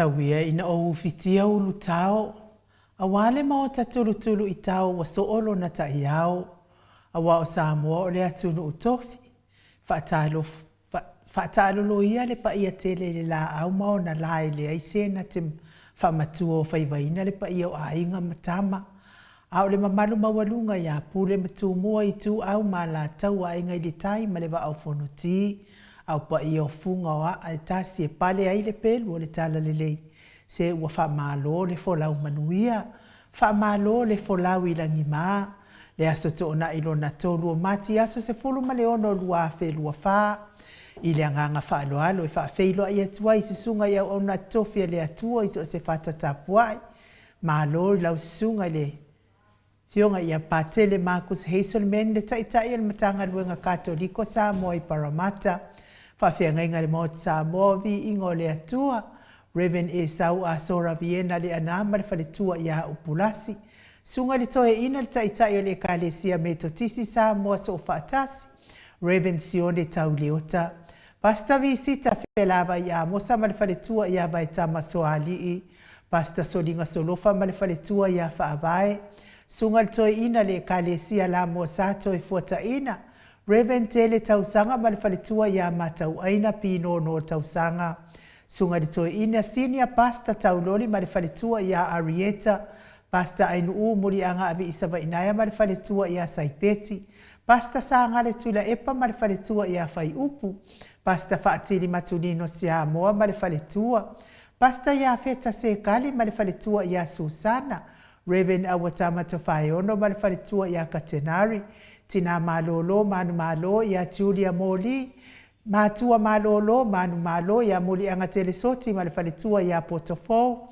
Tawia ina o fitia ulu tao. Awale Maota tulu i tao wa soolo na taiao. Awa o Samoa o le atunu utofi. Faatalo lo ia le pa ia tele le la au mao na lai le aise na tim whamatuo whaiwaina le pa ia o ainga matama. Au le mamalu mawalunga ya pule matu mua i tu au ma la tau a inga i le tai ma le wa au fonuti. Au pa ia o funga o a tasi e pale ai le pelu o le tala le lei. Se ua wha malo le folau manuia. Wha malo le folau i langi maa. Le aso to ona ilo na tolu o mati aso se fulu ma le ono lua fe lua wha. I le anganga wha alo alo e wha feilo ai atua i susunga i au ona tofia le atua i so se whata tapuai. Malo i lau susunga i le fionga ia patele Marcus Hazelman le taitai al matanga luenga katoliko Samoa i Paramata. Whawhianga inga le Maota Samoa Viiga le atua. Reverend e sau a sora viena le anama le whaletua ia upulasi. Sunga le toe ina le taitai o le kalesia me totisi Samoa so whaatasi. Reverend Sione tau leota. Pasta visita whelava ia mosa ma le whaletua ia vai tama so alii. Pasta solinga solofa ma le whaletua ia whaavae. Sunga le toe ina le kalesia la mo sato e fuata ina. Reverend tele tausanga ma le whaletua ia matau aina pino no tausanga. Sunga le toe ina senior pasta tauloli ma le whaletua ia Arieta. Pasta ainu u muri anga avi isava inaya ma le whaletua ia Saipeti. Pasta sanga le tuila epa ma le whaletua ia Whai Upu. Pasta whaatili matulino sia moa ma le whaletua. Pasta ia feta se kali ma le whaletua ia Susana. Reverend Awatama Tofaiono ma le whaletua ia Katenari. Tina malolo manu malo ia Julia Moli. Matua malolo manu malo ia muli anga telesoti ma le whaletua ia Potofo.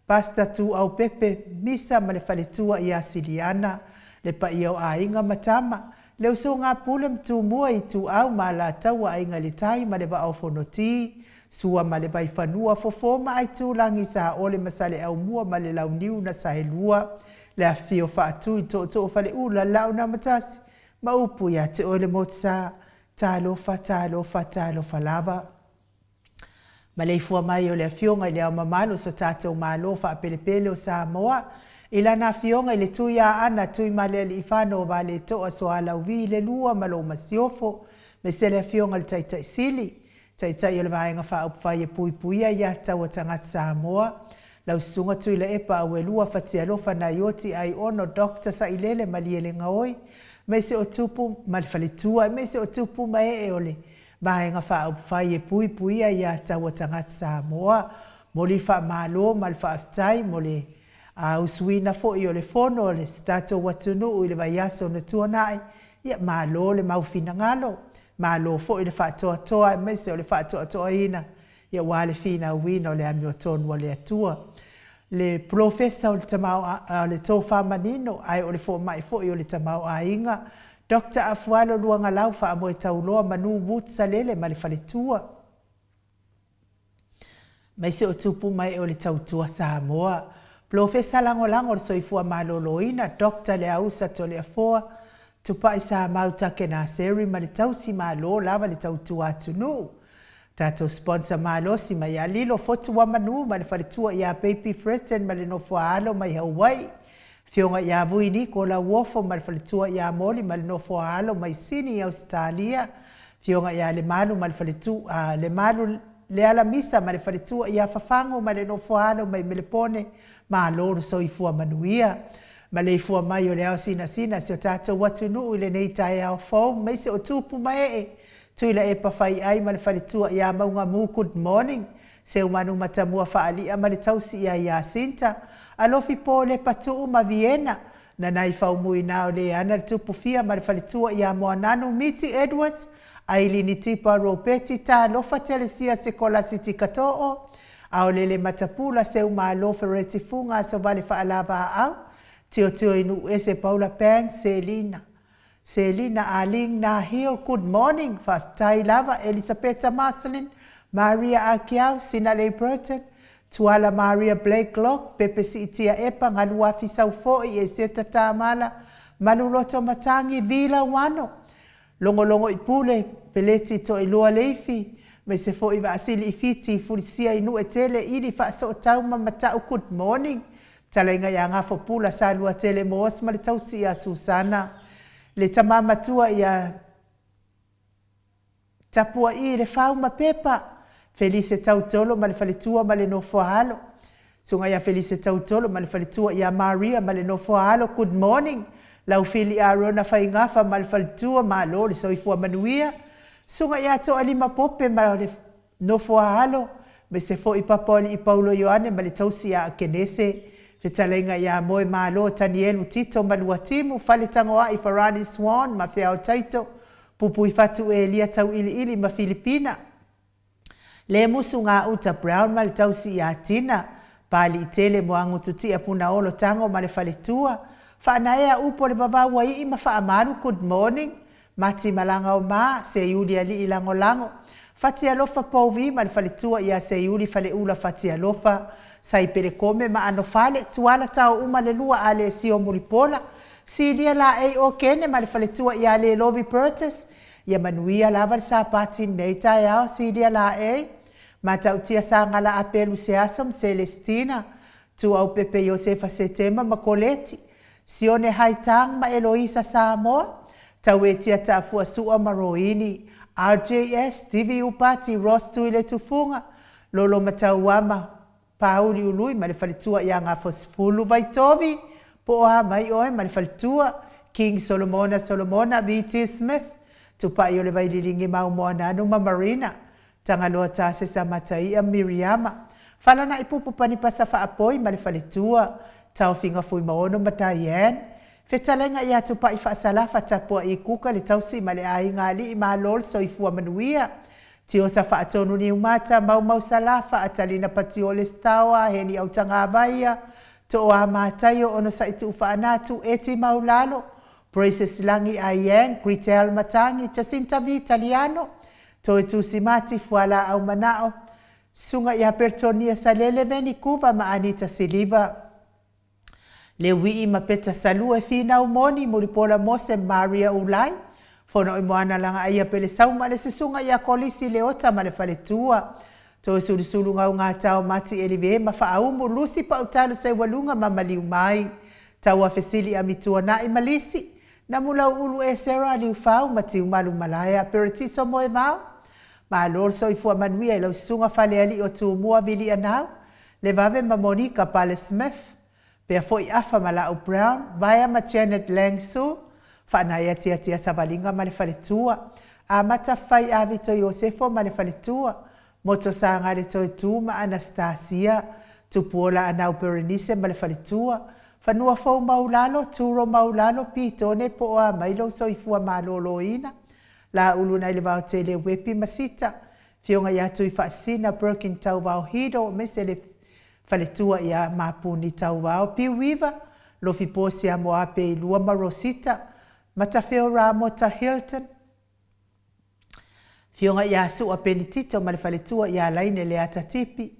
Pasta tu au pepe misa ma le whaletua ia Siliana. Le pa ia o ainga matama. Leu so ngā pule mtu mua i tu au ma la taua ainga le tai ma le wa au fonoti. Sua ma le vai whanua fofo ma ai tu langi sa ole masale au mua ma le lau niu na sahelua. Le a fio whaatu i to whale ula lau na matasi. Ma upu ya te ole motsa. Talofa lava. Ma leifua mai o le fionga i le au mamalo sa tātou malo wha pelepele o Samoa. Ila na fionga i le tui a ana tui male li ifano o vale toa so ala uvi le lua malo masiofo. Me se le fionga le taitai sili. Taitai o le vaenga wha upwhai e puipuia ia taua tangata Samoa. Lau sunga tui le epa au e lua whatia lofa na ioti ai ono dokta sa ilele maliele ngaoi. Me se o tupu ma le whaletua, me se o tupu ma e ole. Vaenga wha upwhai e puipuia ia taua tangata Samoa. Mo li wha malo ma le wha aftai mo le usuina fo i o le fono le stato watunu i le vaiaso na tuanai. Ia malo le maufina ngalo. Malo fo i le wha toa toa, me se o le wha toa toa ina. Ia wale fina uwina o le ami o tonu o le atua. Le profesa o le tamau le tō whamanino, ai o le fo mai fo i o le tamau a inga. Dr. Afualo luanga lau wha amoe tauloa manu wutsa lele ma le whaletua. Mai se o tupu mai o le tautua Samoa. Profesa lango le soifua maloloina, Dr. le ausa to le afoa. Tupai sa Maota ke na seri ma le tausi malo lava le tautua atunu. Tato sponsor malo si mai alilo fotu wa manu ma le whaletua ia Baby Fretten ma le nofua alo mai Hawaii. Fionga ia vuini ko la wofo ma le whaletua ia moli ma le nofua alo mai Sydney Australia. Fionga ia le malu ma le whaletua le malu le ala misa ma le whaletua ia fafango ma le nofua alo mai Melipone ma loro soifua manuia. Ma le ifua mai o le au sina si o tato watunu ile nei tae au fau mai se o tupu mai Tuila e pawhai ai ma le whaletua ia maunga mu good morning. Se umanu matamua whaalia ma le tausi ia Jacinta. Alofi po le patuu ma Vienna. Na nai whaumui nao le ana le tupu fia ma le whaletua ia moananu Miti Edwards. Ailini tipa ropeti ta alofa telesia se kola siti katoo. Ao lele matapula se uma alofa reti funga so vale whaalaba au. Tio inu ese Paula Pang Selina. Selina Aling na Hill, good morning. Whaftai lava Elisabetta Marcelin, Maria Akiau, Sinale Burton, Tuala Maria Blake Lock, Pepe Sitia Epa, Ngalua Fisau Foi, Eseta Tamala, Maluloto Matangi, Vila Wano. Longo ipule, Peleti to ilua leifi, me se fo i asili i fiti fulisia inu e tele ili fa so tau mamatau good morning. Talainga ia ngā fopula sa lua tele moos ma le tausi a Susana. Le tamamatua ia tapua i le fau ma pepa. Felice tautolo ma le faletua ma le nofo halo. Sunga ia Felice tautolo ma le faletua ia Maria ma le nofo halo. Good morning. Lau fili a rona fai ngafa ma le faletua ma lo le soifua manuia. Sunga ia to alima pope ma le nofo halo. Me se fo i papoli i Paulo Ioane ma le tausi a Kenese. Fetalenga ia moe malo Tanielu Tito maluatimu fale tangoa i Farani Swan ma fea o taito pupu i fatu e lia tau ili ma Filipina. Le musu ngā uta Brown ma le tausi i Atina pali i tele moangu tutia puna olo tango ma le faletua. Whaanaea upo le wawawa i ma whaamaru good morning. Mati malanga o maa se yuli ali i lango lango. Fatia lofa pauvi ma le faletua ia se yuli fale ula fatia lofa. Sai pere kome ma ano fale tuala tau uma le lua ale si o muripola. Si lia la ei o kene ma le faletua ia le lovi purchase. Ia manuia lava le sapati nei tai au si lia la ei. Ma tautia sa ngala apelu se asom Celestina. Tu au pepe Josefa Setema ma koleti. Si one haitang ma Eloisa Samoa. Tau e tia tafua sua maroini. RJS, TV upati, Ross tuile tufunga. Lolo matauama. Pauli ului ma le faletua ia ngā fosfulu vaitovi. Po a mai oe ma le faletua. King Solomona, B.T. Smith. Tupai o le vaililingi mau moa nanu ma Marina. Tangaloa tase sa mataia Miriama. Falana ipupu panipasa faapoi ma le faletua. Tau finga fui maono ma Diane. Fetalenga ia tupai faasalafa tapua i kuka le tausi ma le ai ngali i malol so i fua manuia. Tio sa whaatonu ni umata mau salafa atalina pati o le stawa heni au tanga abaia. To o a mātaio ono sa itu whaanatu eti maulalo. Praises langi a yang, Gritel Matangi, Jacinta V Italiano. To e tu simati fuala au manao. Sunga ia pertonia sa lele veni kuva ma Anita Siliva. Le wii ma peta salu e fina umoni muripola mose Maria Ulai. Fono i moana langa aia pele sauma le sisunga ia kolisi le ota ma le faletua. To e sulu ngau ngā tau mati elive ma whaaumu lusi pa utalo sai walunga ma maliu mai. Tau a fesili a mitua na i malisi. Na mula ulu e sera liu whau ma tiu malu malaya peretito moe mau. Ma lor so i fua manuia i lau sisunga fale ali o tu mua vili anau. Le vave ma Monica Pale Smith. Pea fo i afa ma lau Brown. Vaya ma Janet Langsu. Whanaya tia sa valinga ma le faletua. A mata fai a Vito Iosefo ma le faletua. Moto sa ngare toi tu ma Anastasia. Tupuola anau Berenice ma le faletua. Fanua fau maulalo, turo maulalo, pitone po a mailo so i fua malolo ina. La uluna ili vau tele wepi masita. Fionga ia tui whaasina Birkin tau vau hido. Mese le faletua ia mapuni tau vau piwiva. Lofi posi a moape i lua marosita. Matafeo Ramota Hilton. Fionga ia sua penitito ma le faletua ia laine le atatipi.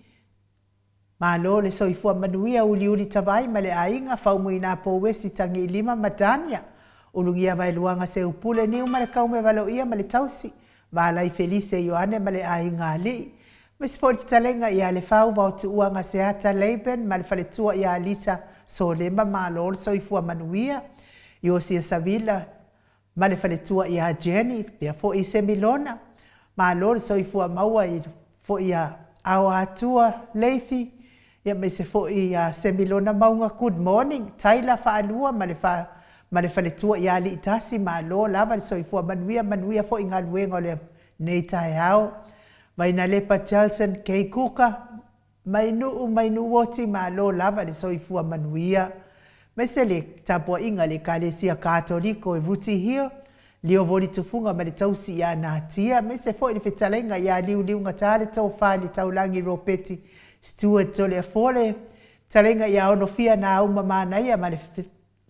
Malo le soifua manuia uli tawai ma le ainga faumuina po wesi tangi lima madania. Ulungia vai luanga se upule ni ma le kaume valoia ma le tausi. Valai Felice Ioane ma le ainga ali. Mesfori fitalenga ia le fau vautu uanga se ata Leiben ma le faletua ia Lisa Solema malo le soifua manuia. Iosia Savila, ma le faletua ia Jenny, pia fo i Semilona. Ma lor so i fua maua i fo ia Atua Leifi. Ia me se fo i Semilona maunga good morning. Taila whaanua ma le faletua ia li itasi ma lo lava so i fua manuia fo i ngā luenga le nei tai hao. Maina lepa Charlson kei kuka. Mainu woti ma lo lava so i fua manuia. Mese le tapua inga le kalesia katoliko e vuti hio. Lio voli tufunga ma le tausi ia natia. Mese fo ili fetalenga ia liu ngatale tau whali tau langi ropeti. Stuart tole a fole. Talenga ia ono fia na uma manaia ma le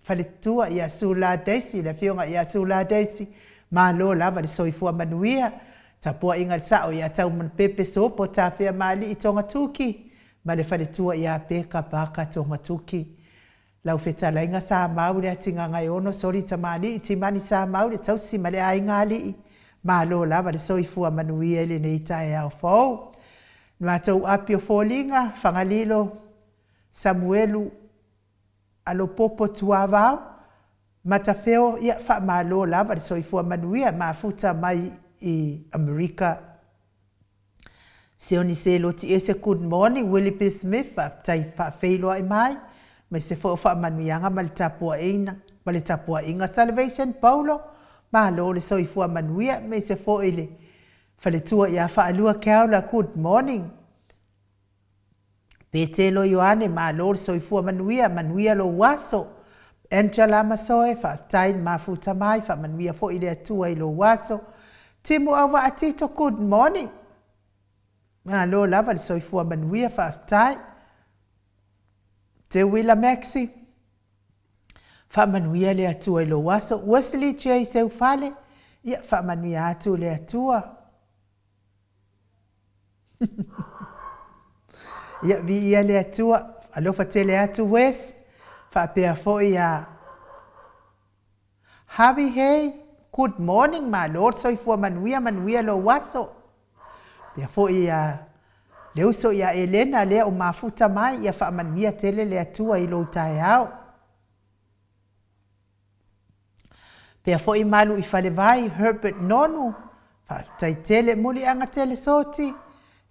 faletua ia Sula Daisy. Le fionga ia Sula Daisy. Ma lo lava le soifua manuia. Tapua inga le sao ia tau man pepe sopo ta fea mali i tonga tuki. Ma le faletua ia peka baka tonga tuki. Lau fetalainga sa mau le atinga ngai ono sori tamani i timani sa mau le tausi ma le ai ngali. Malo lava le soifua manuia le nei tae au fau. Mātou apio fōlinga, whangalilo, Samuelu, alo popo tuavau, matawheo ia wha malo lava le soifua manuia, mafuta mai I Amerika. Sioni se lo ti ese good morning, Willie B. Smith, tai wha whailoa I mai, mai se wha manuianga ma le tapua ina, ma le tapua inga Salvation Paulo, malo le soifua manuia, mai se fo ile, whale tua ia wha alua kaula good morning. Petelo Ioane malo le soifua manuia, manuia lo waso, Angela Masoe, wha tai mafuta mai, wha manuia fo ile atua I lo waso, Timu awa atito good morning. Malo lava le soifua manuia wha tai. Te wila Maxi. Wha manuia le atua I lo waso. Wesley J. Seufale. Ia wha manuia atu le atua. Ia vi ia le atua. Alofa tele atu Wes. Wha pea fo ia. Harvey Hay. Good morning, my lord. Soifua manuia lo waso. Pea fo ia. Leo so ia Elena lea o mafuta mai. Ia wha manuia tele le atua I lo tae au. Pea fo I malu I whale vai. Herbert Nonu. Wha tai tele muli anga tele soti.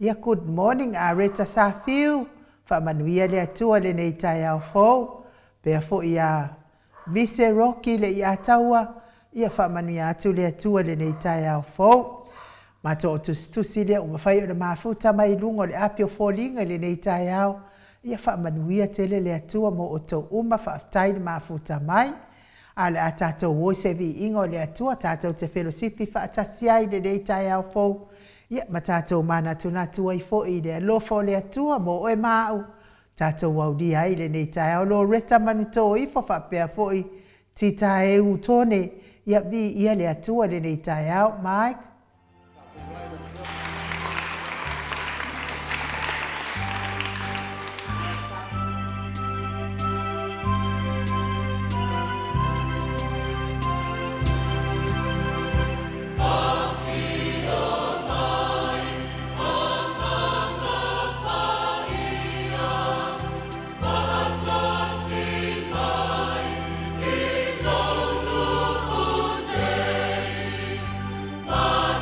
Ia good morning. Areta Safiu. Wha manuia le atua le nei tae au fo. Pea fo ia. Vise Rocky le ia taua. Ia wha manuia atu le atua le nei tae au fau. Mato o tusi lea o mawhai o le mafuta mai lungo le apio fōlinga le nei tae au. Ia wha manuia tele le atua mo o tau uma wha aftai le mafuta mai. A le a tātou woi se vi ingo le atua tātou te whelosipi wha atasiai le nei tae au fau. Ia ma tātou mana tuna tua I fo I le alofo le atua mo oe mau. Tātou wau di ai le nei tae au lo reta manuto ifo wha pea fo I tita e u tone. Ia vi ia le atua le nei tae au, Mike. Bye.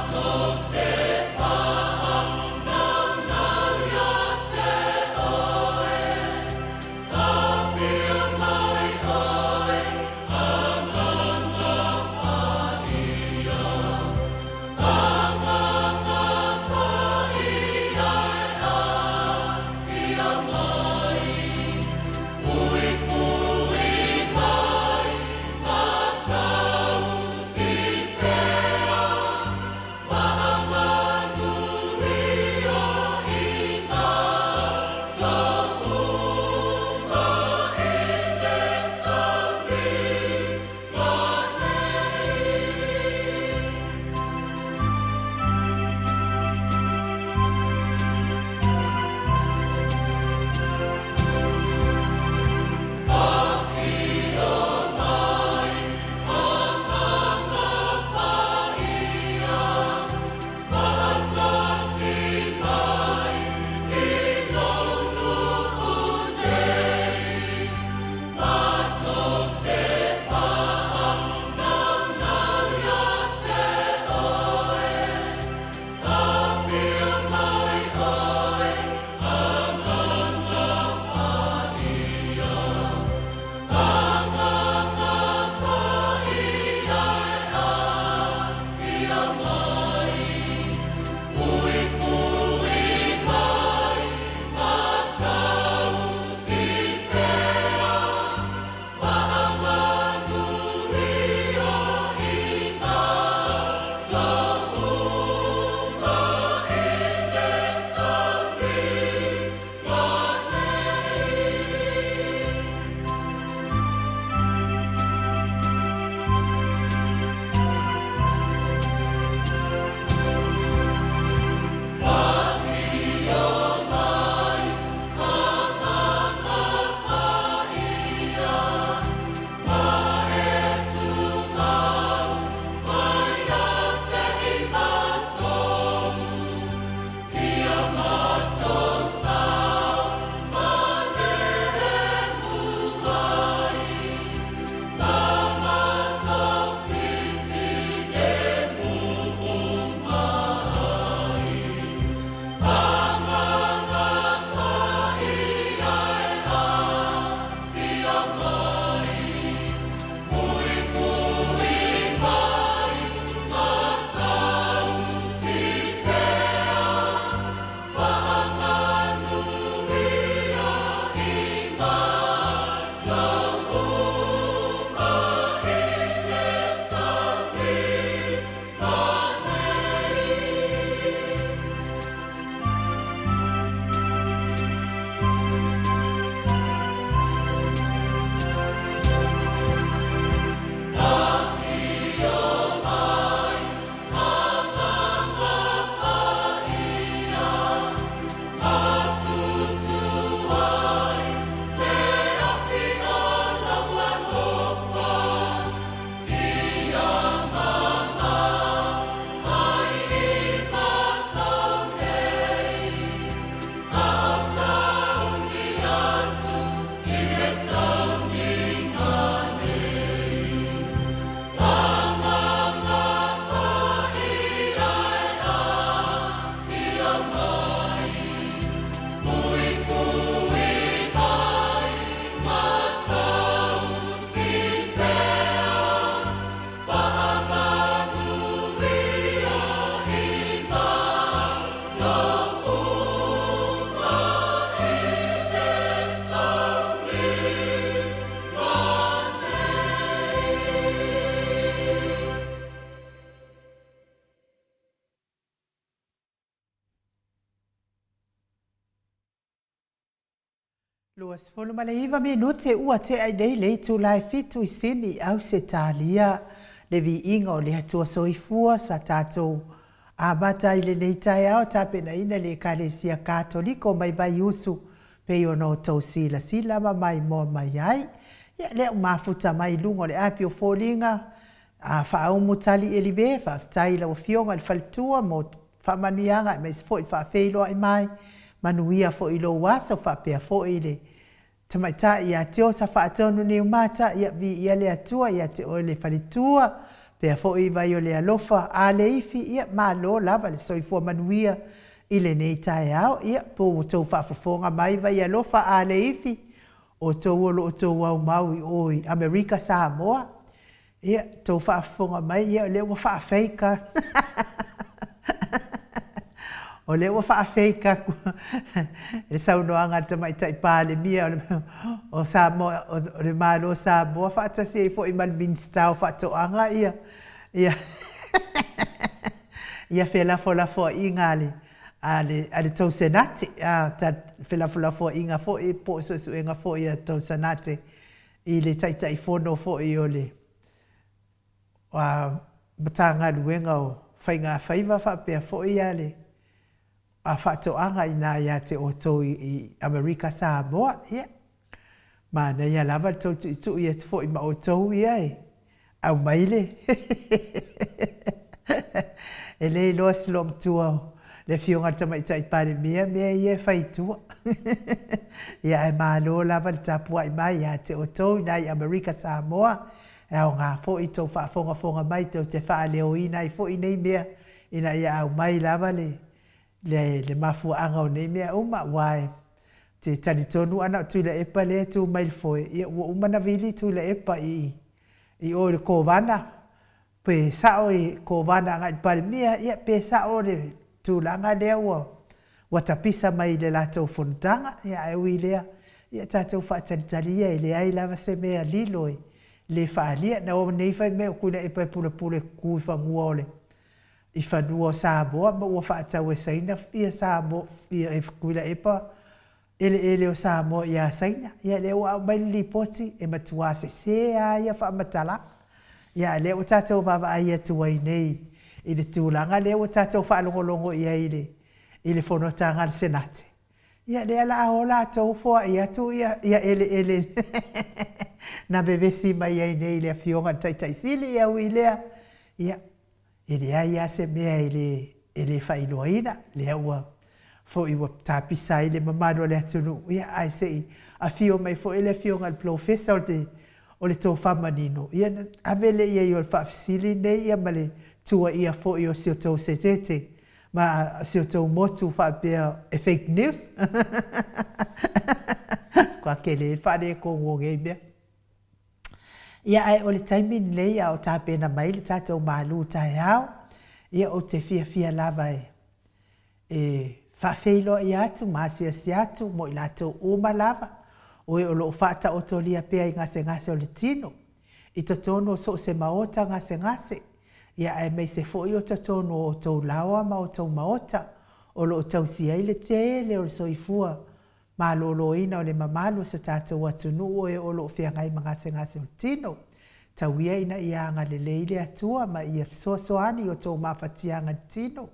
Luas folo malaiva minute ua te ai nei le tu lai fitu I sini au se talia le Viiga o le atua soifua sa tātou a mata I le nei tai ao tapena ina le kalesia katoliko mai vai usu pe ono tau sila ma mai mo mai ai ia le mafuta mai lungo le api o folinga a whaau mutali elive whaftai la o fionga le falitua mo whamanianga mai sfoi whawheilo ai mai manuia fo I lo waso whapea fo I le tamaita ia teo sa whaatonu ni umata ia vi le atua ia te o le falitua pea fo I vai o le alofa a le ifi ia ma lo lava le soifua manuia I le nei tae ao ia po tau whaafofonga mai vai alofa a le ifi o tau olo o tau au maui oi Amerika Samoa ia tau whaafofonga mai ia le ua whaafeika o le ua whaafeika le saunoanga tamaita I pāle mia o Samoa o le malo Samoa whaatasi I fo I Malminster o whaatoanga ia ia whelafo ingale ale tau senate ta whelafo inga fo I po so inga fo ia tau senate I le taita I fono fo I o le matanga luenga o whainga whaiva whapea fo I ale a whaatoanga ina ia te o tau I Amerika Samoa ia mana ia lava tau tu ia te fo I ma o tau ia au maile e le loa slom tua le fionga tamaita I pare mea ia whaitua ia e malo lava le tapua I mai ia te o tau ina I Amerika Samoa au ngā fo I tau whaafonga mai tau te wha leo ina I fo I nei mea ina ia au mai lava le mafua anga o nei mea uma wae te taritonu ana tu le epa le tu mai foi ia ua umana vili tu le epa I o le kovana pe sao I kovana ngai palmia ia pe sao le tu langa lea ua tapisa mai le latou fonutanga ia e uilea ia tatou whaatatalia I le ai lava se mea liloi le whaalia na o nei whai mea kuna epa pule kui whangua ole I whanua o Samoa ma ua whaatau e saina ia Samoa ia e kuila epa ele o Samoa ia saina ia le ua mai li poti e matua se a ia whaamatala ia le o tātou vava ai atua I nei I le tūlanga le o tātou whaalongolongo ia I le whanotanga le senate ia le ala ahola tau fua ia tu ia ele na bevesi mai ai nei le fionga taitai sili ia uilea ia ele ai se mea ele whailoaina le ua fo I tapisa I le mamano le atunu ia ai se a fio mai fo ele fionga le professor o le tō whamanino ia avele ia I o le whaafisili nei ia male tua ia fo I o sio tau setete ma sio tau motu whaapea e fake news kwa kele whare ko ngogei mea ia ai o le taimin nei a o tāpena mai le tātou malu tai au ia o te fia lava e whawheilo I atu maasiasi atu mo I lātou uma lava o o lo whaata o tolia pea I ngase o le tino I to tono so se maota ngase ia ai mai se foi o tono o tau lawa ma o tau maota o lo tau si ai le tele o soifua ma lo ina o le mamalu se tātou atunu o lo whiangai ngase o tino tau ia ina ia anga le leile atua ma ia soani o tau mawhatianga tino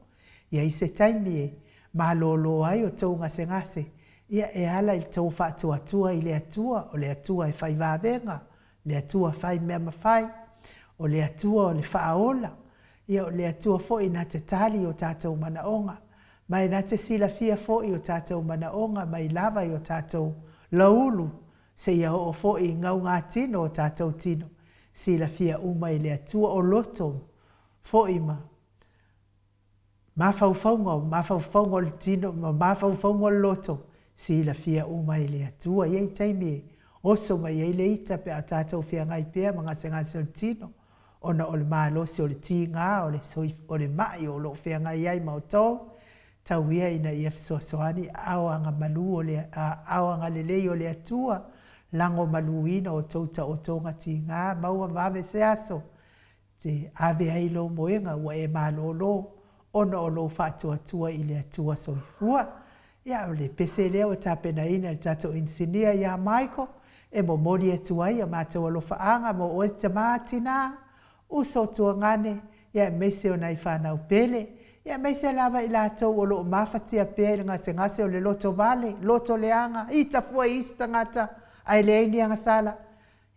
ia I se taimi ma lo ai o tau ngase ia e ala I tau whaatua atua I le atua o le atua e whai wawenga le atua whai mea mawhai o le atua o le whaaola ia o le atua foi na te tali o tātou manaonga mai na te sila fia foi o tātou manaonga mai lava I o tātou laulu se ia o foi ngau ngā tino o tātou tino sila fia uma I le atua o loto foi mawhauwhaunga o le tino mawhauwhaunga o loto sila fia uma I le atua ia I taimi oso mai I le ita pe a tātou fia ngai pea mga ngase o tino ona o le mālosi o le tīngā o le mai o lo whenga iai mautou tau ia ina I soani awanga malu o le awanga lelei o le atua lango malu ina o tauta o tonga tīngā maua vave se aso te ave ai lo moenga ua e malolo ona o lo whaatua tua I le atua soifua Ia o le pese lea o tapena ina le tatou insinia ia Michael, e mo mori e tuai a mātou alofaanga mo o te mātina, uso tuangane, ia meise o nai whanau pele, ia meise lava i lātou o loo mawhatia pēr ngase o le loto vale, loto leanga, i tafua i istangata, ai le eini anga sala.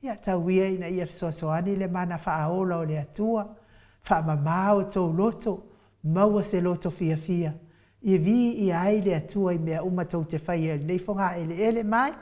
Ia tauia ina ia fisoasoani le mana whaaola o le atua, whaamamao tau loto, maua se loto fia fia. I vi i ai le atua i mea umatou te whaia nei whonga ele mai.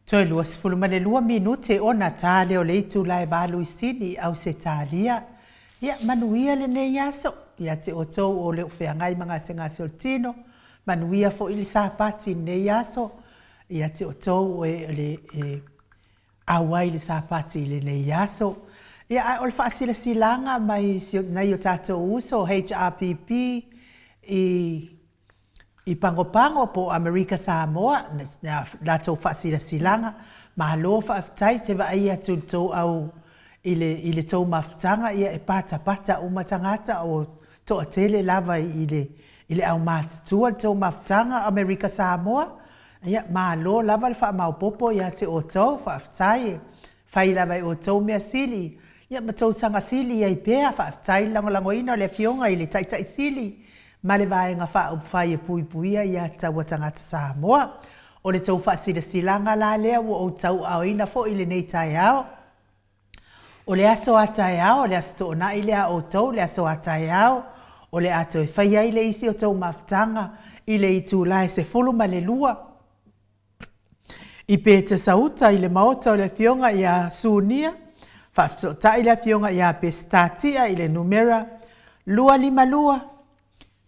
Toi lua sifulu ma le 2 minute o na tale o le itu lai balu isini au se talia. Ia manuia le ne yaso. Ia te o tau o le uwheangai mga senga soltino. Manuia fo ili sa pati ne yaso. Ia te o tau o le awai le sa pati le ne yaso. Ia ai o le faasilasilanga mai nai o tātou uso HRPP i pangopango po Amerika Samoa na tātou faasilasilanga mahalo faafetai te vaai atu tou au i le tou mafutanga ia e pata uma tangata o toʻatele lava i le au matutua le tou mafutanga Amerika Samoa ia mahalo lava le faamaopopo ia te outou faafetai fai lava i outou mea sili ia matou sanga sili ia i pea faafetai lagolagoina o le afioga i le taʻitaʻi sili ma le vaega faaupufai e puipuia ia taua tagata Samoa o le tou faasilasilanga la lea ua ou tauaoina foʻi i lenei taeao o le aso a taeao o le aso toʻanaʻi lea outou le aso a taeao o le atou e fai ai le isi o tou mafutaga i le itulae sefulu ma le lua i pe te sauta i le maota o le afioga ia sunia faafetootaʻi le afioga iā pesitatia i le numera 252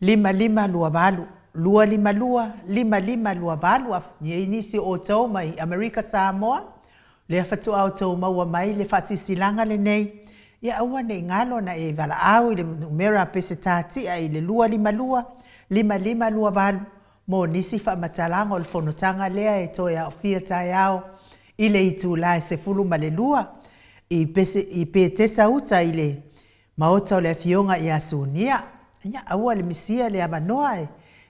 5525 252 ia inisi outou mai Amerika Samoa le fatoa outou maua mai le faasisilaga lenei ia aua neʻi galo na e valaau i le numera pesitatia i le 252 5525 mo nisi faamatalaga o le fonotaga lea e toe aʻofia taeao i le itulae sefulu ma le lua i pe te sauta i le maota o le afioga iā sunia ia aua le misia le amanoa e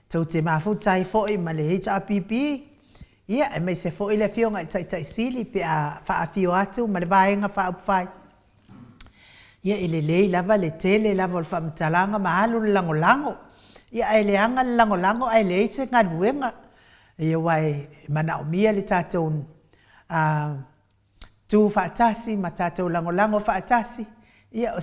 tau te mafutai foʻi ma le HRPP ia e mai se foʻi le afioga i taʻitaʻi sili pe a faafio atu ma le vaega faaupufai ia i lelei lava le tele lava o le faamatalaga ma alu le lagolago ia ae leaga le lagolago ae leai se galuega ia ua e manaʻomia le tatou tu faatasi ma tatou lagolago faatasi ia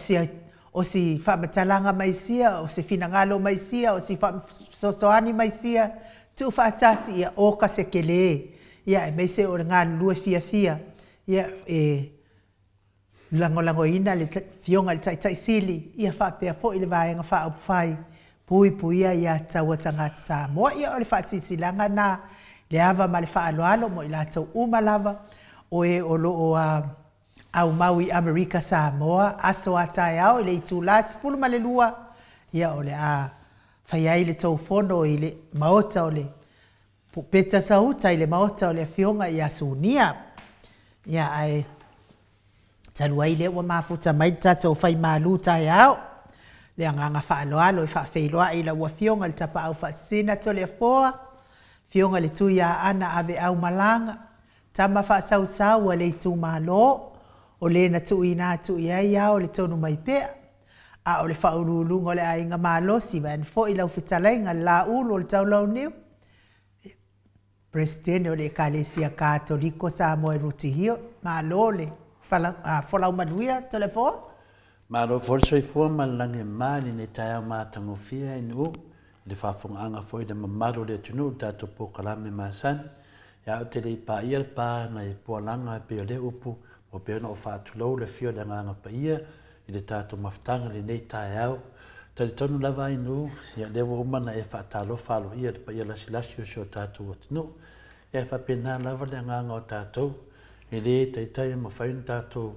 o si faamatalaga maisia o se finagalo maisia o si faasosoani maisia tu faatasi ia oka se kelē ia e mai se o le galulue fiafia ia e lagolagoina le fioga le taʻitaʻi sili ia faapea foʻi le vaega faaupufai puipuia ia taua tagata Samoa ia o le faasisilaga na le ava ma le faaloalo mo i latou uma lava o e o loo au mau i Amerika Samoa aso a taeao i le itulā sefulu ma le lua ia o le a fai ai le taufono i le maota o le peta sauta i le maota o le afioga iā sunia ia ae talu ai lea ua mafuta mai le tatou fai malu taeao le agaga faaloalo e faafeiloaʻi i lau afioga le tapaau faasisina tole afoa fioga le tui a ana ave au malaga tama faasausau a le itumālō o lē na tuuina atu i ai ao le tonu mai pea a o le faaululuga o le aiga malosi vaeni foʻi lau fetalaiga le laulu o le taulauniu presidene o le ekalesia katoliko Samoa e rutihio malo le folaumanuia telefoa malo folisoifua ma le lagi mali nei taeao matagofia inuu le faafogaaga foʻi le mamalu le atunuu tatou pokalame masani ia o te lei paia le pa na i pualaga pe o le upu o pe ona o faatulou le fio le agaga paia i le tatou mafutaga lenei taeao talitonu lava ainuu ia le ua uma na e faatalofa aloia le paia lasilasi o se o tatou atunuu ia e faapena lava le agaga o tatou e lē taitai ma faina tatou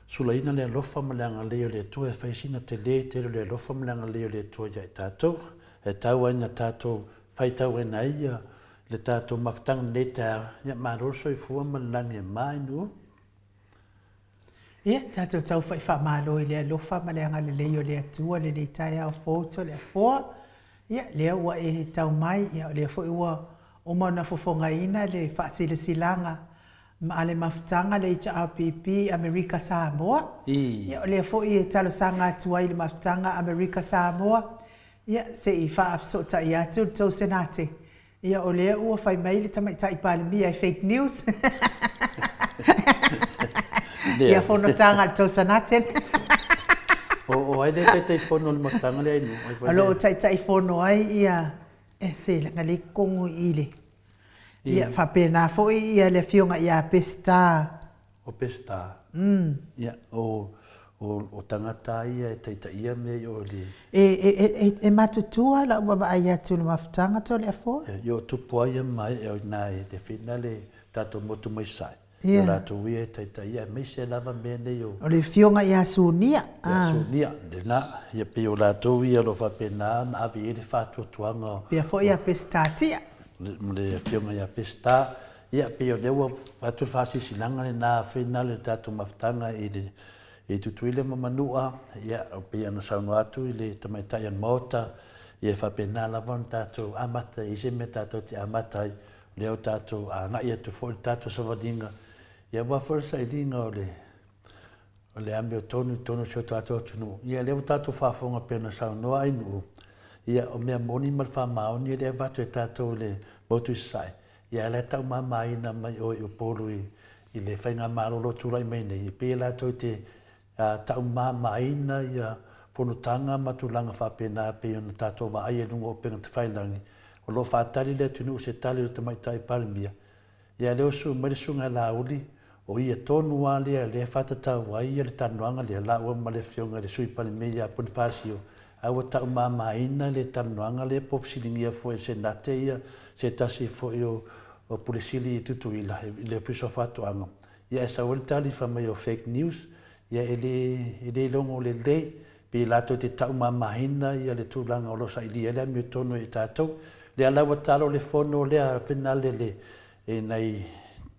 sulaina le alofa ma le agalei o le atua e faisina te lē tele o le alofa ma le agalei o le atua ia e tatou e tau aina tatou faitauaina ai ia le tatou mafutaga lenei taeao ia malo soifua ma le lagi e mainuu ia tatou tau fai faamālo i le alofa ma le agalelei o le atua lenei taeao foto le afoa ia lea ua e tau mai ia o lea foʻi ua uma ona fofogaina le faasilasilaga ma le mafutaga le HRPP Amerika Samoa ia o lea foʻi e talosaga atu ai le mafutaga Amerika Samoa ia seʻi faafesootaʻi atu le tou senate ia o lea ua fai mai le tamaitaʻi palemia e fake news ia fonotaga le tou senate o ai le taitaifono le mafutaga le ainu o loo taʻitaʻifono ai ia e se lagalei kogo i le ia faapena foʻi ia le afioga iā pesta o pesta ia o tagata ia e taitaʻia mea o le e matutua la ua vaai atu le mafutaga tole afoa ia o tupu ai mai e oina e te fina le tatou motu mai sai Ia. La tu ia ia me se lava me nei o. O le fionga ia sunia. Ya sunia de na ia pe o la tu ia lo fa pena na avi le fa tu tuanga. Pia fo ia pestatia. Le fionga ia pesta ia pe o lewa fa tu fa si sinanga le na fina le tatu maftanga i tu tuile mamanua ia o pe ana saunga atu i le tamaita ia Maota ia fa pena la von tatu amata i se me tatu te amata leo tatu a nga ia tu fo tatu savadinga ia wa forsa i dinga o le ambe tonu so tatu tunu ia leo tatu fa fonga pena saunga ai nu ia o mea moni mal fa maoni le va tu tatu le motu sai ia le tau mama ina mai o polo i le whainga marolo turai mai nei i pēla toi te tau mama ina ia whanutanga matulanga whapena pe ona tātou wa ai e lunga o penga te whailangi o lo whātari le tunu se tali o te maitai parimia ia leo su marisunga la uli o ia tonu a lea le whatatau ai ia le tanuanga le la ua ma le whionga le sui parimia puni whāsio aua tau mama ina le tanuanga le pofisilingia fo e se nate ia se tasi fo i o pulisili i tutu ila le fiso whatuanga ia e sa wale tali whamai o fake news ia e le longo le lei pe lato te tau mamahina ia le tūlanga o losa ili ele mi tonu e tātou le alawa talo le fono lea finale le e nei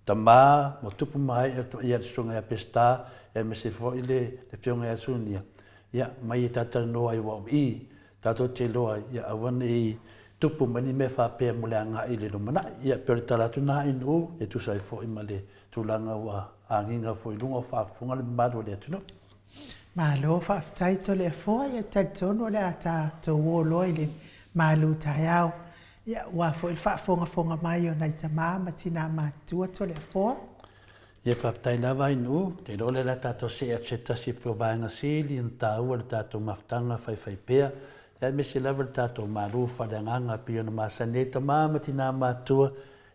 tamā mo tupu mai ia le sunga ia pesta e me se fo i le fionga ia sunia ia mai e tātou noa i wau i tātou te loa ia awane i tupu mani me whapea mo le anga i le lumana ia pere talatu nā inu e tusai fo i ma le tūlanga wa anginga fo i lunga o whafunga le madu le atunu. Malo whaftai to le fo ia tatono le ata to wolo i le malu taiao. Ia wa fo i whafonga mai o nei tamā matina matua to le fo. Ia whaftai lava inu, te role la tato se a se tasi whiovanga sili in tāua le tato maftanga whai pea. Ia me se lava le tato maru whalanganga pia na masane tamā matina matua.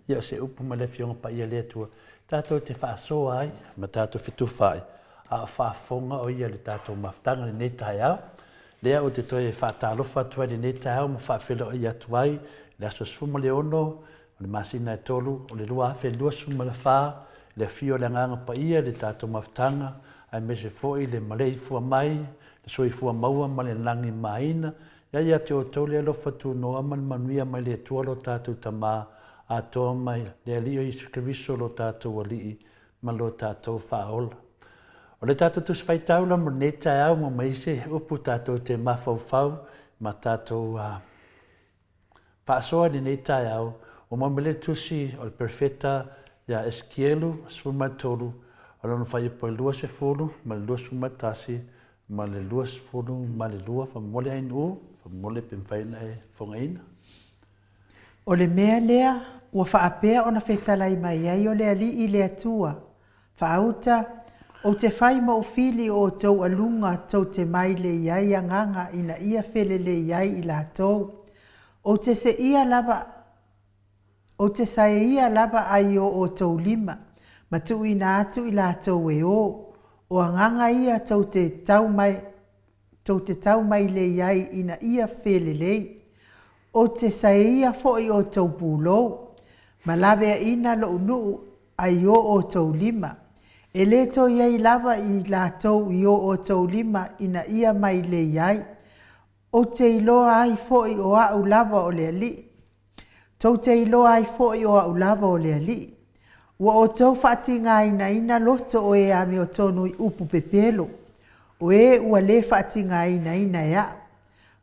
Ia se upu ma le fionga pa ia le tua. Tato te whaasoa ai, ma tato fitu whai. A whaafonga o ia le tato maftanga le nei taiao. Lea o te toi e whaatalofa atua le nei taiao ma whaafelo i atuai. Le aso suma le ono, o le masina e tolu, o le lua afe lua suma le whaa. Le fio le nganga pa ia le tato maftanga. Ai me se foi le malei fua mai, le soi fua maua ma le langi maina. Ia te o tau le alofa tu noa man manuia mai le tualo tato tamā. A toa mai le alio i skriviso lo tātou alii ma lo tātou whaola. O le tātou tus whaitaula mo ne tai au mo maise upu tātou te mawhauwhau ma tātou whaasoa ni ne tai au o mamele tusi o le perfeta ia eskielu sumatolu o lona whai upo lua se fulu ma le lua sumatasi ma le lua se fulu ma le lua whamole ain u whamole pimwhaina e whangaina. O le mea lea ua whaapea ona whetalai mai ai o le ali i le atua. Whaauta o te whai maufili o tau alunga tau te mai le iai anganga ina ia whele le iai i la tau. O te se ia lava ai o tau lima ma tu ina atu i la tau e o. O anganga ia tau te tau mai le iai ina ia whele lei. O te saia foi o tau pūlou, ma lawe ina lo unu ai o tau lima. E le to iai lava i la tau i o tau lima ina ia mai le iai. O te iloa ai foi o au lava o le ali. Tau te iloa ai foi o au lava o le ali. Ua o tau whaatinga ina loto o e ame o tonu i upu pepelo. O e ua le whaatinga ina ea.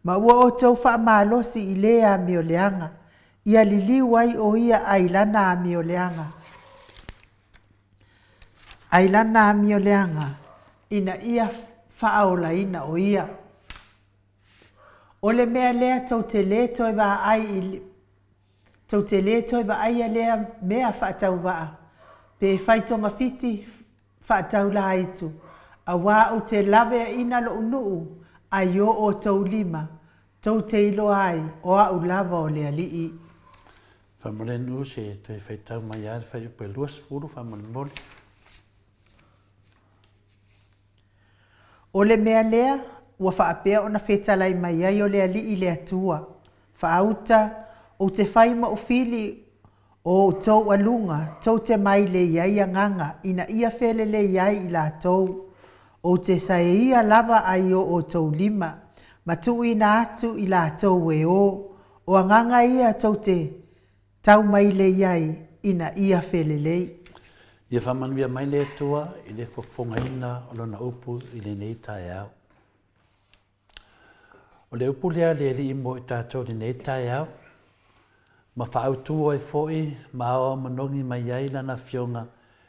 Ma ua o tau whaamalosi i lea mi o leanga. Ia liliu ai o ia ailana mi o leanga. Ailana mi o leanga. Ina ia whaola ina o ia. O le mea lea tau te le toi wa ai tau te le toi wa ai a lea mea whaatau waa. Pe whaitonga fiti whaatau la haitu. A wā o te lawe ina lo unuu. Ai o tau lima, tau te ilo ai, o au lava o le alii. Whamole nu se te whaitau mai ar, whai upe luas furu, whamole mole. O le mea lea, ua whaapea o na whetalai mai ai o le alii le atua. Whaauta, o te whai maufili O tau alunga, tau te mai le iai anganga, ina ia fele le iai i la tau. O te saia lava ai o tau lima, ma tu ina atu i la tau e o anganga ia tau te tau mai le iai ina ia fele lei. Ia whamanuia mai le atua i le whafonga ina o lona upu i le nei tae au. O le upu lea le li imo i tātou le nei tae au. Ma whaautu ai foi, ma awa manongi mai ai lana fionga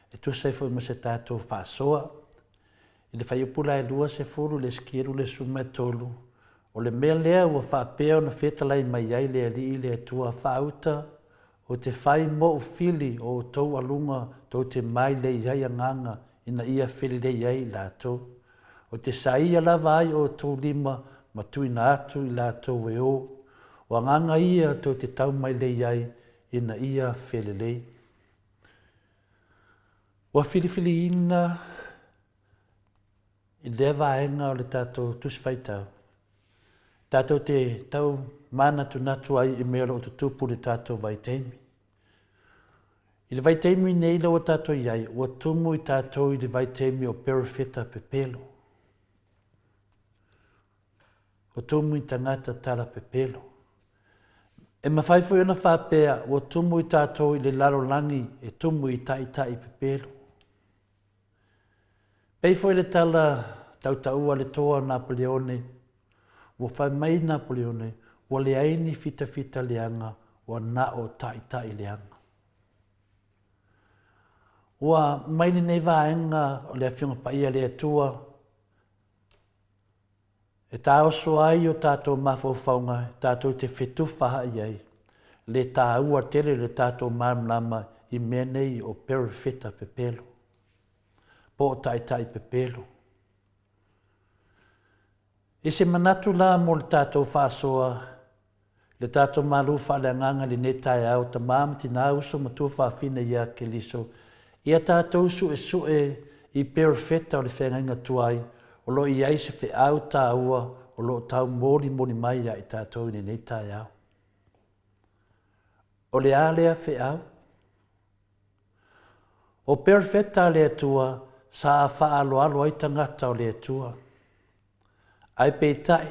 e tu sei foi ma se tātou whaasoa. I le whai upu lai lua se furu le skiru le suma e tolu. O le mea lea ua whaapea o na whetalai mai ai le ali i le atua whaauta. O te whai mo fili o tau alunga tau te mai le iai anganga ina ia fili le iai lātou. O te saia lava ai o tau lima ma tuina atu i lātou e o. O anganga ia tau te tau mai le iai ina ia fili lei. O fili ina i le vaenga o le tātou tuswhaitau. Tātou te tau mana tunatu ai i mea o tutupu le tātou vaiteimi. I le vaiteimi nei lo o tātou iai, o tumu i tātou i le vaiteimi o perifeta pepelo. O tumu i tangata tala pepelo. E mawhaifo i ona whapea, o tumu i tātou i le larolangi e tumu i tai pepelo. Peifo i le tala tautaua le toa Napoleone, o whai mai Napoleone, o le aini fita leanga, o na o tai leanga. Ua maini nei vaenga o le awhionga paia le atua, e tā oso ai o tātou mawhauwhaunga, tātou te whetuwhaha iai, le tā ua tele le tātou mamlama i mea nei o perifeta pepelo, po o tai pepelo. E se manatu la mo le tātou whaasoa, le tātou malu whaaleanganga li netai au, ta mamati nā uso matua whaafina ia ke liso, ia tātou su i perifeta o le whengainga tuai, o lo i aise whi au tā ua, o lo tau mori mai ia i tātou i netai au. O le ālea whi au. O perifeta le atua, sa a whaaloalo ai tangata o le atua. Ai peitai,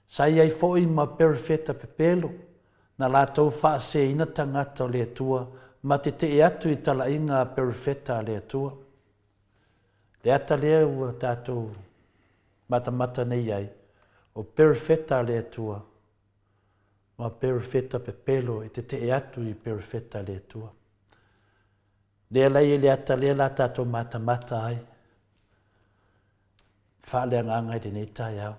sa iai foi ma perifeta pepelo, na lātou whaase ina tangata o le atua, ma te atu i tala inga perifeta le atua. Le ata lea ua tātou mata nei ai, o perifeta le atua, ma perifeta pepelo e te atu i perifeta le atua. Lea lai le ata lea la tātou mata ai, whaaleanganga i nei tai au.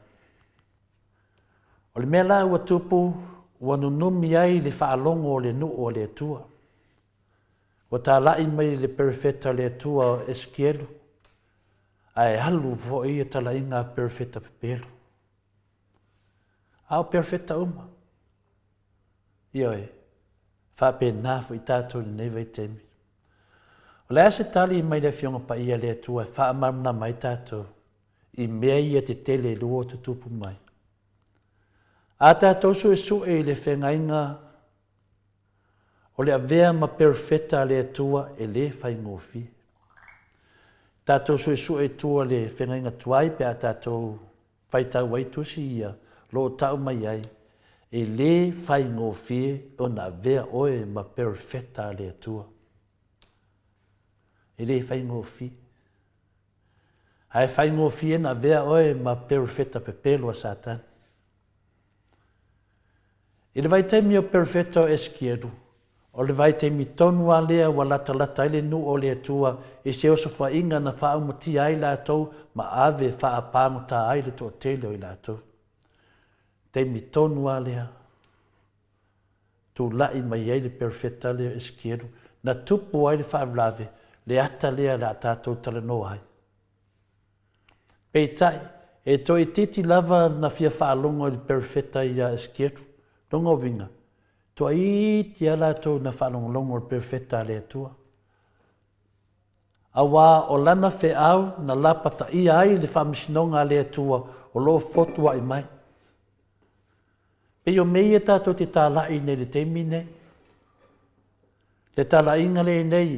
O le mea la ua tupu, ua nunumi ai le whaalongo o le nu o le atua. Ua tā lai mai le perifeta le atua o eskielu, ai halu fo i e tala inga perifeta pepelo. Au perifeta uma. Ioi, whape nafu i tātou ni nei vaitemi. O le ase tali mai le fionga pa ia le atua, whaamamna mai tātou, i mea ia te tele luo te tupu mai. A tātou su e le whengainga o le avea ma perifeta le atua e le whaingofi. Tātou su e tua le whengainga tuai pe a tātou whaitau waitusi ia lo tau mai ai e le whaingofi o na avea oe ma perifeta le atua. E le whaingofi. Ai whaingofi e na avea oe ma perifeta pepelo a Satan. I le vaitemi o perifeta o eskieru, o le vaitemi tonu a lea wa lata ile nu o le atua, e se oso wha inga na wha umuti ai lātou, ma ave wha apango tā ai le to tele o i lātou. Teimi tonu a lea, tu lai mai ai le perifeta lea eskieru, na tupu ai le wha avlave, le ata lea la tātou tala no ai. Peitai, e toi titi lava na fia wha alongo i le perifeta ia eskieru, longo winga, to ai ti ala to na whanong longo perfecta le atua. Awa o lana fe au na lapata i ai le whamishinonga le atua o lo fotua i mai. Pe o mei e tato te tā lai nei le teimi nei. Le tala inga le nei,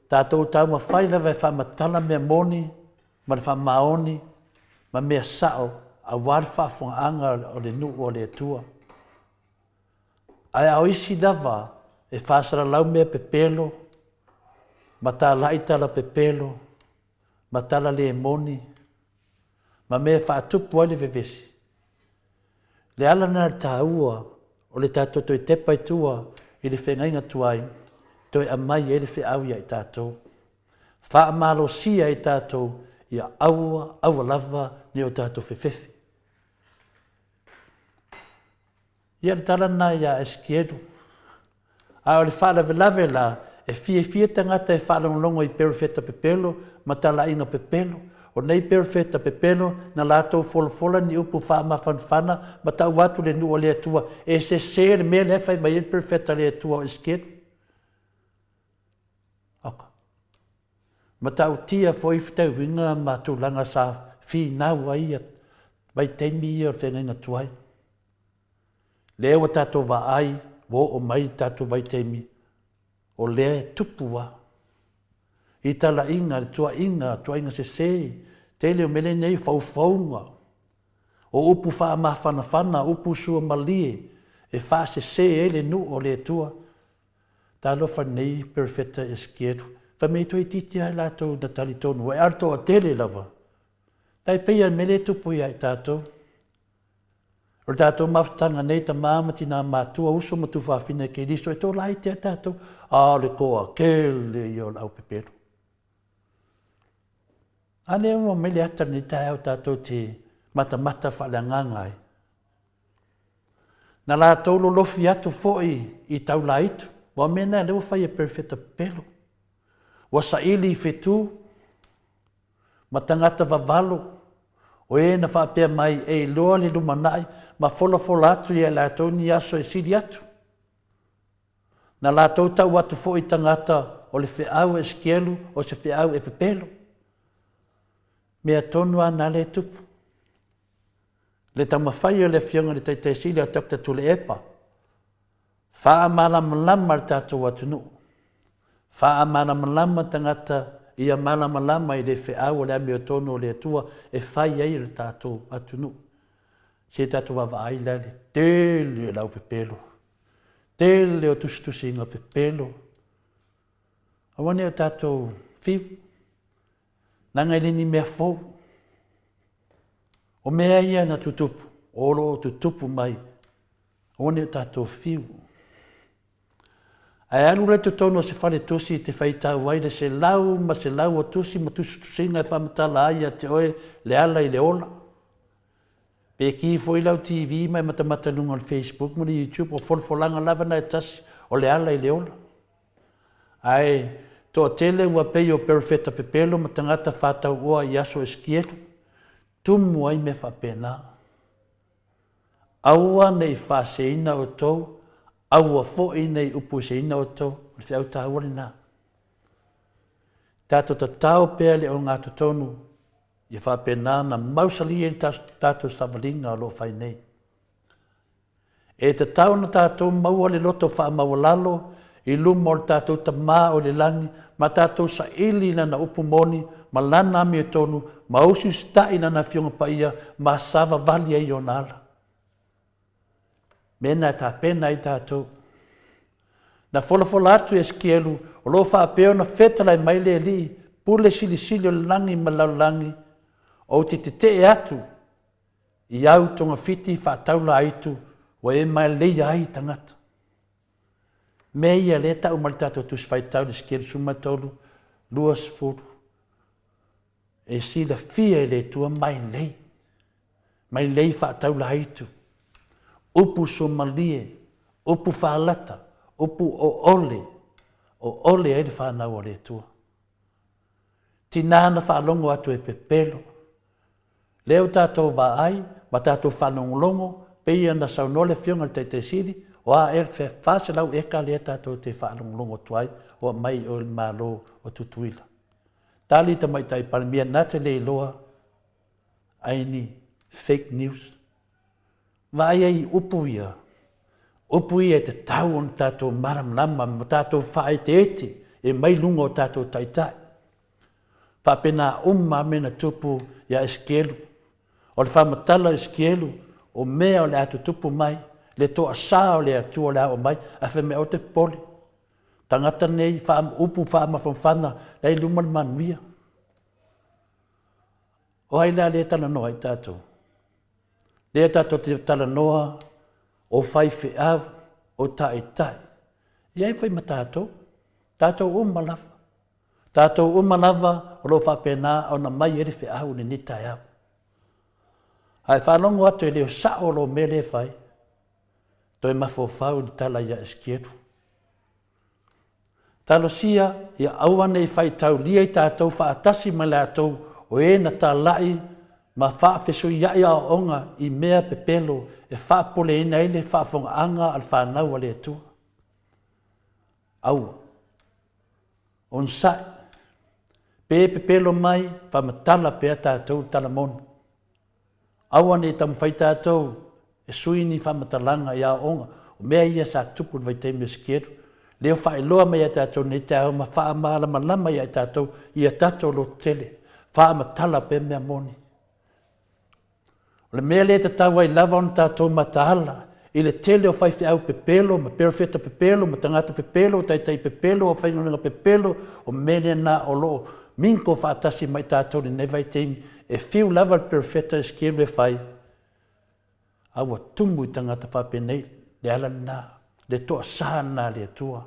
tātou tau ma whai lewa e whamatala mea moni, ma le whamaoni, ma mea sao, a wāri whaafunga anga o le nu o le atua. Ai au isi dawa, e whaasara lau mea pepelo, ma tā lai tala pepelo, ma tala le moni, ma mea whaatupu ai le vevesi. Le ala nā tā ua, o le tātou toi tepa i tua, i le whengainga tuai, toi amai e le wheau ia i tātou. Wha amalo sia i tātou, ia aua lava ni o tātou whewhewi. Ia le tala nā ia eskiedu. A o le whaalawe la, e fie tangata e whaalongongo i perifeta pepelo, ma tala inga pepelo. O nei perifeta pepelo, na lātou folofola ni upu whaamawhanwhana, ma tau watu le nu o le atua, e se le mea le whai mai e perifeta le atua o eskiedu. Oka. Ma tau tia foi ftau winga ma tūlanga sa fi nau ai vai teimi i o whenga tuai. Leo o tātou wa ai, wo o mai tātou vai teimi, o lea tupua. I tala inga, tua inga se, te leo mele nei faufaunga. O upu wha mawhana, upu sua malie, e wha se ele nu o le tua. Tā lofa nei perfecta eskiedu. Wha mei toi titi ai lātou na tali tonu, e arto a tele lava. Tai peia mele tupu ia i tātou. O tātou mawhtanga nei ta māmati nā mātua uso matu whawhina ke liso e tō lai te tātou. Le koa kele i o lau pepero. Ane ua mele ata ni tae au tātou te mata whalangangai. Na lātou lo lofi atu foi i tau la itu. Wa mena leo whai e perfecta pelo. Wa sa ili i whetu. Ma tangata wawalo. O e na whapea mai e loa le lumanai. Ma fola atu i a lātou ni aso e siri atu. Na lātou tau atu fo i tangata o le whiau e skielu o se whiau e pepelo. Mea tonu ana le tupu. Le tamawhai o le whionga le teitai sili a tokta tule epa. Wha malama tātou atu nu. Wha malama tangata i a malama i le whiau o le amio tonu o le atua e whai ei le tātou atu nu. Se tātou wawa ai lale, tele lau pepelo. Tele o tustusi inga pepelo. Awane o tātou whiu. Nanga ili ni mea fau. O mea ia na tutupu. Oro o tutupu mai. Awane o tātou whiu. Ai anu le tutono se whare tusi te whaitau waile se lau o tusi ma tustusinga e whamatala ai a te oe le ala i le ola. Pe ki foi lau TV mai matamata nunga on Facebook mo ni YouTube o folfolanga lava na e tasi o le ala i le ola. Ai, to tele ua pei o perfecta pepelo ma tangata whatau oa i aso eskietu. Tumu ai me whapena. Aua nei whaseina o tau, aua fo'i nei upu seina o tau, o le whiau tāwari nā. Tātou ta tau pēr le o ngā tutonu, i whapena na mausali e tātou savalinga o lo whai nei. E te tau na tātou maua le loto wha mawalalo, i lumo o tātou ta mā o le langi, ma tātou sa ili na na upu moni, ma lana mi e tonu, ma usi stai na na fionga pa ia, ma sava vali e o nala. Mena tā pena i tātou. Na fola atu e skielu, o lo whaapeo na whetala i maile e li, pule sili o langi ma lau langi, o te atu, i au tonga fiti whaataula aitu, o e mai leia ai tangata. Me ia le tau mali tātou tus whaitau le skielu sumatolu, luas furu. E sila fia e le tua mai lei whaataula aitu. Upu somalie, upu whaalata, upu o ole e le whanau o le tua. Tinana whaalongo atu e pepelo. Leo tātou wa ai, ma tātou whanongolongo, peia na saunole fionga te te siri, o a e whaselau e ka lea tātou te whanongolongo tuai, o mai o le malo o tutuila. Tali ta mai tai paramia nate le loa, aini fake news. Vai ai upu ia, Upui e te tau on tātou maramlama, ma tātou whae te eti, e mai lunga o tātou taitai. Whapena mena tupu ia Eskelu. O le whamatala Eskelu, o mea o le atu tupu mai, le toa sā o le atu o le au mai, a wheme o te pole. Tangata nei, upu whaamawhana, lei luman manuia. O hai lea le tala noa i tātou. Le tātou te tala noa, o whai whiau, o tai tai. Iai whai ma tātou, tātou umalawa. Tātou umalawa, o lo whapena, o na mai ere whiau ni ni tai au. Hai whanongo atu e leo sa o lo mele whai, toi mawhawhau ni tala ia Eskelu. Talo sia, ia awane i whai tau lia i tātou whaatasi ma le atou, o e na tā lai, ma whaafesu iai a onga i mea pepelo, e whaapole ina ele whaafonga anga al whanau ale atua. Aua. On sai. Pe pepelo mai, whamatala pea tātou tala monu. Awane i tamu whai tātou, e suini whamatalanga i a onga, o mea ia sa tupu vai teimi Eskelu. Leo whae loa mai a tātou nei tāu, ma wha malama lama i a tātou, i a tātou lo tele, wha matala pe mea moni. O le mea le te tau ai lava on tātou mataala, i le tele o whaifi au pepelo, ma perofeta pepelo, ma tangata pepelo, taitai pepelo, o whaingonga pepelo, o mene na o lo, minko whaatasi mai tātou ni nevai teimi, e whiu lava perofeta Eskelu e whai. Aua tumu i tangata whapenei, le ala nā. Le toa sāna le atua.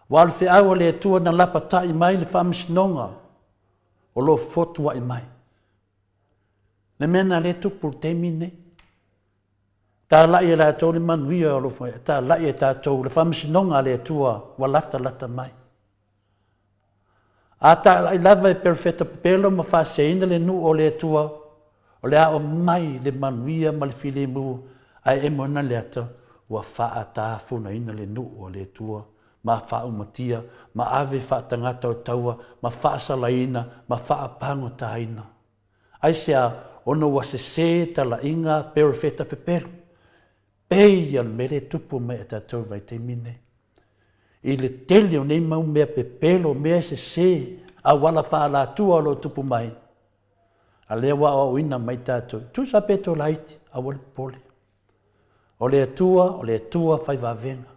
Wal fe awa le atua na lapa tai mai le whamisinonga o lo fotua i mai. Le mena le tupu te mine. Tā lai e la atua le manuia o lo fai. Tā lai e tātou le whamisinonga le atua wa lata mai. A tā lai lava e perfeta pepelo ma whaseina le nu o le atua o le a o mai le manuia ma le filimu ai e mona le atua. Wa faa ta funa ina le nu o le tua, ma faa umatia, ma ave faa tangata o taua, ma faa salaina, ma faa pango taina. Ai sea ono wa se tala inga perofeta pepelo. Pei al mele tupu me e tatou vai te mine. I le tele o nei mau mea pepelo, mea se, a wala faa la tua o lo tupu mai. A lea wa o ina mai tatou, tu sa peto laiti, a wale pole. O le atua whai wawenga.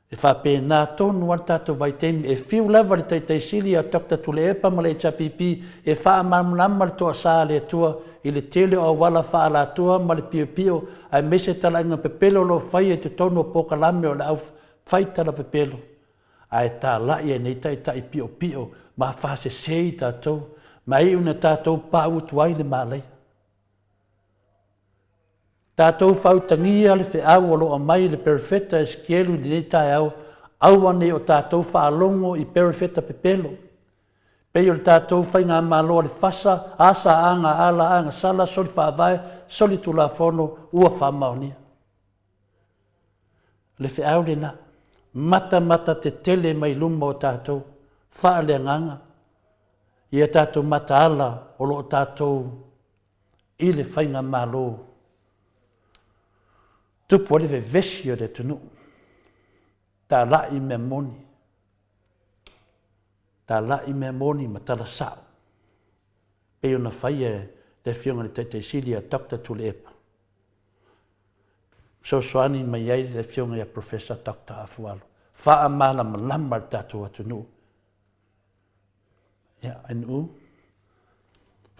E whapena tonu ar tātou vai tēni, e whiu lewa le teitai sili a tokta tule epa ma le chapipi, e wha mamlama le toa sā le atua, i le tele o wala wha la atua ma le pio pio, ai mese tala inga pepelo lo whai e te tonu o pokalame o le au whai tala pepelo. Ai tā lai e nei tai pio pio, ma wha se sei tātou, ma i una tātou pā utuai le mālei. Tātou whautangia le whiau o loa mai le perofeta Eskelu ni nei tai au, auane o tātou whaalongo i perofeta pepelo. Pei o le tātou whainga māloa le whasa, asa anga, ala anga, sala, soli whaavae, soli tula whono, ua whamaonia. Le whiau le na, mata te tele mai luma o tātou, whaale nganga, ia tātou mata ala o loa tātou i le whainga māloa. Tupu ole ve vesi o le tunu. Tā lai mea moni. Tā lai mea moni ma tala sao. Pei ona whai e le whionga le teitei sili a Dr. Tule Epa. So soani mai ei le whionga ia Professor Dr. Afualo. Wha mana ma lama tātou atunu. Ia, anu.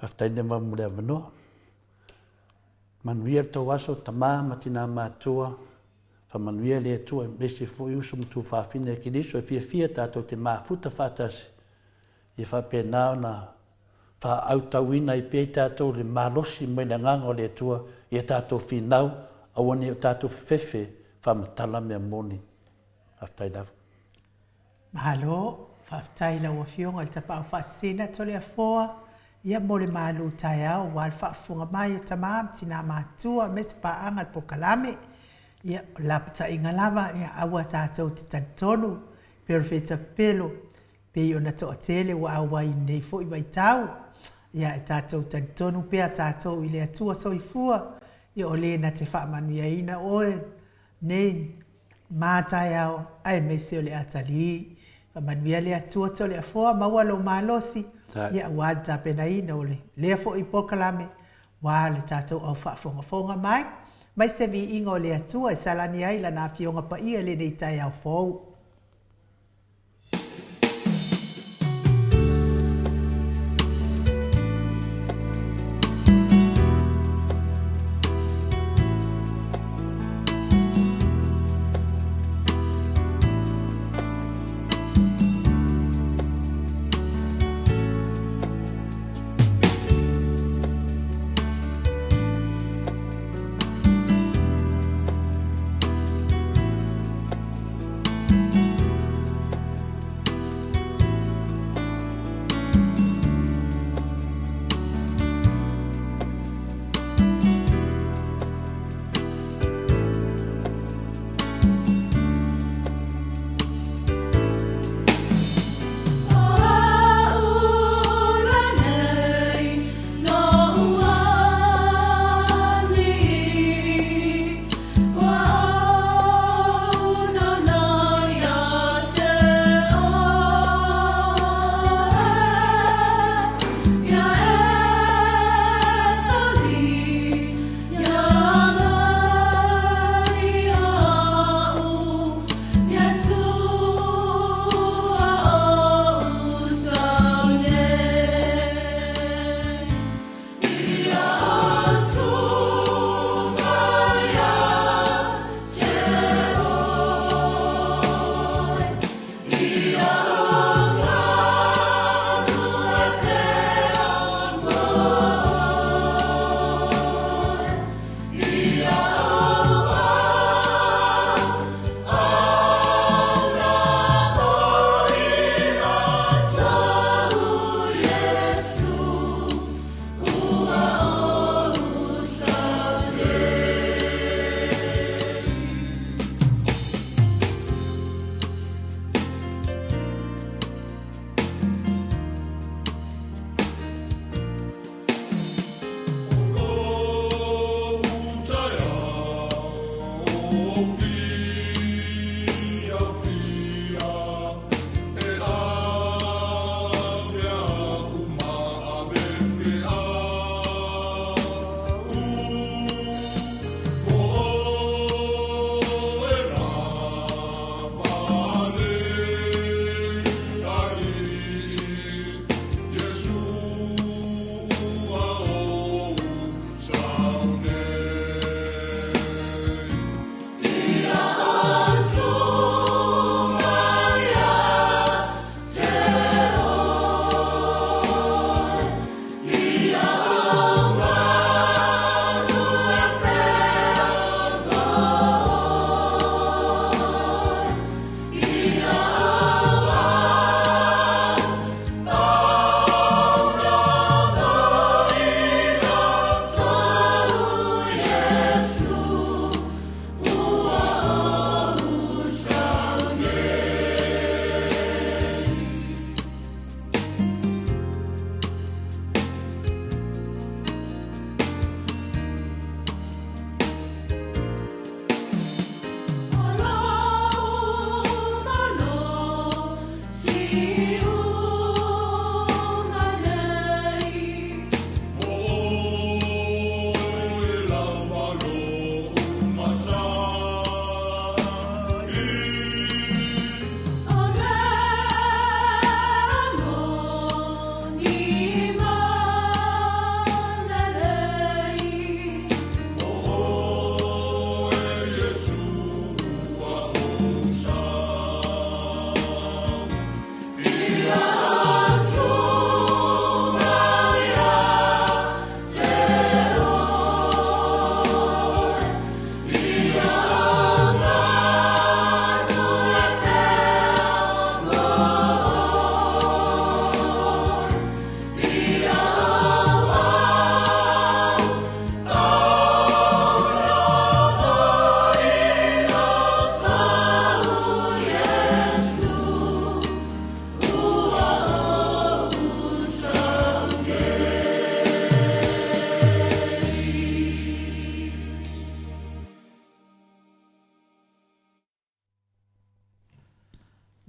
Whaftaine ma mulea manoa. Manuia tau aso tamā matina mātua, wha manuia le atua mese fo iusu mtu whawhine ki liso e fia tātou te māfuta whātasi. I whapena na wha autauina i pei tātou le mālosi mai na nganga o le atua i tātou whinau, awane o tātou whewhe whamatala mea moni. Whaftai lau. Mahalo, whaftai lau a whionga le tapau whasena tole a foa. Ia mo le malu tai au, wal whaafunga mai o tamam, tina mātua, mese paanga le pokalame. Ia lapata inga lava, ia awa tātou te tantonu, perofeta pelo, pe o na toa tele wa awa i nei fo i vai tau. Ia e tātou tantonu, pea tātou i le atua soifua, I o le na te whaamanuia ina oe. Nei, mātai au, ai mese o le atali. Whaamanuia le atua to le afoa, maua lo malosi. Ia wad ta pena ina o le. Lea fo i pokalame. Wa le tātou au whaafonga mai. Mai se vi inga o le atua e salani ai la na fionga pa ia le nei tai au fōu.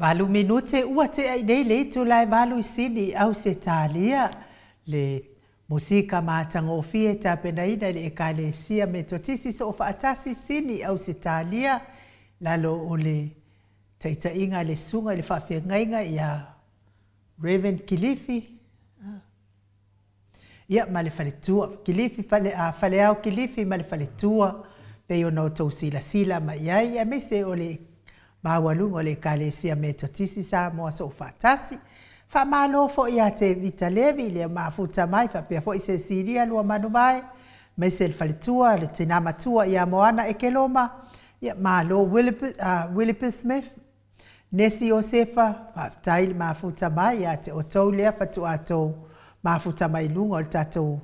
Valu minute ua te ai nei le tu lai valu isini au se talia le musika mātango fie ta penaina le ekalesia me totisi so faatasi sini au se talia lalo o le taita inga le sunga le whawhia ngainga ia Reverend Kilifi. Ia ma le whaletua. Kilifi whale au Kilifi ma le whaletua pe o no tau sila ma iai. Ia me se o le mawalunga o le kalesia me totisi Samoa so whaatasi. Wha malo fo ia te vita levi le mafuta mai whapea fo i se siria lua manu mai. Me se le whaletua le tina matua ia moana e keloma. Ia malo Williper Smith. Nesi o sefa, taili mafuta mai, ia te o tau lea fatu atou mafuta mai lunga o tatou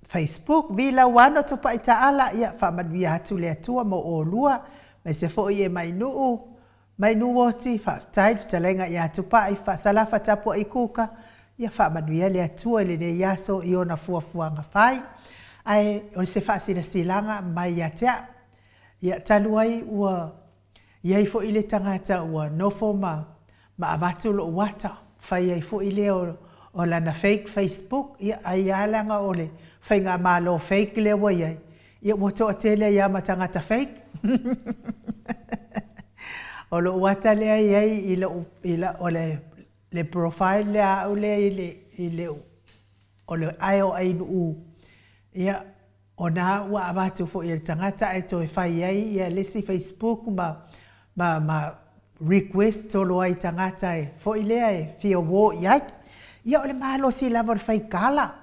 Facebook. Vila wano tupa i taala, ia whamadwi atu lea tua mo o lua, mai se fo i e mai nuu oti, taili talenga ia tupa i salafa tapu i kuka, ia whamadwi lea tua ili ne yaso i ona fuafuanga whai. Ai, o se whaasira silanga mai ia tea, ia taluai ua iai fo ile tangata ua nofo ma avatu lo wata fai ai fo ile o lana fake Facebook ia ai alanga ole fai ngā malo fake le wa iai ia moto atele ia ma tangata fake o lo wata le iai ila ole le profile le au le ile ole aio ai nu ia ona wa avatu fo ile tangata e to fai ai ia lesi Facebook ma request solo ai tangata e fo ilea e fia wo iai ia ole malo si lava le fai kala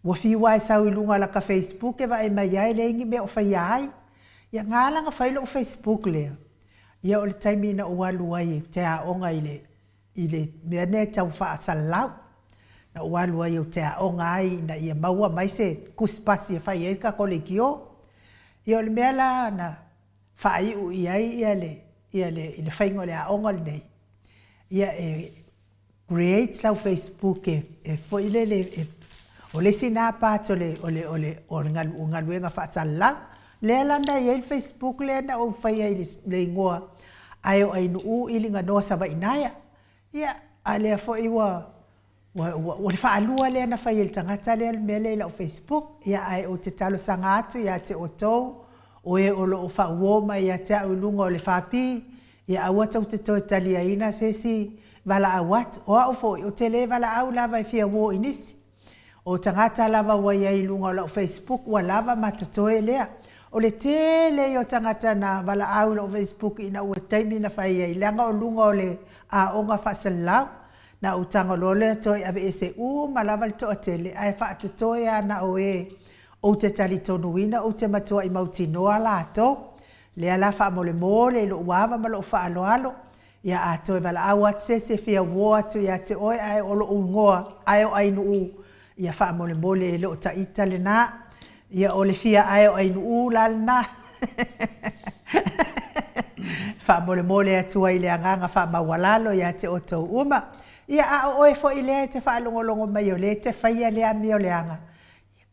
wa fi wa sau ilunga la ka Facebook e va e mai ai le ingi me o fai ai ia ngala nga fai lo Facebook le ia ole taimi na ualu ai te a onga ile me ne tau fa salau na ualu ai te a onga ai na ia maua mai se kuspasi e fai e ka kolegio ia ole mela na fai u iai ia le whaingo le aonga le nei. Ia create lau Facebook e fo ile o le sina pato o ngaluenga whaasala. Le alanda ia il Facebook le na o whai ai le ingoa ai o ai nuu ili ngā noa sawa inaya. Ia a lea fo iwa o le whaalua le na whai il tangata le mea le o Facebook. Ia ai o te talo sanga atu ia te o tou. O e o lo fa woma ia te au lunga o le whapi, ia awa tau te toi talia ina se si wala awat, o au fo, o te le wala au lava e fia wo inisi. O tangata lava wa ia i lunga o la Facebook, wa lava matatoe lea. O le tele o tangata na wala au la Facebook ina ua taimi na whai ia i langa o lunga o le a onga whasalau, na utanga lole toi ave ese ma lava le toa tele, ai whaatatoe ana o o te tali tonuina o te matua i mautinoa la ato. Le ala wha mole lo uawa ma lo wha alo. Ia ato e wala awat se fia woa tu ia te oi ai o lo ungoa ai o ainu u. Ia wha mole lo ta ita le na. Ia o le fia ai o ainu u la na. Wha mole atu ai le anganga wha mawalalo ia te o tau uma. Ia a o e fo i le te wha longo mai o le te whaia le ami o le anga.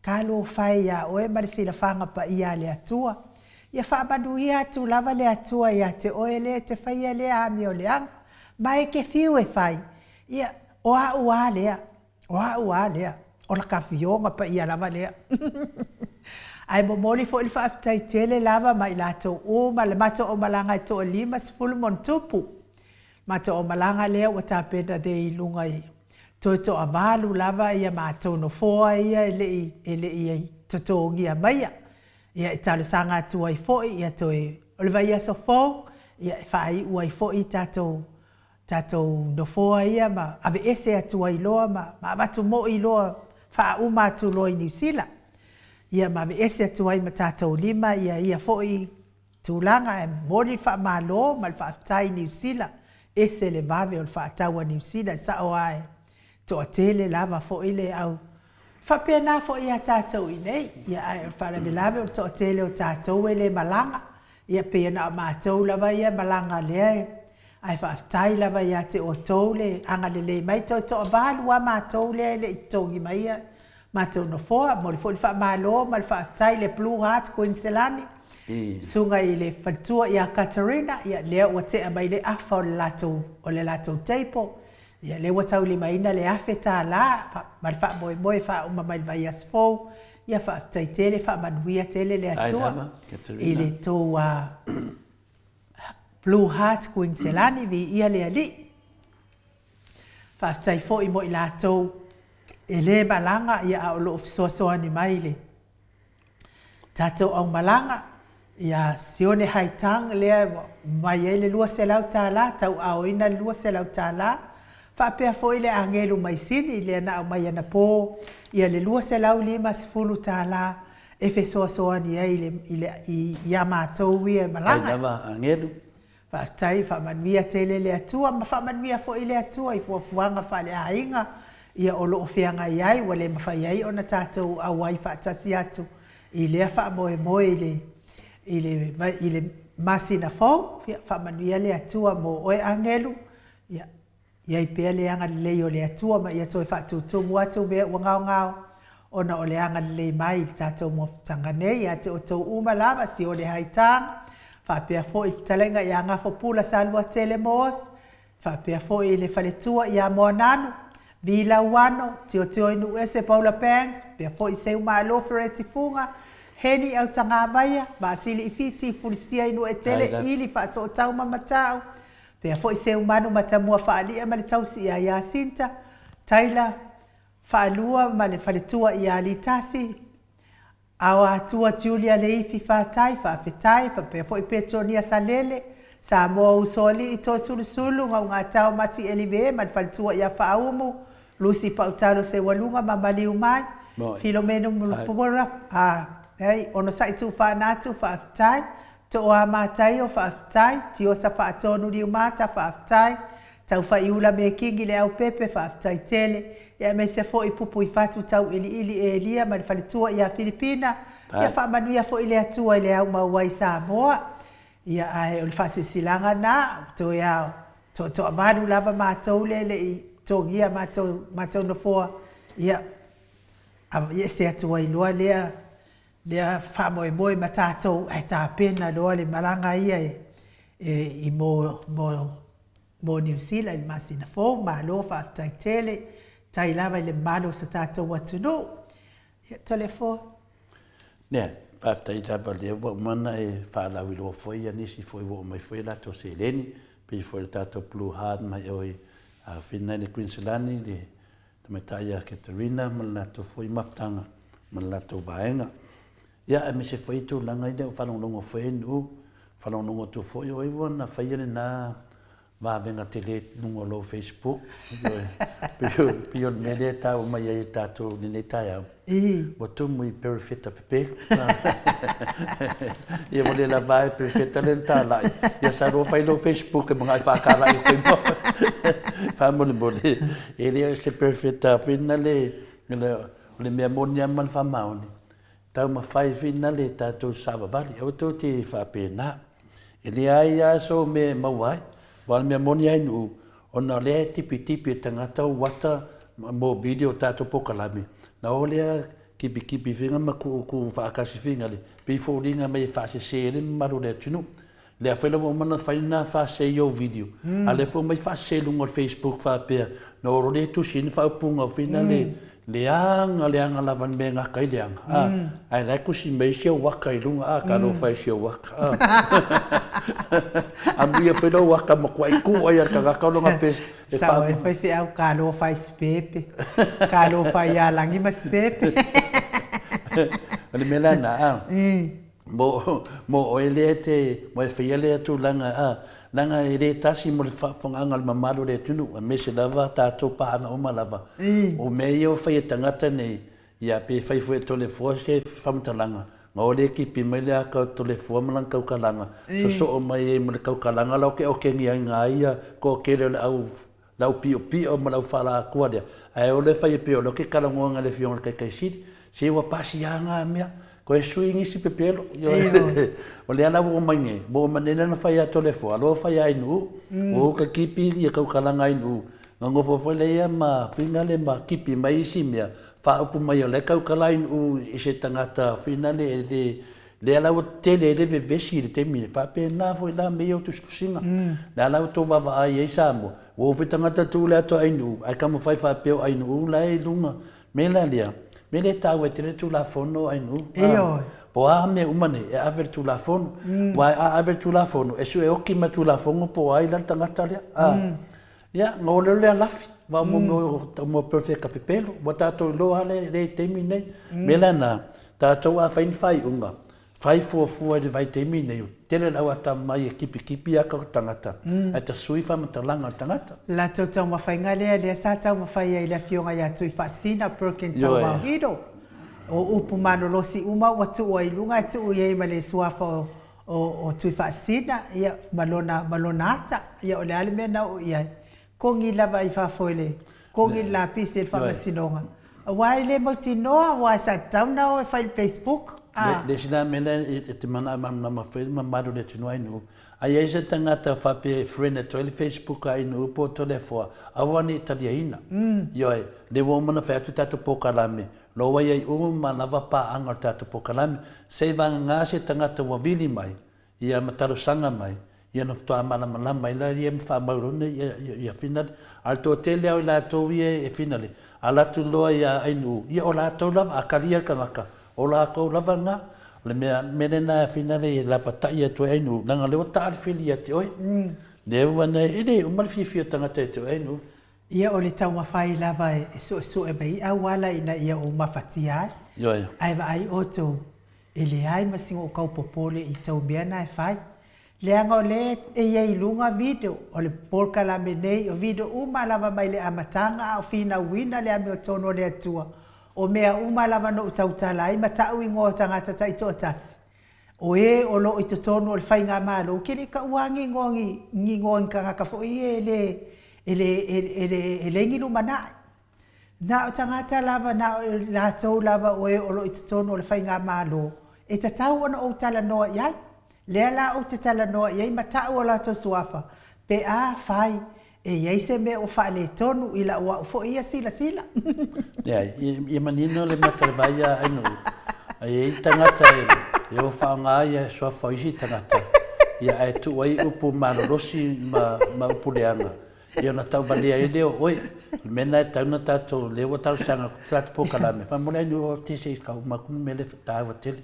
Kalo fai ia oe marisila whanga pa ia le atua. Ia whaamanu ia atu lava le atua ia te oe le te whaia le ami o le anga. Mai ke fiu e fai. Ia o a ua lea. O la kawhionga pa ia lava lea. Ai momoli fo ili whaafitai tele lava mai lato o ma le mato o malanga i toa lima sifulu mon tupu. Mato o malanga lea wa tāpena de i lunga i. To avalu lava ia mātou no foa ia ele ia totongi a maia. Ia talo sanga atua i foi ia toi oliva ia so fo ia whai ua i foi tatou no foa ia ma ave ese atua i loa ma matu mo i loa wha uma atu loa i New Zealand. Ia ma ave ese atua i ma tatou lima ia foi tūlanga e mori wha malo ma le wha aftai New Zealand. Ese le vave o le wha ataua New Zealand sa o ai. To tele lava fo ile au fa pena fo ia tatou i nei ia ai fa le lava to tele o tatou ele malanga ia pena ma tou lava ia malanga le ai fa tai lava ia te o tole anga le mai to valu wa ma tou le tongi mai ma tou no fo mo le fo fa malo ma fa tai le blue heart ko inselani Sunga i le whatua i a Katarina, ia lea ua te amai le afa o le latou teipo. Ia le ua tau lima ina le afe tā la, mari wha moe moe wha uma mai vai asfou, ia wha tai tele, wha manuia tele le atua. I le tō Blue Heart Queenselani vi ia le ali. Wha tai fo i mo i latou, e le malanga ia a o lo soa ni mai le. Tātou au malanga, ia sione haitang lea mai e le lua se lau tā la, tau ao ina lua se lau tā la. Whapea fo i le angelu mai sini, le ana au mai ana pō, ia le lua se lau 5 tā la, e fe soa ni i ia mātou ia malanga. Ai nama angelu. Whaatai, whamanuia tele le atua, ma whamanuia fo i le atua, i fuafuanga wha le ainga, ia o loo whianga iai, wale mawhai ai ona tātou au ai whaatasi atu. I lea wha moe i le masina fau, wha manuia le atua mo oe angelu, ia i pēr le anga lei o le atua, ma ia toi wha tutungu atu mea ua ngao, ona o le anga lei mai, tātou mo tanganei, ia te o tau umalama si o le haitang, wha pēr fo i talenga i anga fo pula salua tele moos, wha pēr fo i le whaletua i a moa nanu, Vila wano, tio inu ese Paula Pangs, pia fo i seu maa lofere tifunga, heni au tanga maya, ma sili i fiti fulisia inu e tele ili fa so tau mamatau, pia fo i seu manu matamua fa alia mali tausi i a Yasinta, Taila, fa alua mali faletua i a litasi, awa atua Julia leifi fa tai, fa fetai, fa pia fo i Petronia Salele, Samoa usoli i to sulu ngau ngā tau mati elive man faletua i a fa aumu, Lucy Pautalo se walunga mamali umai, Filomeno mulupura, ono sai tu fa natu fa aftai, to o amatai o fa aftai, tio sa fa atonu li umata fa aftai, tau fa iula me kingi le au pepe fa aftai tele, ia me se fo i pupu i fatu tau ili e lia man faletua i a Filipina, ia fa manuia fo i le atua i le au mauai Samoa, ia ai o le fa silanga na, to ia, to amanu lava mātou le i, to ia mātou na fōa, ia se atua i loa lea wha moe ma tātou ai tā pena loa le malanga ia i mō New Zealand ma sina fō, ma loa wha tai tele, tai lava i le malo sa tātou atunu, ia tole fō. Nea, whaftai tapa lea wa mana e whaalawi loa fōi a nisi fōi wa mai fōi lato se leni, pi fōi tātou Blue Heart mai oi a whina ni Queenselani le tamataia Katarina malato foi maftanga malato baenga ia e me se foi tu langa i le whanongongo foi nu whanongongo tu foi o iwa na whaiane na venga tele nungo lo Facebook pio mele tau mai ai tātou ni ne tai au o tu mui perfecta pepe ia mole la vai perfecta lenta lai ia sa ro fai lo Facebook e mga whakara i koe mo famole mole ele se perfecta finale le mea monia man whamaoni tau ma whai finale tātou savavali au tō te whapena ele ai aso me mawai wal mea monia inu ona lea tipi tangata wata mo video tātou pokalami na olea kipi finga ma ku whaakasi finga le pi fōringa mai whaasese le maru le tunu le a whaila mo mana whaina whaase i o video a le fō mai whaase lunga Facebook whapea na oro le tu sin whaupunga whina le anga lavan me ngaka i le anga ai lai kusi mai sia waka i lunga ka no whai sia waka a mia whaila waka ma kua i ku ai a kagaka longa pes Sao e whai whi au ka lo whai spepe ka lo whai a langi ma spepe ale mela na mo o ele te mo e le tu langa e le tasi mo le whafonga le mamalu le tunu a me se lava tātou paanga o malava o me i o whai tangata nei ia pe whai fwe tole fua se whamtalanga ngā o le kipi mai le aka tole fua malang kaukalanga so o mai e mo le kaukalanga lau ke o ke ngia ngā ia ko ke le lau pio ma lau whala kua lea ai o le whai pio lo ke karangoanga le fionga kai siri se wa pasi anga mea ko e swingi si pepelo o le ala wo mange bo manena na fai ato le fo alo fai ai nu o ka kipi ia ka kalanga ai nu ngo fo le ia ma finale ma kipi mai si mea fa upu mai le ka kalai nu i se tangata finale le ala o tele le vevesi le temi fa pe na foi la me o tu singa la ala to va ai sa mo o fe tangata tu le to ai nu ai kamo fai fa pe ai nu la e lunga me la lia me le ta we te tu la fono ai nu po a me umane e aver tu la fono wa a aver tu la fono e su e oki ma tu la fono po ai la tangata le ya ngole le lafi va mo perfect capipelo bota to lo ale le temi nei me la na ta to a fai unga fai fua de vai te mine tele la wata mai kipi aka tangata ata sui fa matalanga tangata la tau mawhainga le sa tau mawhai ai la fionga ya tui fasina perkin tau mahido o upu mano losi uma watu o ilunga tu ye male suafa o tui fasina ya malona ata ya ole ale mena o ia kongi lava i fa foile kongi la pise fa masinonga wai le motinoa wa sa tau na o fai Facebook le sina mena te mana ma firma maru le tino ai no ai ese tangata fa pe friend to le Facebook ai no po telefone awani italiana yo le wo mana fa tu tato pokalame lo wai ai uma lava pa anga tato pokalame se vanga se tangata wa vili mai ia mataro sanga mai ia no to amana mana mai la ia fa maurone ia final alto tele au la to e finale ala tu lo ia ai no ia ola to lava akalia kangaka ola ko lava nga le menena finale la pataia to enu nanga le ota alfilia te oi le wana ele o malfifi tanga te enu ia o le tau mawhai lava e so e bai a wala ina ia o mawhatia ai va ai oto ele ai masingo o kaupopole i tau meana e whai le anga o le e iei lunga video o le polka la menei o video uma lava mai le amatanga o fina wina le ame o tono le atua o mea uma lava no utautala ai matau ingo tangata tai totasi o e o lo i tonu o le whainga malo kiri ka uangi ngongi kangaka fo i ele ngilu manai na o tangata lava na la tau lava o e o lo i tonu o le whainga malo e tatau ana o tala noa iai lea la o te tala noa iai matau o la tau suafa pe a whai e iai se me o whaale tonu i la ua fo ia sila ya i manino le matarvaia ainu ai tangata e o whaanga ia soa whaisi tangata ia e tu ai upu marorosi ma upu leanga ia na tau balea e leo oi mena e tauna tato leo tau sanga tatu pokalame whamole ainu o tese i kau makunu mele tawa tele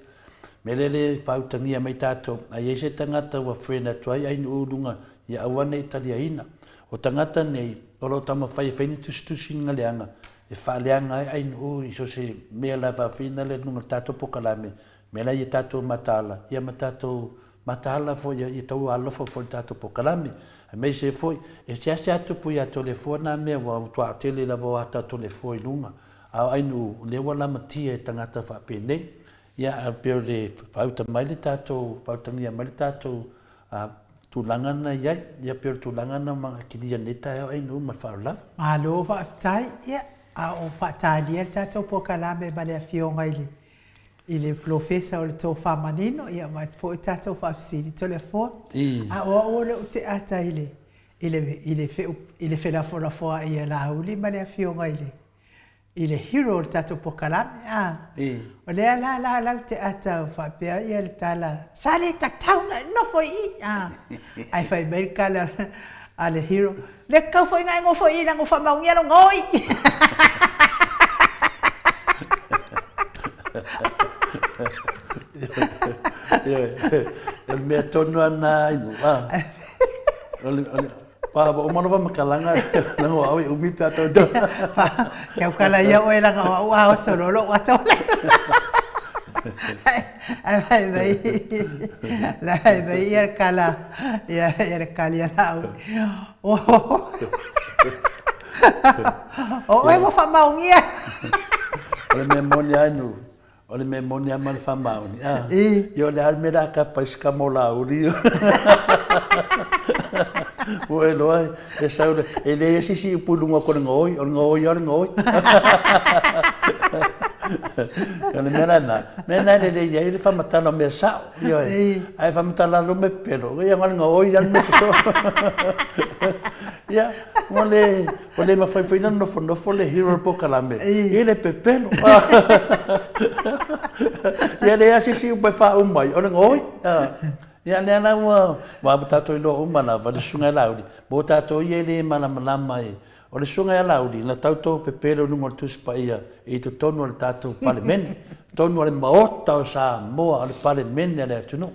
mele le whautangia mai tato ai e se tangata wa frena tuai ainu ulunga ia awane italiaina o tangata nei o lo tama fai ni tusi ngaleanga e whaaleanga ai no i so se mea lava fina le nunga tato pokalame me la i tato matala ia matato matala fo i tau alofo fo tato pokalame me se foi e se atu pui a telefona me wa tua tele lava o ata telefoi lunga ai no le wala matia e tangata fa pene ia a pe le fauta mai le tato fautangia mai le tato tulangana ia ia per tulangana ma kidia neta ai no ma farla alo va tai ia a o fatali el tato pokalame bale fionga ile professor o to famanino ia ma fo tato fa sili telefone a o le te ata ile fe la fo ia la uli bale fionga ile hero tato pokalame o le la te ata fa pe ia le tala sali tatauna no foi ai fai merkala ale hero le ka foi ngai ngo foi na ngo fa mau ngia lo ngoi el me tono ana inu pa o mano va makalanga na ngo au umi pa to ya kala ya o ela ngo wa solo lo wa to ai vai ir kala ya kala o e mo fa maungia ole memoria mal fa mauni yo le almera ka pesca mola uri bueno e saúde ele si pulunga con ngoi Kana mena le ia ele fa matala me sa yo ai fa matala lo me pelo ia ngal ngoi ya me so Ya, ole mawhaiwhaina nofo le hero po kalame. I le pepelo. Ia le asisi upai wha umai, o le ngoi. Ia le ana wa tato i lo umana, wa le sunga laudi. Bo tato i le malama e. O le sunga laudi, na tauto pepelo nungo tusi pa ia, i to tonu le tato palemene. Tonu le maota o Samoa, o le palemene le atunu.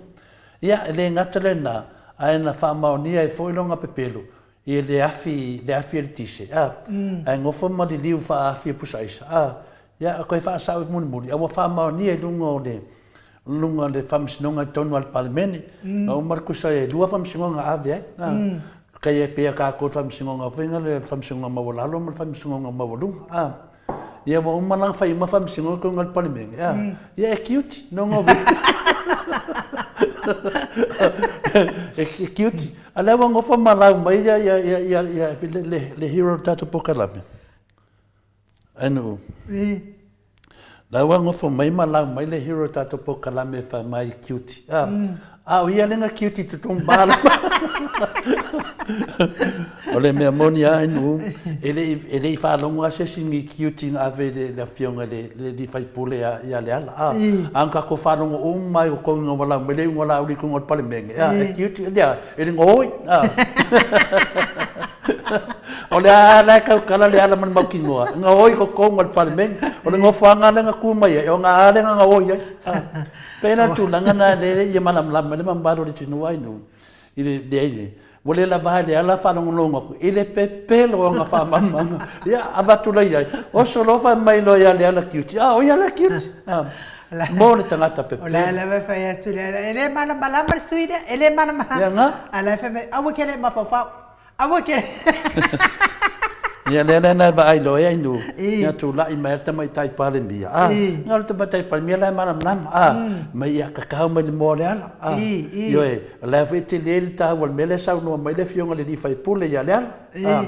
Ia, le ngatale na, ai na wha maonia e foilonga pepelo. I le afi le tise. Ai ngofo ma li liu wha afi e pusaisa. Ia, koe wha asau muni. Awa wha maonia e lunga le whamsinonga tonu al palemene. Na umarkusa e lua whamsinonga ave ai. Kai e pia ka ko whamsingonga whinga le whamsingonga mawalalo ma whamsingonga mawalunga. Ia wa umanang whai ma whamsingonga ko ngal palemene. Ia e cute, no ngovi. E cute. Ala wa ngofa malau mai ia le hero tato pokalame. Anu. La wa ngofa mai malau mai le hero tato pokalame fa mai cute. O ia lenga cute te tombala. Ole mea moni anu, ele I whalonga se singi cute nga ave le fionga le di fai pule ia le ala. Anka ko whalonga mai o konga wala, mele unga la uri konga palemenge. E cute, ele ngoi. Ole ala kala le ala man maukingoa. Ngoi ko konga palemenge. Ole ngofanga lenga kumai, o nga ale nga ngoi. Pena tulanga na le ia malam le mambaro le tinu ai no. Ile de Wole la vale ala whanongononga ku. Ile pepelo o nga whamamanga. Ia, abatula iai. O solofa mai lo ia le ala kiuti. O ia la kiuti. Mo le tangata pepelo. Ola ala me whai atu le ala. Ele mana malama suida. Ele mana maha. Ia nga. Ala whai me. Awa kere mawhawhau. Awa kere. Ia le na ba ai lo ia inu. Ia tu la I mai ta mai tai pale mia. Nga le ta tai pale mia la mana mana. Mai ia kakao mai le mo le ala. Yo e la fete le ta wal mele sa no mai le fionga le di fai pule ia le ala.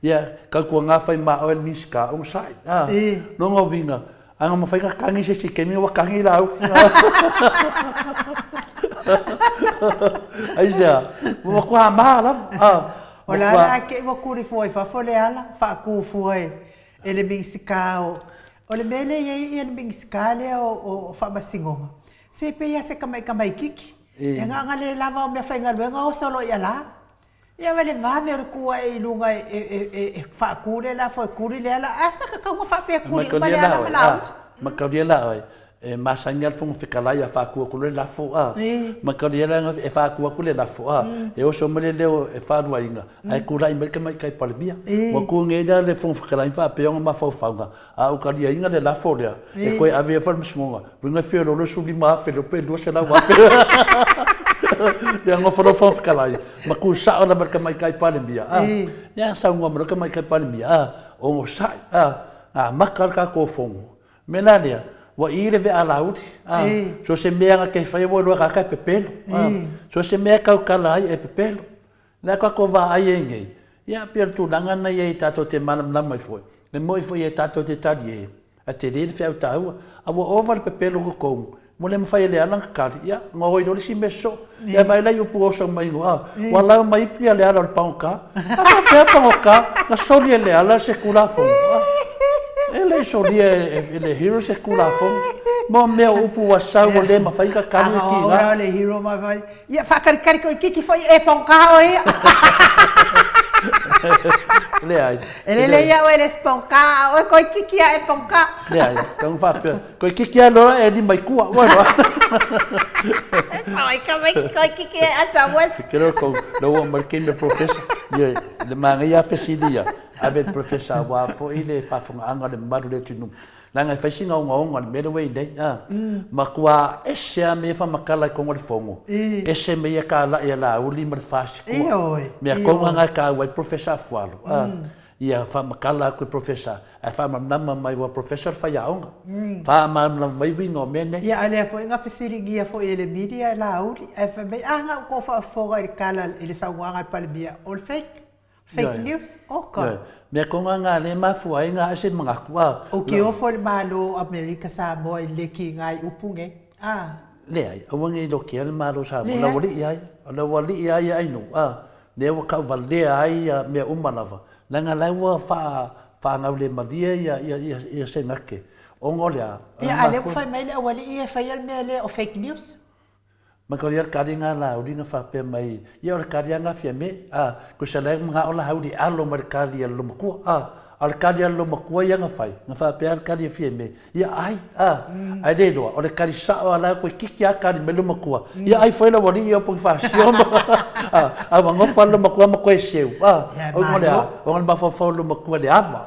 Ia ka ko nga fai ma o miska on sai. No ngo vinga. Anga ma fai ka kangi se ke mi wa kangi la au. Ai ja. Mo ko amala. Ola ala ke wa kuri foi fa fole ala fa ku foi ele mingsikao ole mele ye mingsikale o fa basingonga se pe ya se kamai kiki nga ngale lava me fa ngalwenga o solo ya la ya vale va me ku ai lunga e fa kure la fa kuri le ala asa ka ka fa pe kuri ma ala mala ma ka dia la e masanya fo fikala ya fa ku le la fo ma ka dia la e fa ku le la fo e o so mele le e fa do ainga ai ku la imelka mai kai palbia mo ku nge da le fo fikala fa pe ngo ma fa fa o ka dia inga le la fo le e ko ave fa msmonga bunga fe lo su bi ma fe lo pe do se la wa pe ya ngo fo fikala ma ku sa ona merka mai kai palbia ya sa ngo merka mai kai palbia o sa makal ka ko fo menalia wa ire ve alauti so se mea nga ke fai wo ka ka pepelo so se mea ka kala ai e pepelo na ka ko va ai nge ya per tu langa na ye tato te manam na mai foi le moi foi e tato te tadi a te le fe auta a wo over pepelo ko mo le fai le ala ka ya ngoi do si meso ya vai la yu pu so mai no wala mai pia le ala panka pe panka na so le ala se kula fo ele so ele hero se kula fo mo me upu wa sa wo le ma fai ka kani ki ora le hero ma vai ia fa kari ko kiki foi e ponka o ia le ai ele ia o ele sponka o ko kiki e ponka le ai então fa ko kiki no e di mai kua bueno ai ka ko kiki ata was creo que lo marquei meu professor le manga fesidia avec professeur wa fo ile fa fo anga le maru le tinu langa fa singa nga me do we dei makua esse me fa makala ko ngol fongo esse me ya kala ya la uli mar fas ko me ko nga ka wa professeur fualo ia fa makala ko professeur a fa mamma mai wa professeur fa ya onga fa mamma mai wingo mene ia ale fo nga fesiringia fo ele media la uli fa me anga ko fa fo ga kala ele sa nga palbia all fake news okay me ko nga le mafu ai nga se mga kwa o ke o fo malo America Samoa le ki ngai upunge le ai o ngi lo ke malo Samoa la wali ai no ne wa ka valea ai me umalava langa lawa fa ngau le malia ia se ngake ongolia ia ale fai mai le wali ia fai al me le o fake news Makaria karinga la uringa fa pe mai ia o karinga fia me ko sala nga ola haudi alo markaria lo maku al karia lo maku ia nga fa pe al karia fia me ia ai ai de do o le kari sa ala ko kiki a kari me lo maku ia ai foi la wali ia po fa sio va ngo fa lo maku ma ko seu o ngol ba fa lo maku le ava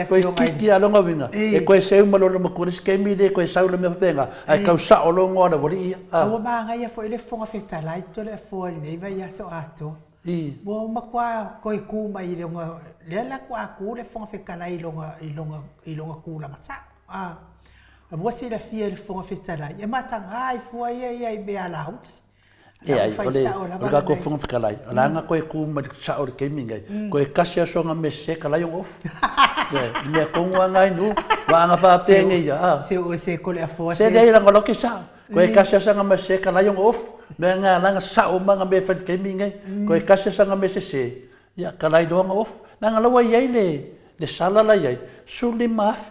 ko kiki a lo ngavinga e ko seu ma lo maku le skemi de ko sa lo me penga ai ka sa o lo ngora wali ia o ba nga ia foi le fonga feta lai to le foi nei vai ia so ato bo makwa ko ku mai le nga le la kwa ku le fonga feta lai ilonga ku la sa bo si la fie le fonga feta lai e mata ai foi ia be ala house ai ole ka ko fonga feta lai la nga ko ku ma sa o ke mingai ko e kasia so nga me se kala yo off me ko nga nu wa nga fa pe ngia se ko le afo se dei la ngolo ki sa ko e kasia sa nga me se kala yo off me nga langa sa o manga me fa ke mingai ko e kasia sa nga me se ya kala do nga off nga lawa ye le sala la ye suli maf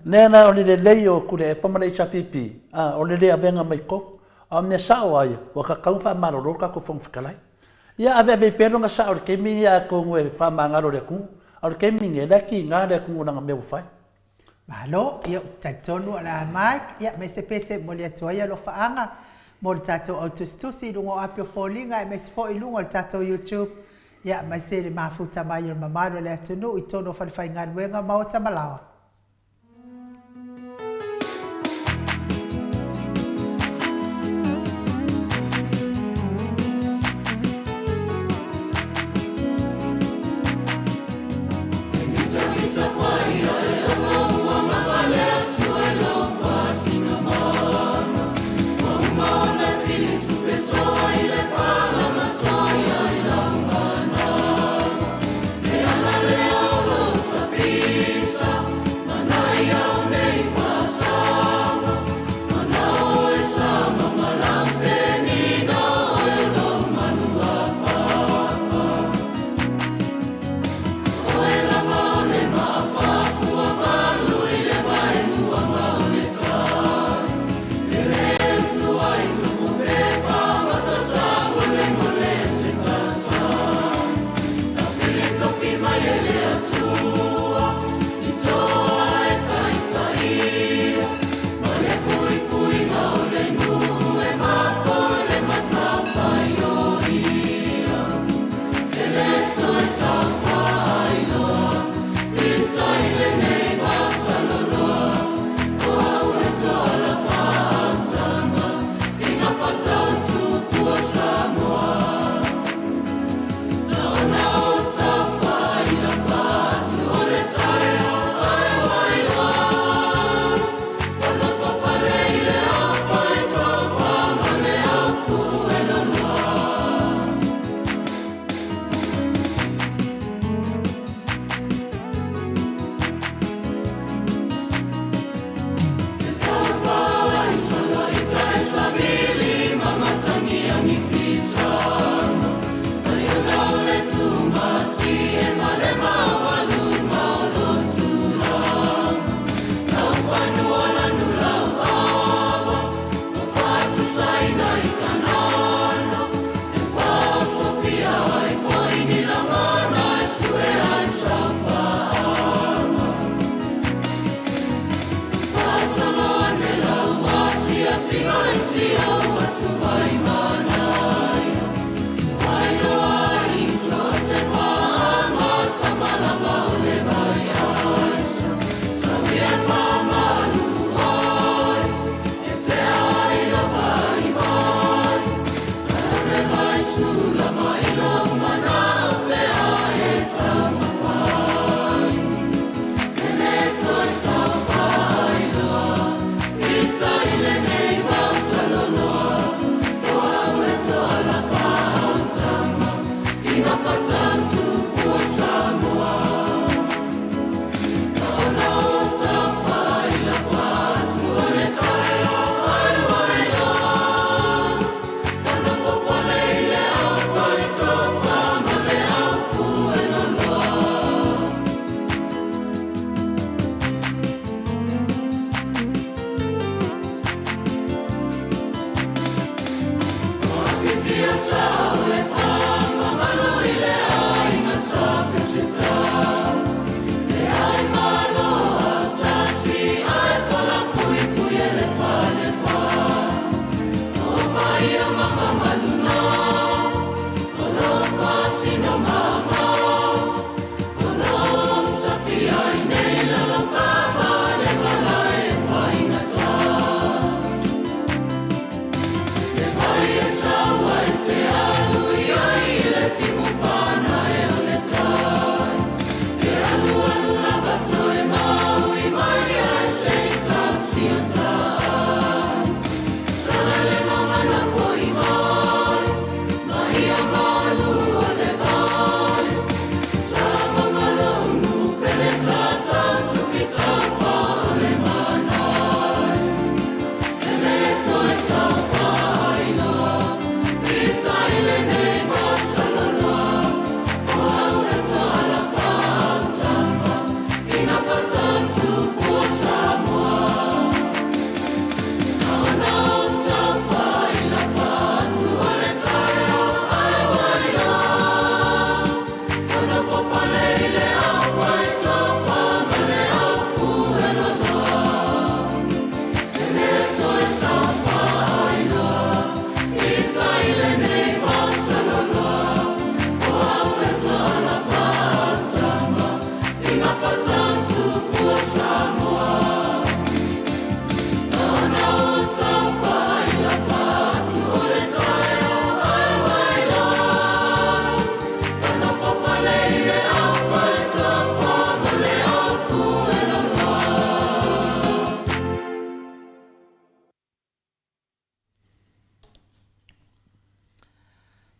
nena o le leio ku le pa male cha pipi o le avenga mai ko ne sa o ai o ka ka fa maro ro ka ko fong fikalai ya ave pelo nga sa o ke mi ya ko ngue fa manga ro le ku o ke mi nge la ki nga le ku nga me fai malo ia tatonu ala mai ia me se pese mo le toia lo faanga mo tato autostusi lungo apio folinga me se fo ilungo tato YouTube ia mai se le mafuta mai o mamalo le atunu i tono falfai nganwenga Maota malawa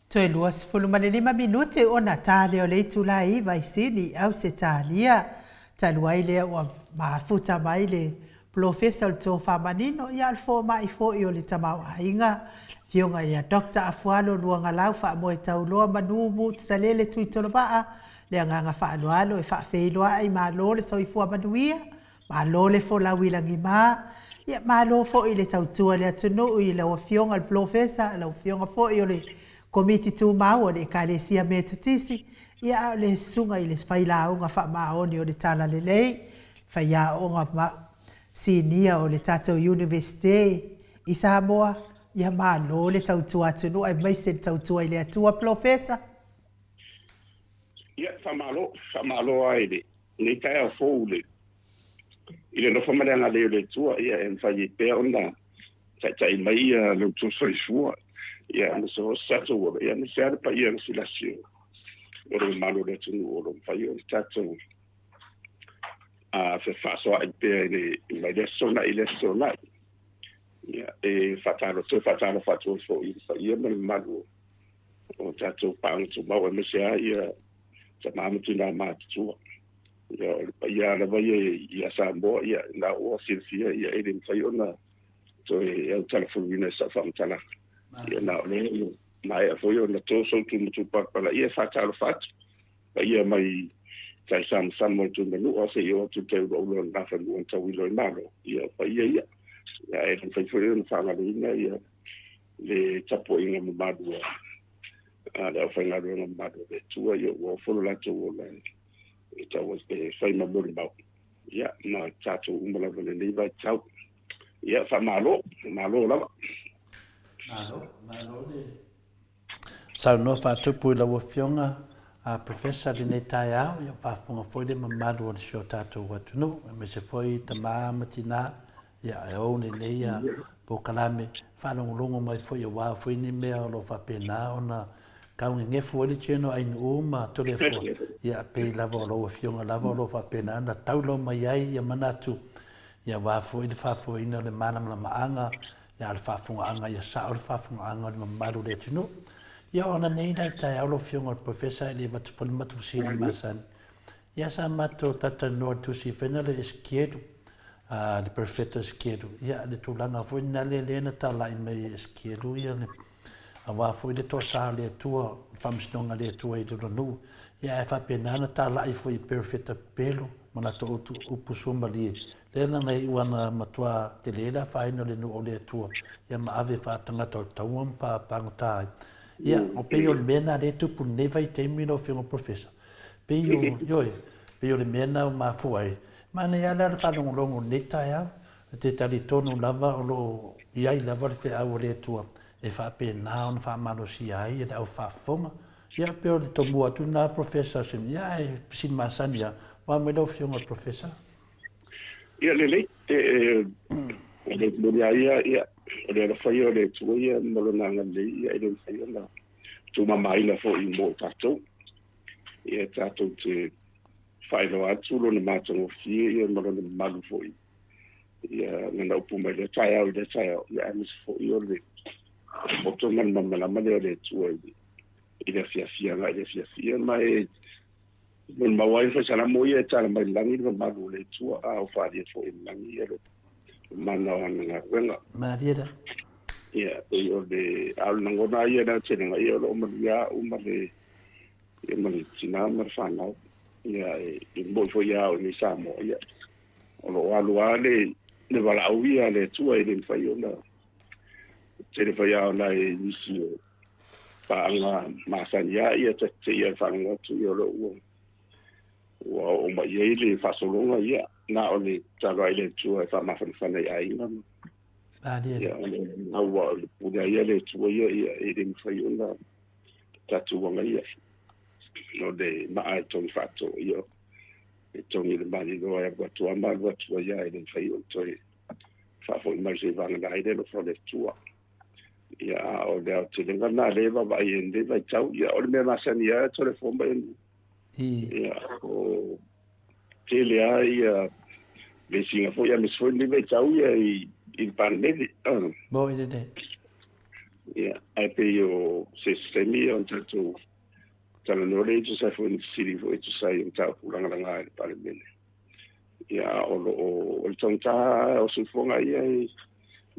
Toi luas fulumane 5 minuti o na tale o le tula I vai sini au se talia. Taluai le o mafuta mai le profesa o tō whamanino I alfo mai fo I o le tamau ainga. Fionga ia Dr. Afualo luanga lau wha moe tauloa manumu tsalele tui tolopaa. Le anganga wha anualo e wha wheiloa ai maa lole so I fua manuia. Maa lole fo la wilangi maa. Ia maa lo fo I le tautua le atunu I le wa fionga le profesa. Le fionga fo I o le komiti tu mau o le kalesia me tutisi. Ia le sunga I le whaila o ngā wha maoni o le tala le lei. Whaia o ngā sinia o le tatou university I Samoa. Ia maa lo le tautua atunu ai mai se tautua I le atua profesa. Ia whamalo ai le. Nei kai a fōu le. I le nofa mareanga le tua ia e mwhai pēr ona. Tai mai ia le utusoi fua. Ia ana so sato o ia na se pa ia na silasio. O le malo le tunu o le mwhai o le tatou. Fe whaso ai pēr i mai le sona I le sona. Ia e whataro fo I ia ma le malo. O tatou paanga tu mau e mesea ia ta mamutu na mātua. Ia na vai ia Samoa ia na o silfia ia e le mwhai ona to e au telefona sa whamtala. Ia na ole mai a foi ona to so tu mutu pala ia whatalo fatu. Ia mai tai sam mo tu menu o se yo tu te ro na fa no ta wi lo malo. Ia ia ia e le foi ona whangaringa ia le tapo inga mamadu. Le fa na ro mamadu le tua ia o folo la tu o le it was the same about yeah no tato umala le liva tau yeah fa malo lava malo de sa no fa tupu la wo fionga a professor de netaya ia fa fonga foi de mamadu o sho tato watu no me se foi tama matina ia e o ne ia po kalame fa longo mai foi wa foi ni me o fa pena ona kau nge fuori cheno ai uma tole fo ia pe lava lo fionga lava lo fa pena na taulo mai ai ia manatu ia wa fo I fa fo ina le mana maanga ia le fa fo anga ia sa o fa fo anga le maru le tino ia ona nei dai tai au lo fionga professor le mat fo mat fo sili masan ia sa mato tata no tu si fenale esquiedo le perfetto esquiedo ia le tulanga fo ina le na tala I mai esquiedo ia le awa foi le tosa le tua famstonga le tua I do no ia fa pena na tala I foi perfecta pelo mana to upu sumba li le na nei wana matua te lela fa ino le no le tua ia ma ave fa tanga to tawam pa pangtai ia o peio le mena le tupu ne vai termino fio professor peio peio le mena ma foi ma ne ala fa longo neta ia te tali tonu lava o lo ia I lava fe a le tua e fa pena on fa manosia ai e au fa fonga ia pe o to mua tu na professor sim ia e sin masania wa me do fionga professor ia le ia le fa io le tu ia no lo nanga le ia le fa io na tu mai la fo I mo tato ia tato te fa lo atu lo na mato fi ia no lo malu fo ia na upu mai le tai au ia mis fo io le boto man la mane le tua I le fia mai mon mawai fa sala moia tala mai langi no malu le tua a o fa dia fo I langi le mana ona wenga mariera ia o de al ngona ia na tsenga ia o maria umale ia mali tina mar fa na ia I mo fo ia o ni samo ia o lo aluale le vala uia le tua I le fa ona te fa ia na isi pa nga masania ia te ia fa nga tu ia lo o ma ia le fa solonga ia na o le tala ile tu fa ma fa nei ai na ia na wa o ia le tu ia le fa ia tatu nga ia no de ma ai ton fatto ia e toni le mali do ai wa tu ama wa tu ia le fa ia to fa fo ma se va nga ai le fa le tu ia o le te lenga na le va vai ende vai tau ia o le me masania to le fomba ia o te le ai le singa fo ia me so le vai tau ia I pandemia bo ide de ia ai pe o sistemi on tatu tala no le tu sa fo ni siri fo tu sa i ta pulanga nga le pale mene ia o tonta o su fonga ia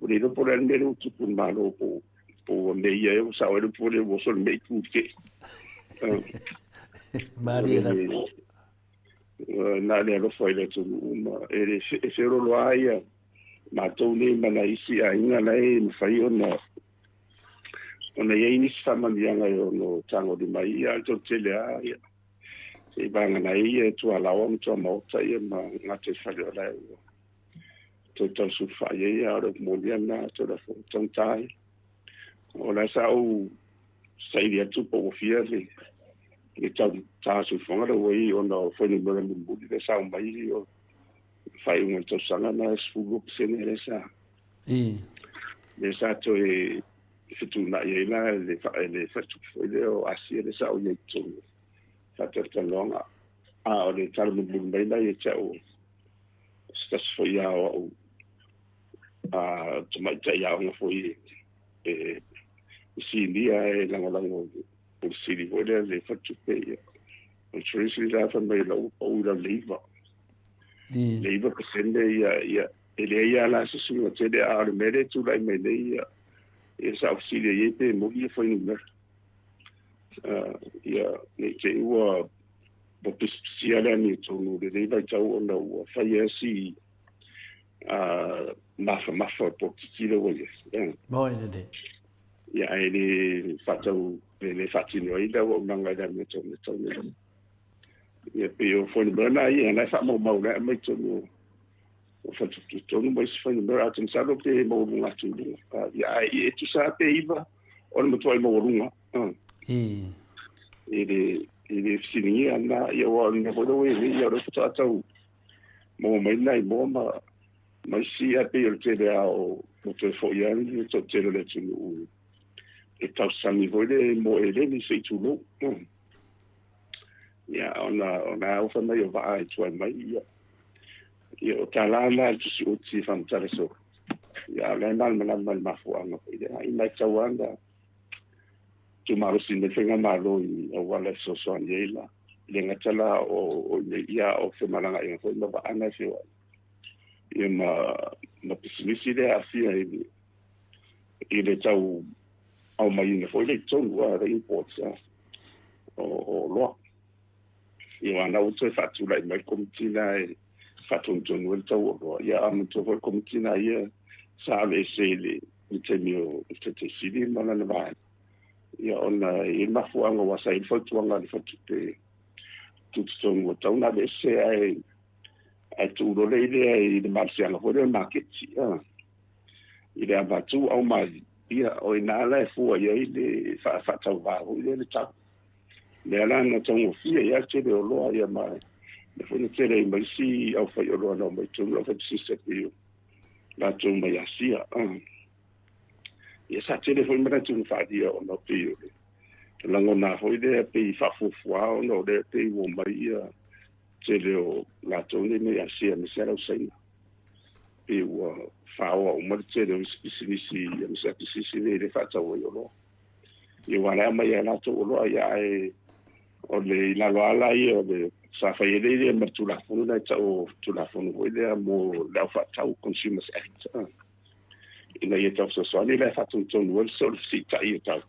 o le po le mero tu pun malo po ne ia o sa o le po le o so le ku ke Maria na le lo foi le tu uma e se ro lo aia ma to ne mana isi a inga nei ma fai ona ye ni sa mandianga yo no tango di mai ia to tele a ia se banga na ia tu ala o to Maota ia ma na te fale ola to su fa ia ora mo dia na to da fo tontai ola sa o sai dia tu po fia le ta su fonga da wei ona fo ni mo mo budi de sa mai o fai un to sanga na sfugo senere sa le sa to e fitu na ye na le fatu le o asia le sa o ye to fatu ta longa o le tal mo budi mai na ye chao stas fo ya o to mai ta ya o fo ye si dia e langa o si di vo le fatu pe o trisi da fa mai lo o da leva leva que sende ia ele ia lá se su o tele a le mere tu lai me ia esa auxilia ia pe mo ia foi no ia ne te ua bo pisia ni tu no de vai tau ona o fai si mafa po tira o ia moi de ia ele fatau le fatino ida o manga da me tu ia pe o foi no na ia na fa mo na me tu o fatu tu no mais foi no atin sa lo te mo lunga tu ia e tu sa pe iva o mo toi mo lunga ele sinia na ia o na ho do ia ro tu atau mo mai nai mo ma si a pe o te o te fo ia ni to te le tu e tau sami vole mo ele ni se tu lo ia ona o fa mai o va ai tu mai ia o talana tu si fantare so ia le mal ma fu anga ia i mai tawanda tu maru sin de fenga malo i o wala so so aniela le ngatala o ia o fe malanga ia fo ma ana fe ia ma pisimisi de afia i le tau au mai ne foi le tonu wa re imports o lo ia ana o te fatu lai mai komitina e fatu tonu el tau o ia am to foi komitina ia sa le se le te mio te sidi mana le vai ia ona i mafu anga wa sai foi tuanga le fatu te tu tonu o tau na le se ai tu lo le i de marsianga foi le market ile abatu au mai ia o ina la fu ia ile fa tau va o ile tau le ala na tau fia ia te le lo ia mai le fu te le mai si au fa yo lo no mai tu lo fa si se pi la tu mai asia ia sa te le fu mai tu fa dia o no pi la ngona ho ile pe fa fu o no le te wo mai ia te le o la tu le mai asia mi se la usaina pe wa fao o mo te le spesifisi mi se spesifisi le fa tau yo lo ia wala mai ala tu lo ia o le la ala ia o le sa fa ile le ma tu la fonu na tau tu la fonu o le mo la fa tau consumers act ina ia tau so ni le fa tu no so si ta ia tau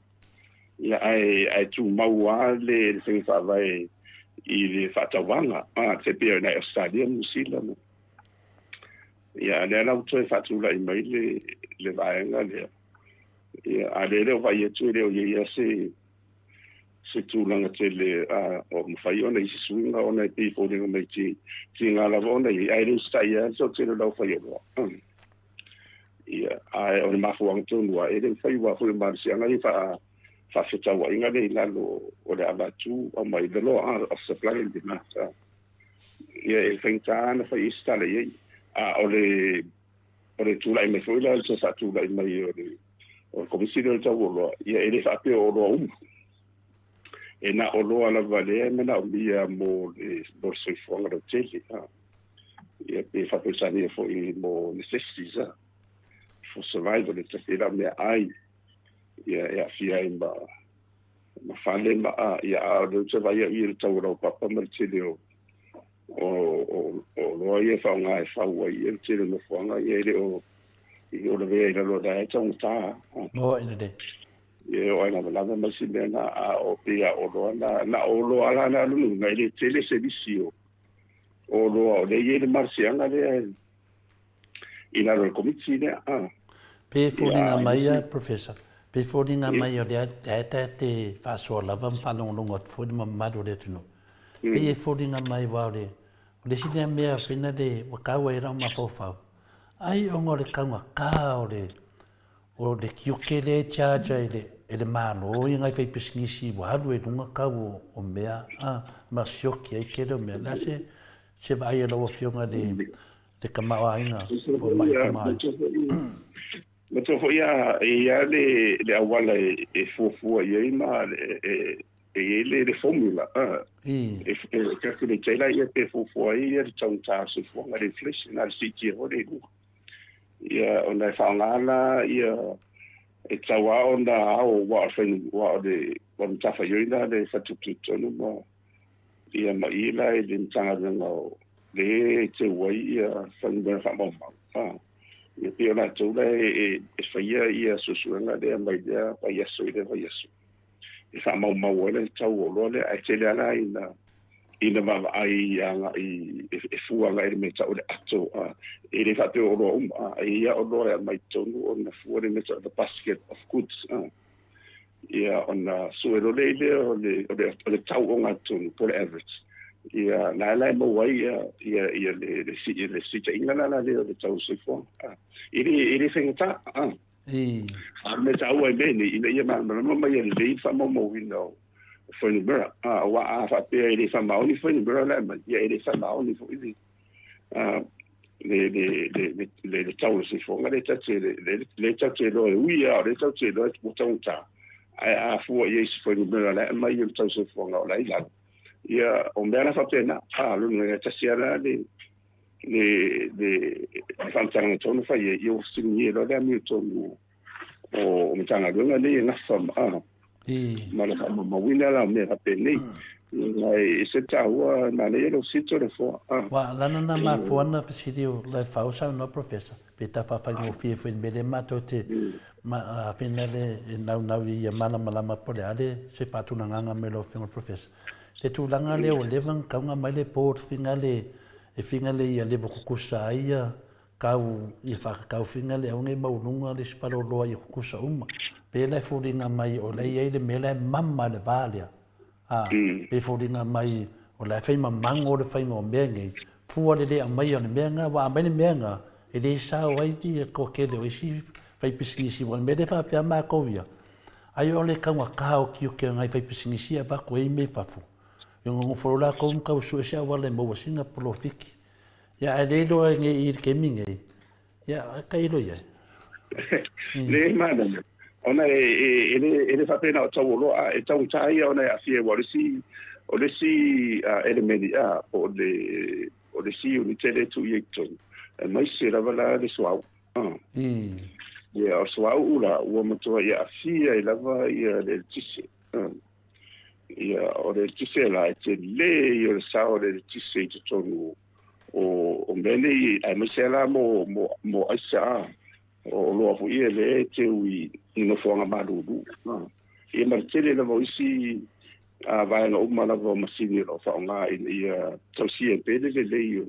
ia ai tu maua le se fa vai i le fa tau wanga te pe na stadium musila ia le na tu fa tu la mai le vai nga le ia ale le vai tu le o ia se tu langa te le o mawhai ona i se suinga ona i pifo ringa mai ti ngā lawa ona i aere stai a so te le lau whai ona ia ai o le mafu ang tonu a ere whai wa hui marisi anga i wha whetau a inga le i lalo o le abatu o mai le lo a supply and demand ia e whaingta ana whai i stale iei o le tūlai me whuila o le sa tūlai mai o le komisiri o le tau o loa ia ere whape o loa e na o loa la vale me na o mia mo le bolsoi fonga do tele ia pe fa pensani foi mo necessities for survival le tafira me ai ia fia i ma fale ma ia o te vai i le tau rau papa ma te leo o loa ia whao ngā e whau ai e te no whanga ia le o i o le vea i ralo da e tau tā. Mo ina de. Ia o aina malanga masi mea na o pia o loa na o loa la na lunu ngai le tele se visio o loa o le ie le marsianga le ina ro komiti le Pe fōringa mai a, Professor. Pe fōringa mai o le te whāsoa lava mwhalongonga o fōri mamaro le tunu. Pe e fōringa mai wao le. O le sinea mea whina le wakaua e rau ma fōwhau. Ai o ngore kaunga kā o le kiuke le charger e le mālo i ngai whaipisingisi wa haru e runga kau o mea. Ma sioki ai kere o mea. La se vai e lawa whionga le kamau ainga o mai kamai. Mato ho ia le awala e fofua ia ma le formula ka le tela ia pe fofua ia le tau ta se fo ma le flesh na le siti ho le ia ona faangala ia e tawa onda o wa de on tafa yoina le fatututo no mo ia ma ila e le tanga no le te wai ia fanga fa mo ia pia na tula e whaia ia susuanga lea mai lea pa yaso i le wa yaso. E wha mau ele tau o loa lea, ai tele ana ina mawa ai anga e fuanga e me tau le ato. E le whate o loa e ia o loa mai tonu o na fua le me tau the basket of goods. Ia o na suero le o le tau o ngā tonu, po le average. Ia na lai mo wai ia le sita ingana na le tau se fo ele fengta me tau ai bene ina ia ma mai le fa mo wino fo ni bra wa fa pe ele fa ma oni fo ni bra la ma ia ele fa ma oni fo ili le tau se fo ngale tate lo ui le tate lo mo tau ta a fo ia fo ni bra la ma ia tau se fo ngala ila ia o mea na whapena, luna nga tasiara le whantanga tonu whai e o singi e lea mi tonu o mitanga lunga le nga whama ma le whama mawina la mea whapene e se taua na le ero sito le fo wa lana na ma fuana pisiri o le whausa no Professor pe ta whawhai ngō fie fwin mele mato te ma whina le nau i a mana malama pole ale se whatuna nganga me lo whingo Professor. Le tūlanga leo o levan kaunga mai le pōt whinga le ia lewa kukusa ia kau i whakakau whinga le aunge maununga le siparo loa i kukusa uma. Pe lai fōringa mai o lei ei le mele mamma le vālea. Pe fōringa mai o lai whaima mango le whainga o meangei. Fua le lea mai o le meanga, wa amai le meanga. E le sao aiti e kokele o isi whaipisingisi wa mele whapea maa kovia. Ai o le kaunga kao ki o kia ngai whaipisingisi a wako ei me whafu. Yung ngoforola ko ka usu sia wala mo wasinga polofiki ya alelo nge ir keminge ya kailo ya le madam ona ele fa pena tawolo e tau tai ona afie walisi elementi o le si unitele tu yekton mai sera wala le swau ya o swau ula o moto ya afie lava ya le tisi ia o le tise la te le o le sao le tise te tonu o mele ai mesela mo aisa o lo fu ia le te ui no fonga madudu e martele le voisi a vai no umana vo masini ro fa nga ia tosi e pede le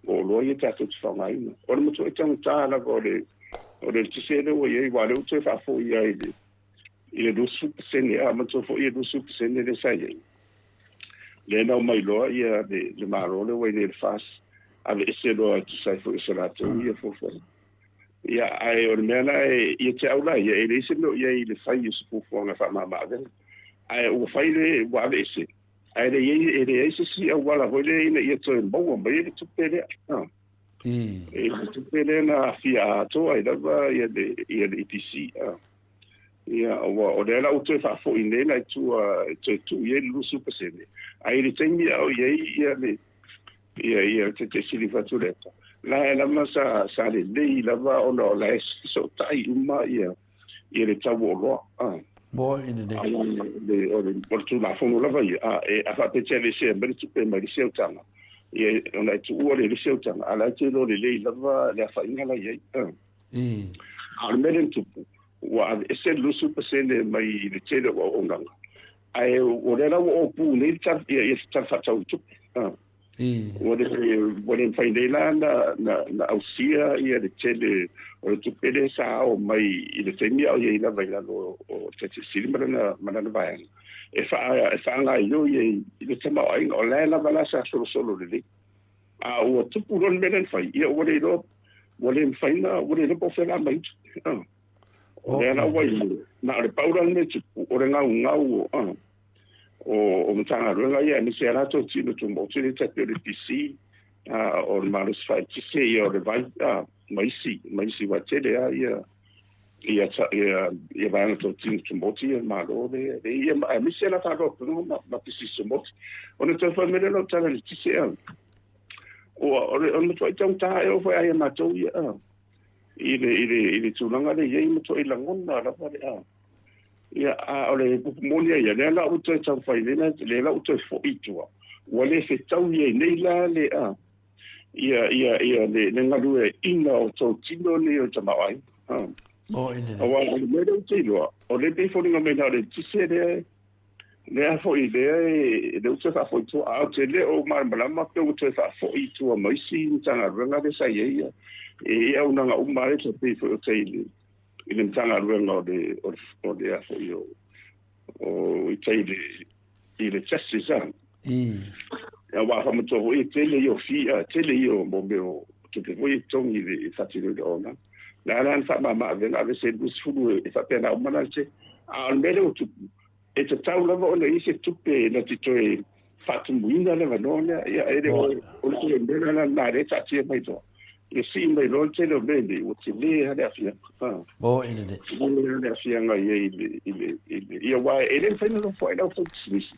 o lo ia ta tu fa nga ina o mo to tang ta la o le tise le o ia wa le tu fa fo ia ile ia do supsene a mato fo ia do supsene le sai le no mai lo ia le maro le we le fas ave se lo sai fo isolato ia fo ia ai o mena ia te aula ia ele se no ia le fai su fo na fa mama ai o fai le wa le se ai le ele se wala ho le ia to bo mai le tupele e tupele na fia to ai dava ia le ETC ia o le la uto fa fo ine na tu ye lu super sene ai le tengi au ia te silifa tu la masa sa le la va o no la so tai uma ia ia le tau o loa. Mo ina de. O le tu la fono lava ia. A fa pe tele se mbele tupe mai se utanga. Ia ona tu o le se utanga. Ala te lo le lava le fa inga la ia. Al meren tupu. Wa ese lusu pasene mai le tele o onanga. Ai o le o pu ne tar ia tar fa tau tupu. O le fainela na ausia ia le tele o tu pele sa o mai i le temi o ia ina vai o te silima na vai e fa nga yo i le tema o la vala sa solo le a o tu puron menen fai ia o le faina o le po fela mai o le na vai na le pauran ne o le ngau o mtanga runga ia ni se rato tino tu mo tini te pere PC o le malus fai tise ia o le vai maisi wa tele ia vai to tino tu mo tini malo ia mi se la taro no ma PC so mo ona te fa mele no tala le tise o le to tong ta e o fa ia ma to ia ile tulanga le ia mo to ilangona la fa ia o le monia ia le la uto e tau fai le la uto e fo itua o le fe tau ia nei la le ia le ngalu e ina o tau tino le o tamawai o ina o le mele o tilo o le pe fo ninga mena le tise le a fo ile le uto fa fo itua a te le o marmalama pe uto fa fo itua mai si tanga ranga de sa ia ia una umare te pe fo te ile mtanga ruenga o de afo yo o itaile ile tsisa ya wa fa mto o tele yo fia tele yo bombeo que te voy tongi de fatilo de ona la ran fa mama venga a se bus fulu e fa pena o manalche al mele tu e te tau lava ona ise tupe na titoe fatu muina lava nona ya ere o le mbena na re tatia mai to e si mai lo te lo bene o te le ha da fia o ina de o le fia nga ile ia wa ele fa no foi no foi smis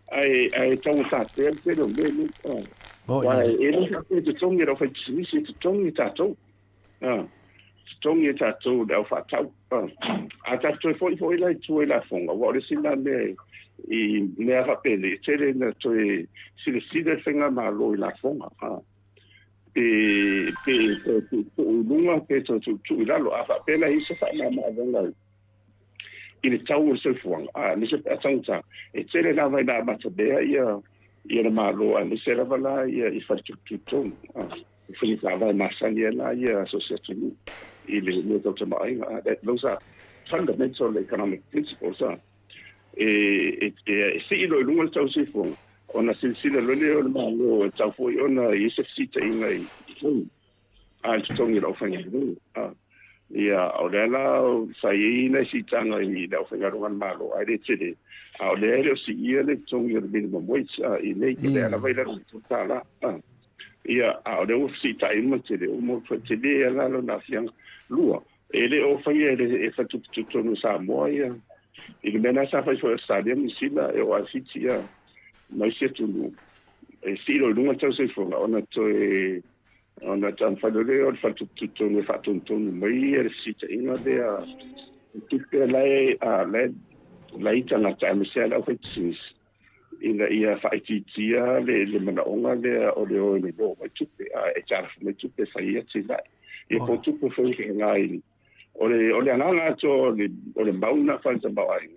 ai tau ta te lo bene wa ele fa te tongi ro foi smis te tongi ta to tongi ta to da fa tau a ta to foi la tu la fonga wa le sina me i me fa pele te na to si le sida fenga ma lo la fonga pe lunga pe to ila lo afa pela isso fa na venga ile tau se fuang ni se atanga e tsere na vai na matebea ia ma lo ni se la vala ia I fa tu fini fa vai masania na ia association ile no to mai that those are fundamental economic principles se ilo lunga tau se fuang ona silsila lole o malo tau foi ona ISFC te inga I tongi lo fanga ia o la sai na si tanga I da fanga rongan malo ai de tele o le si ia le tongi le minimum wage I nei ke la vai la tala ia o le si tai mo tele o mo tele la lo na fiang lua ele o fanga e fa tu no Samoa ia I mena sa fa so stadium sila e o afitia mai se tu e silo lunga tau se fonga ona tan fadore o fa tu ne fa tu mai e sita inga de tu pe lai tanga ta me se la fa tis ina ia fa tia le mana onga le o le do mai tu pe e tar me tu pe fa ia ti dai e po tu pe fa ngai o le anga to o le bauna fa ta bawai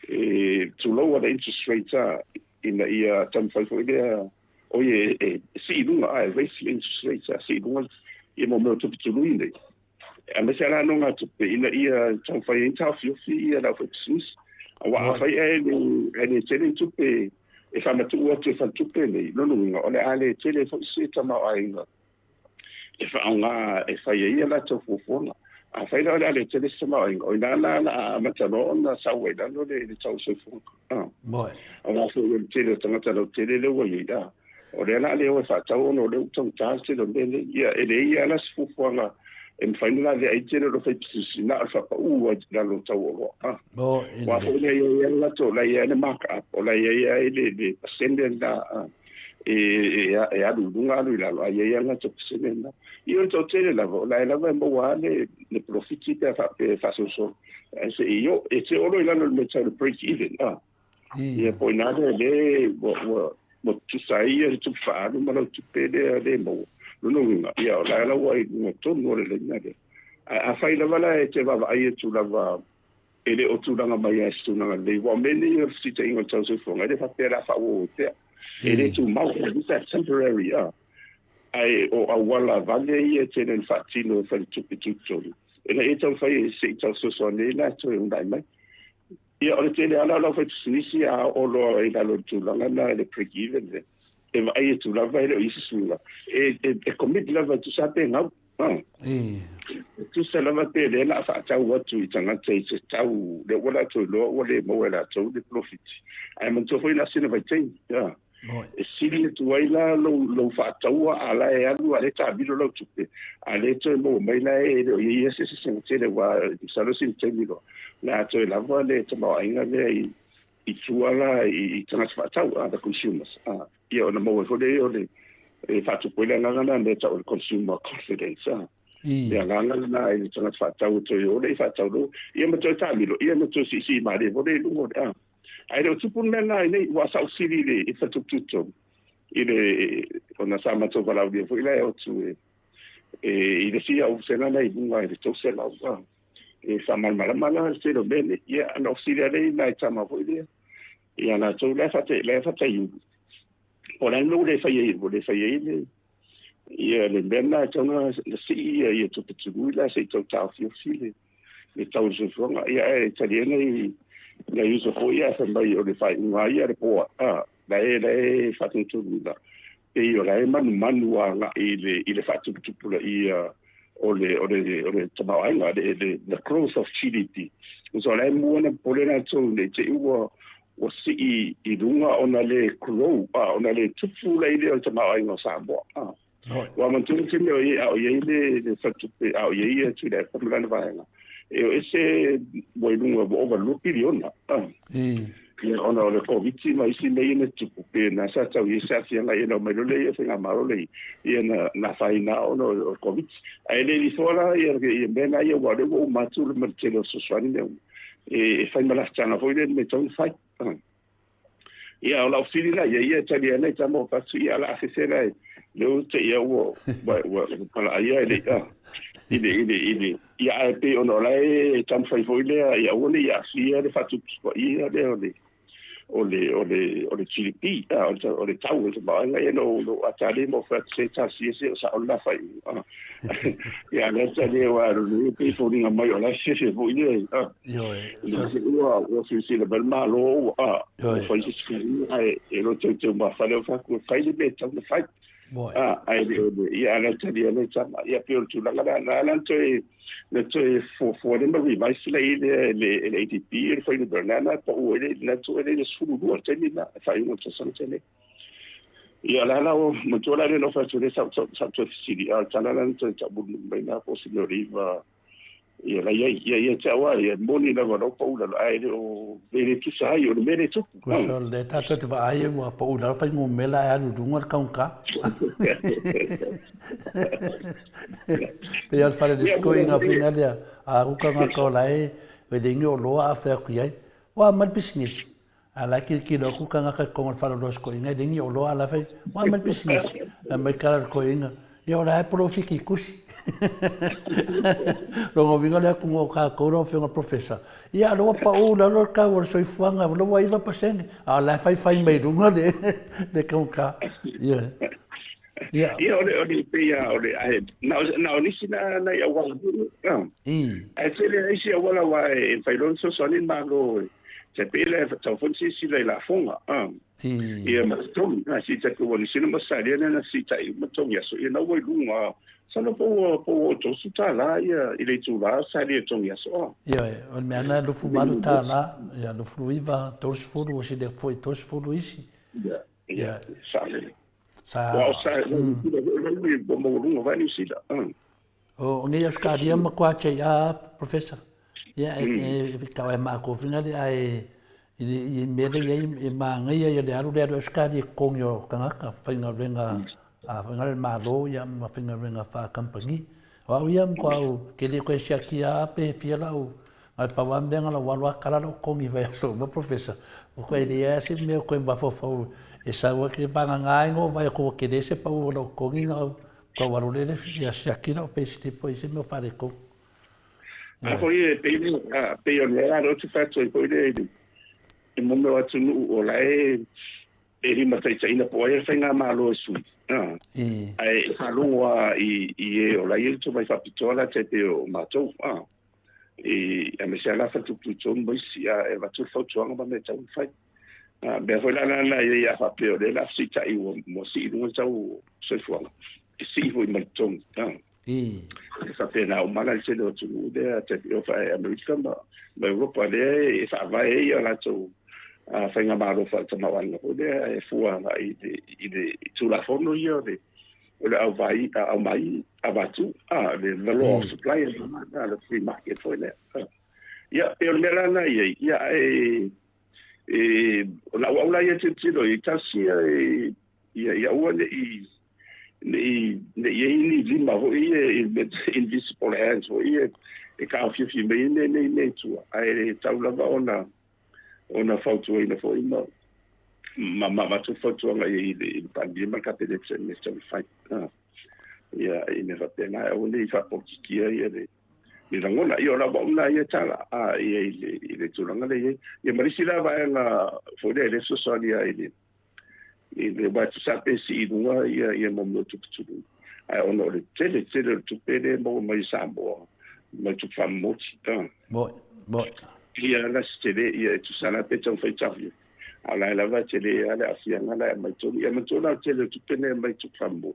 to lower the interest rates in the tam fa dia o ye si lunga raise interest rates si lunga e mo to luinde a me sala no nga to in the tam fa inta fi la fa sis wa fa ni tele to pe e fa matu o te fa to pe no nga o le ale tele fa si tama ainga e fa nga e fa ye la to fofona a fai la le tele sama o ina la matano na sawe da no le tau se fu boy o na so le tele tanga lo tele le wo ida o le la le o fa tau no le tau ta se lo le ia ia la fu fu nga en fai la le ai tele lo fa si na fa pa u da lo tau lo bo wa fo le ia la to la ia ne mark up o la ia le ascendent da e alu lunga alu la ai ia nga to semena io to tele la mo wale le profiti per fa so se io e se oro ila no meta le break even ia poi nada le mo tu sai e tu fa no ma tu pede le mo no ia la wai no to no le nada a fai la vala e te va ai tu la va ele o tu nga mai e tu nga le wa meni si te ingo tau se fonga de fa pera fa o te ele tu mau is temporary ai o awala vale e tenen fatino fa tu ele e tau fai se tau so ne la to undai mai ia o te ala la fa sinisi a o lo e la lo tu la na le break even e vai tu la vai o isu la e commit la va tu sa pe ngau tu se la va te le la fa tau wa tu tanga te tau le wala tu lo wala mo wala tu de profit ai mo to foi la sina vai te e sili tu ai la lo fa tau ala e alu ale ta bilo lo tu pe ale to mo mai la e ye se te le wa sa lo sin te bilo la to la va le to mo ainga le i tu ala i tanga fa tau the consumers ia ona mo fo le e fa tu pole nga nga le ta consumer confidence ia nga na i tanga fa tau to yo le fa tau lo ia mo to ta bilo ia mo to si ma le vo le lu ai le tupu nena nei wa sa usiri le i fa tututo ile ona sa ma to vala dia foi le o tu e le sia o sena nei bunga i to se la e sa mal mala se lo bene ia no usiri le na tama foi dia ia na to le fa te yu o le no le fa ye le ia le bena tona le si ia to tu la se to ta fi le tau se fonga ia e italiana la uso foi a mai o le fai ngai le po le fatu tu la e io la manu nga ile fatu tu pula o le tama ai nga the growth of GDP so la mo na polena tu le te o si I dunga ona le grow ona le tupu la ile o tama ai nga Samoa wa man tu tino o le fatu o ye tu le pomla vai ese boilunga overlook biliona ona o le covid mai si nei ne tupu pe na sa tau i sa fia ngai no me lo le fa ngaro le i na fai na ona o covid ai le li sola i bena i wa le o matu le mercelo so swani e fai mala chana foi le me tau fai ia o la ofili la ia tali ana tamo fa si ala afisera le o te ia o wa ia le ile ia pe ono lai tam fai foi le ia ole ia si le fatu ia le ole GDP ole tau le ba ia no atale mo fa se ta si sa ona fai ia le tale wa le pe foi nga mai ola se foi le o si le bel malo foi si e lo te ma fa le fa fai le be tam fai ai ia la tali le tama ia pe tu la le for le mai vai se le ATP le foi le banana po le na tu le sulu do tele na fai mo to san tele ia la o mo to la no fa tu le sa si tala la to tabu mai na po si riva ia la ia tawa ia moni la no po la ai o vele tu sai o mele tu ko so le tato te va ai mo po la fa mo mela ya du ngor kaunka pe al fare disco inga finalia a uka nga ko lai we de ngo lo a fa ku ai wa mal business ala ki lo ku ka nga ko ngor fare los ko inga de ngo lo ala fa wa mal business mai kala ko inga yo la profiki kusi lo vinga le ku ka ko ro fe nga professor ia lo pa o lo ka wo so fuanga lo wa iva paseng ala fai mai du ngor de kaunka ia ole pia ole na ni sina na ya wa ai se le isi wala wa e fai lo so sonin ma lo se pele so fonsi si la fonga ia ma tom na si ta ko ni sina ma sa na si ta ma tom ya so ina wa lunga sa no po to su ta la ia ile tu la sa le tom ya so ia on me ana lo fu malu ta la ia lo fluiva tos furu si de foi tos furu isi ia sa le sa mo lunga vai ni sila o ngi as ka dia ma kwa che ya professor ia e ka ma ko finali ai I mele i mangai ia le aru le aru skadi kongyo kangaka whainga renga a whainga malo ia ma whainga renga wha kampangi. Wa ia mko au ke le koe sia ki a ape fia lau ai pa wambenga la walwa kala lo kongi vai so ma professor. O koe le ia si me koe mbafo fau e sa wa ke panga ngai ngo vai ko ke le se pa u lo kongi ngau ko waru le ia sia ki no pe sti po isi me fare ko. A ko ie pe o le aro tu fatso i ko le e mo me watu nu o lai e rima tai tai na po e whainga malo su. Ai halunga i e o lai tu mai whapitola te te o matou. E a me se ala fatu tu mo si a e watu fautuanga ma me tau whai. Bea foi lana na i a whapeo le la si tai mo si i runga tau soifuanga. E si hoi mai tong. Sa pena o mana se do tu de te o fa America ma Europa le e fa vai e la tu fa nga malo fa tama wana o de e fua i de tu la fono io de o la vai a mai abatu le law of supply and the free market for that ya e o mera na ya la wala ya tiro i tasia ya o ni lima ho i invisible hands ho i e ka fi me ne tu ai taula va ona fautu ina fo ina ma tu fautu nga i pandi ma ka pede se ne se fai ya ina va pena o ni fa pokikia ia de ni ngona io la bona ia tala ile tu nga le ia marisila va nga fo de so solia ile le ba tu sape si dunga ia mo mo tu ai ono le tele tu pede mo mai sambo mai tu famo tan bo ia la tele ia tu sana pe tu fai tavi ala la va tele ala afia ngala mai tu ia mo tu la tele tu pede mai tu famo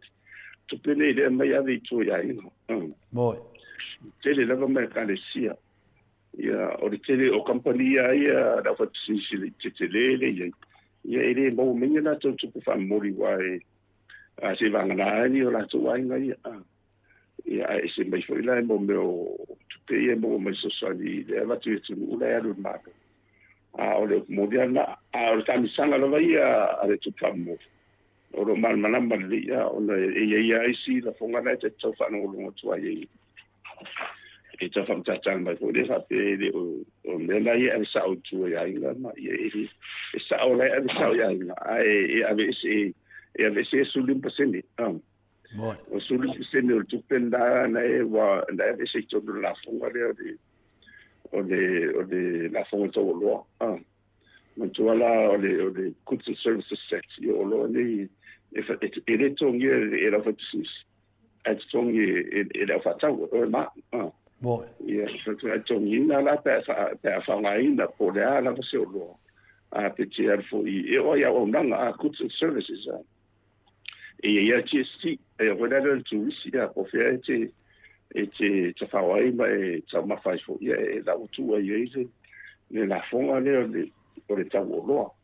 tu pede de mai ave tu ia ino bo tele la va mai kale sia ia o le tele o compagnia ia da fa si tele le ia ele mo minga na tu fa mori wai a se vanga na ni o la tu wai ngai ia e se mai foi la mo me o tu pe e mo me so sali le va tu tu la ya lu ma o le mo dia na o ta mi sanga la vai a le tu fa mo o lo mal mana mal ia o le ia si la fonga na te tu fa no lo tu ai e ta fam ta tan mai foi fa pe de o me la ia sa o tu ia inga ma ia e sa o la ia sa ia inga ai ave se sulim paseni o sulim paseni o tu penda na e wa na ave se tu la fonga de o de la fonga to lo mo tu ala o de goods and services set io lo ni e fa e le tongi e la fatsis e tongi e la fatau o ma bo ia so tongi na la pe fa ngai na po le ala se lo a pe tier fo i o ia o nanga goods and services ia GST e o da tu sia po fe te fa wai mai ta ma fai fo ia e la tu ia le la fonga le o le tau lo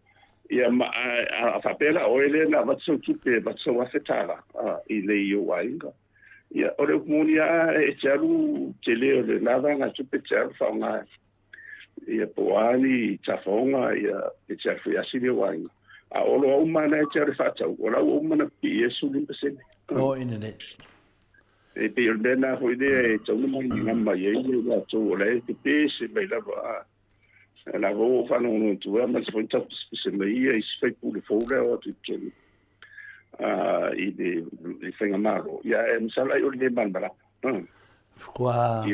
ia ma a fa pela o ele na va so tu pe va so afetala i le io wainga ia o le comunia e charu tele le lava na tu pe charu fa nga ia poani tafonga ia e charu ia sile wainga a o lo umana e charu fa tau o la umana pi e su limpe se o internet e pe o bena ho ide e tau mo ni ma ye ye la tu o le te pe se me la va la vo fa no tu ma se fa se me ia e se fa pu le fora o tu ke i de whainga maro. Ia e msala i ori le manbara. Fukua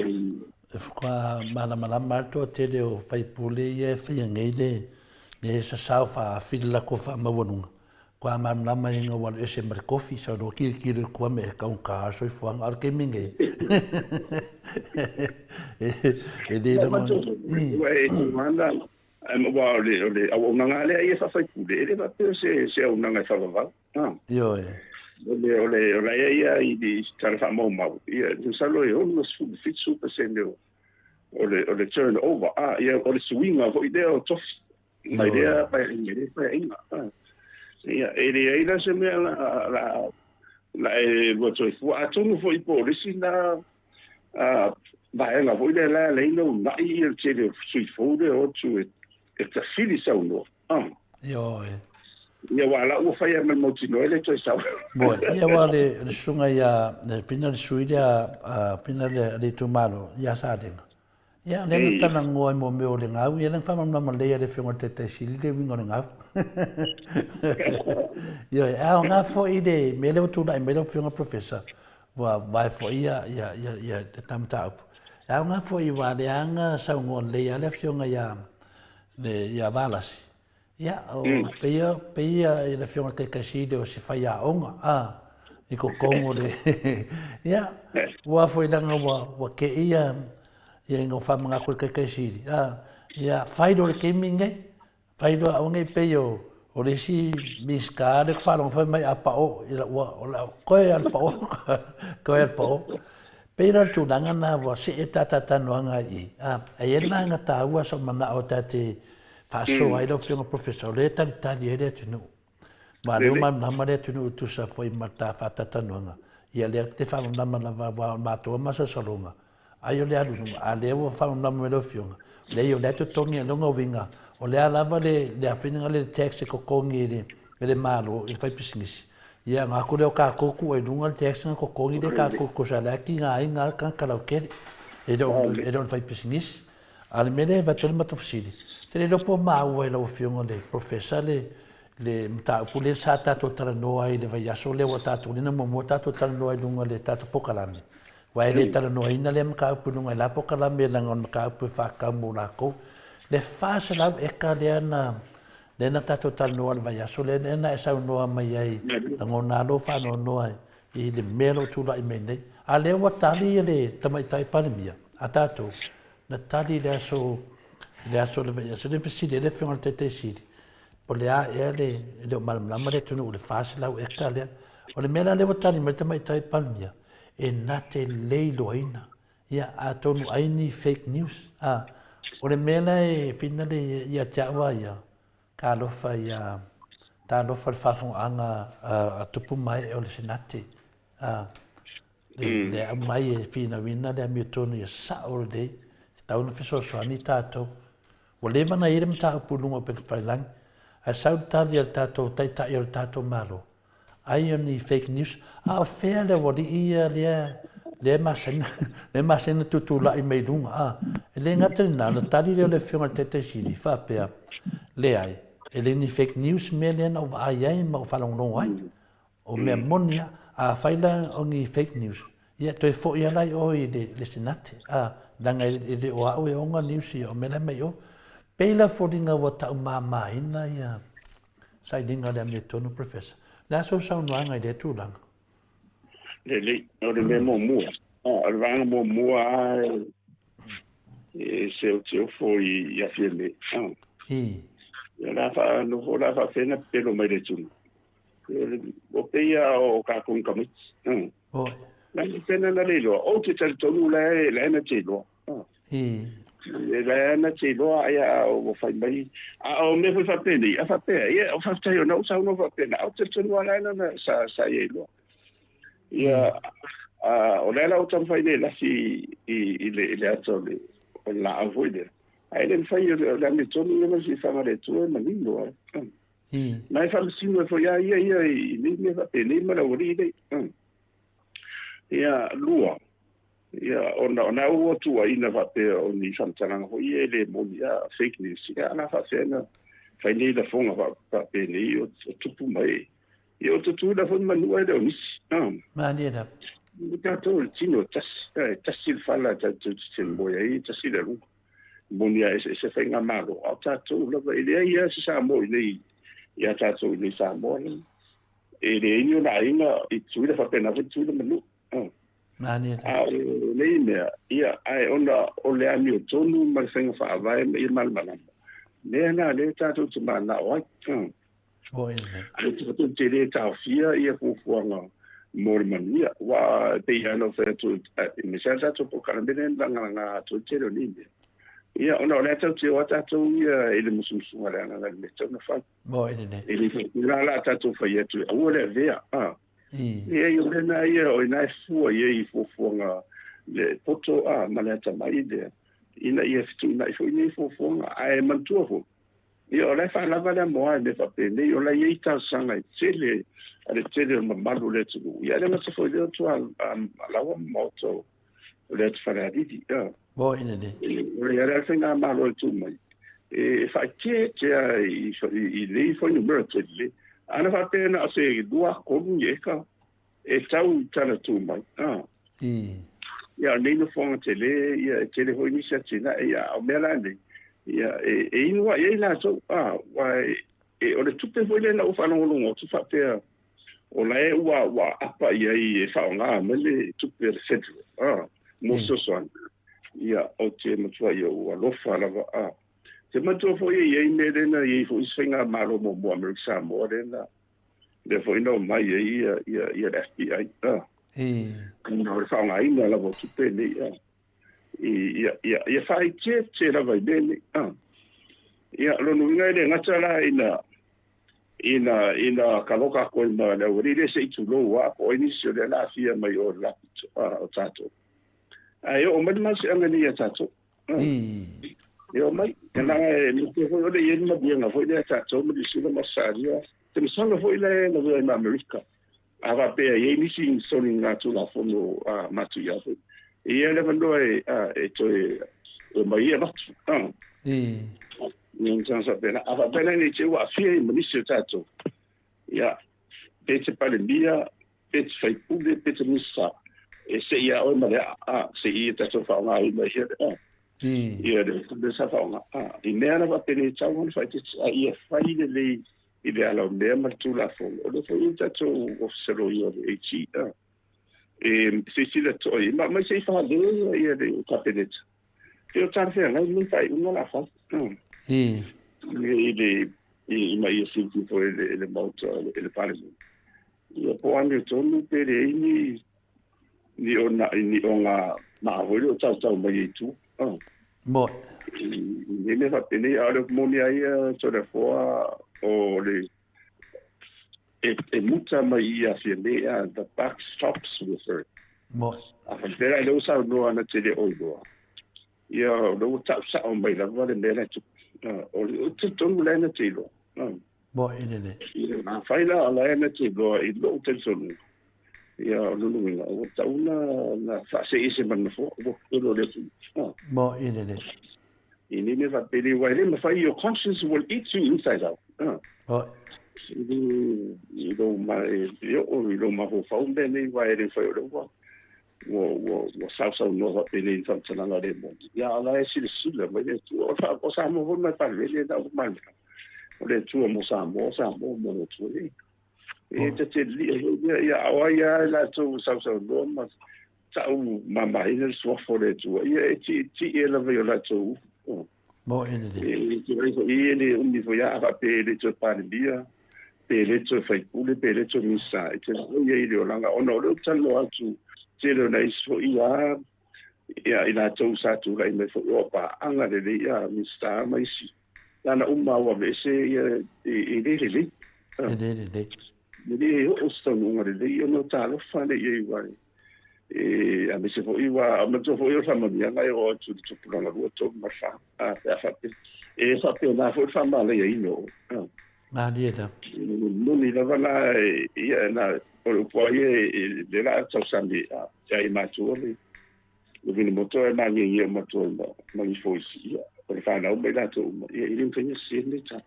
mana marto te leo whaipule i e whaingei le sa sau wha whila ko wha mawanunga. Kua manama i ngā wala ese mara kofi sa ro kiri kua me kaun ka asoi fuanga ar ke minge. E le na e tumanda wa le au nanga le ia fa whaipule e le va pe se au nanga whawawau. Yo ole ia i di tara mo mau ia tu salo e almost fit super sendo ole turn over ia ole swing of idea tof my idea pa inga ia ele ida se me la e voto fu atu fu i polisi na ba ela vo ile la le no na i el chele sui fode o tu ta fili sa uno Yo ia wala ua fai ma motino ele toi sa boy ia wale le sunga ya le pina le suida pina le tumalo ya sa denga ya le tana ngoi mo me o le ngau ia le fa ma le le fingo te sili le wingo ngau yo a nga fo ide me le tu dai me le fingo professor wa vai fo ia te tamta a nga fo I wa le anga sa ngon le ya le fingo ya le ya balas ya o peia le fingo te kaside o se fa ya onga I ko kongo le ya wa fo ida nga wa ke ia ngo fa mga ko ke kaside ya faido le ke minge faido o ngai peio o le si miska le fa lo fa mai apa o ila o la ko al pa o ko al pa o pero tu danga na wa se tata no nga I ai le nga ta wa so mana o tate fa so ai lo fio professor le tali ele tu no ma le ma na ma le tu no tu sa foi mata fa tata no nga ia le te fa na ma va ma to ma so longa ai le adu a le wo fa na ma lo fio le io le to tongi no ngo vinga o le lava le afina le text ko kongi le malo il fai pisingis ia nga ko le ka ko ku e dunga text ko kongi de ka ko sa la ki nga kan kala ke e don fai pisingis al mele va tol matofsidi te le po ma o le fio le professor le mta pule sa ta to tra no ai le vai so le wata to ni mo ta to tra no ai dunga le ta to pokalami wa le tra no ai na le ka pu dunga la pokalami la ngon ka pu fa ka mo na ko le fase la e ka le na tato tal no al vai so le na e sa no mai ai ngona lo fa no ai I le melo tu la I mende a le wa tali le tamai tai pandemia a tato na tali le so le vai so le fisi le fengo te si po le a le mal le tu no le fase la e ka le o le mela le wa tali mai tamai tai pandemia e na te leilo ina ia a tonu ai ni fake news o le mela e fina le ia tawa ia ka lofa ia ta lofa le fafo anga a tupu mai o le senate le mai e fina wina le amitonu ia sa o le tau na fiso soani tato o le mana ire mta pulunga pe failang a sau tali al tato tai tai al tato malo ai ni fake news a fair le wadi ia le masena tutu la I mai dunga le ngatrina na tali le fiona tete sili fa pe le ai ele ni fake news me le na ai ma fa long long ai o me monia a faila o ni fake news ia to fo ia lai o le senate danga ele o o nga news o me le mai o pela fodinga wa ta mama ina ia sai dinga le me tonu professor la so sound wanga de tu lang le o le mo mua al vanga mo mua e se o foi ia fiele la fa no la fa fena pelo mai de tu o peia o ka kun kamit la fena na le lo o te tal tonu la na te lo la na te lo ia o fa mai o me fa pena fa pe ia o fa tayo no sa no fa pena o te tonu la na sa ye lo ia o la o tam fai le si le ato le la avoide ai le fai la me tonu le si fa male tu ma lindo mai fa si no fo ia ni me fa pena ma la ori de ia lua ia ona o tu ai na va pe o ni samtanga ho ia le mo ia fake news ia na fa sena fai ni la fonga va pe ni o tupu mai io tu da fon manu ai de ma ni da Tato il tino tassil falla tato boia I tassil lu bonia se fenga mago tato la idea se sa mo nei ia tato nei sa mo e le io na ina I tu da fa pena tu da manu ma ni nei ne ia ai ona o le ami tonu ma fenga fa vai I mal mal ne na le tato tu ma na o boy ai tu te le ta fia ia fu fuanga mormania wa te ano fe tu mi sa tu po kana benen nga tu te lo ni ia ona le tu o tu ia ele mususu ala nga le tu na fa boy ne ele la tu fa ia tu o le vea ia yo na ia o na fu ia fu nga le poto ma le ta mai de ina ia tu na fu ni fu nga ai man tu fu Ia o le whanava le moa me whapene, o la iei tau sanga I tele, ale tele o mamalu le tunu. Ia le mata foi leo tua alawa Maota o le atu whareariri. Bo ina ne. O le are whenga malo e tu mai. E whai te I lei foi numero tele. Ana whapena o se dua konu i eka, e tau tana tu mai. Ia nei no fonga tele, ia tele hoi nisa tina, ia o mea la nei. Ia e inua e la so wai e o le tupe foi le na o whanongolongo tu whapea o la e wa apa ia I whaonga me le tupe le federal moso soan ia o te matua ia ua lofa lava te matua foi ia I me lena ia foi swenga malo mo Amerika Samoa lena le foi no mai ia le FBI kuna o le whaonga ina lava tupe le ia fai te la vai bene ia lo nuinga le ngata ina kaloka ko ma le ori le se tu lo wa ko ini se le la fia mai o la o tato ai o mai mas anga ni tato io mai na ni ko ho le yen ma bien na foi le tato mi si le masaria te mi sanga foi le na vai ma America ava pe ye ni sin soni na tu la fono matu ya foi ia le vando e to o mai e matu non sansa pena ava pena ni che wa fia I ministro tato ia pete pandemia pete fai pule pete missa e se ia o ma se ia tato fa nga I mai ia de sa fa nga I nera va pene tau on fai te ia fai le I ala me ma tu la fo o le fai tato o sero ia e chi se le to ma se fa le ia de capenet che o tarfe nga mi fai una la fa I mai esse tipo ele Maota ele parece e po anni tonu per ni ona ma voglio tau mai tu Bo ni me fa pene a le moni ai so le foa o le e muta mai a fine the back stops with her Bo a vera lo sa no ana tele o do ia lo tau sa o mai la vale mena tu o tonu lena tilo bo ina ne. na faila ala ena tilo I lo tensonu ia lo no o tauna na fa se ise man fo o lo le Bo ina ne. ini ne va peli wa le ma fa your conscience will eat you inside out Bo I lo ma fo fa un bene wa ele fa lo wa wo sa no va peli fa tsana la le mo ya ala e sile ma le tu o sa mo ma pa le da o ma o le tu mo sa mo mo tu e te li ya o ya la tu sa no ma sa ma ina so fo le tu e ti e la ve la tu bo ina ne. e ele uni fo ya va peli tu pa dia pele tu fai pule pele tu misa e te ye le langa ono le talo atu te le nei so ia ina tu sa tu lai me fo opa anga le ia mista mai si ana umma wa ve se e le le o sta no le no talo fa le ye wa a me se fo iwa ma to fo yo fa ma ya ngai o tu pro na ro to ma fa fa pe na fo fa ma le ye no Ma dieta. no ni la vana ia na o po ye de la tsa sambi ya I ma tu le vini moto na ni ye moto ma ni fo si o fa na o be la to ye ni fini si ni ta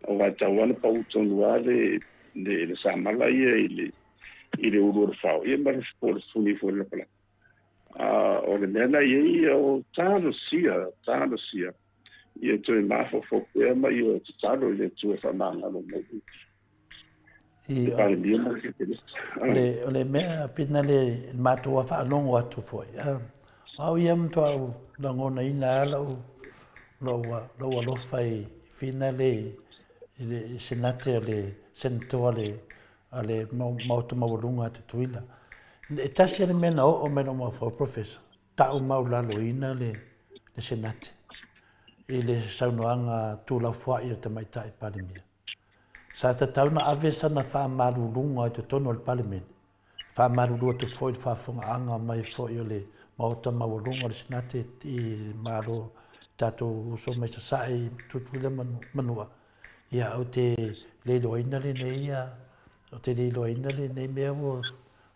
o va ta wana pa uto nuale le sa mala ye ile urur fa ye ma sport suni fo la pala o le mena ye o tano sia ia tu ma fo e ma io talo le tu fa manga lo me le mea pina le matua fa longo atu foi au iam to au longona ina lo fai fina le senate le sentore ale Maota mawalunga te tuila e tasi le mena o mena ma fo professor ta o maulalo ina le senate ile saunoanga tula fua I te maitai palimia. Sa te tauna ave sana wha marurunga I te tono le palimene. Wha marurua te foi wha whunga anga mai foi o le Maota mawalunga le sinate I maro tātou uso mai sa sai tutula manua. Ia au te leiloina le nei o te leiloina le nei mea o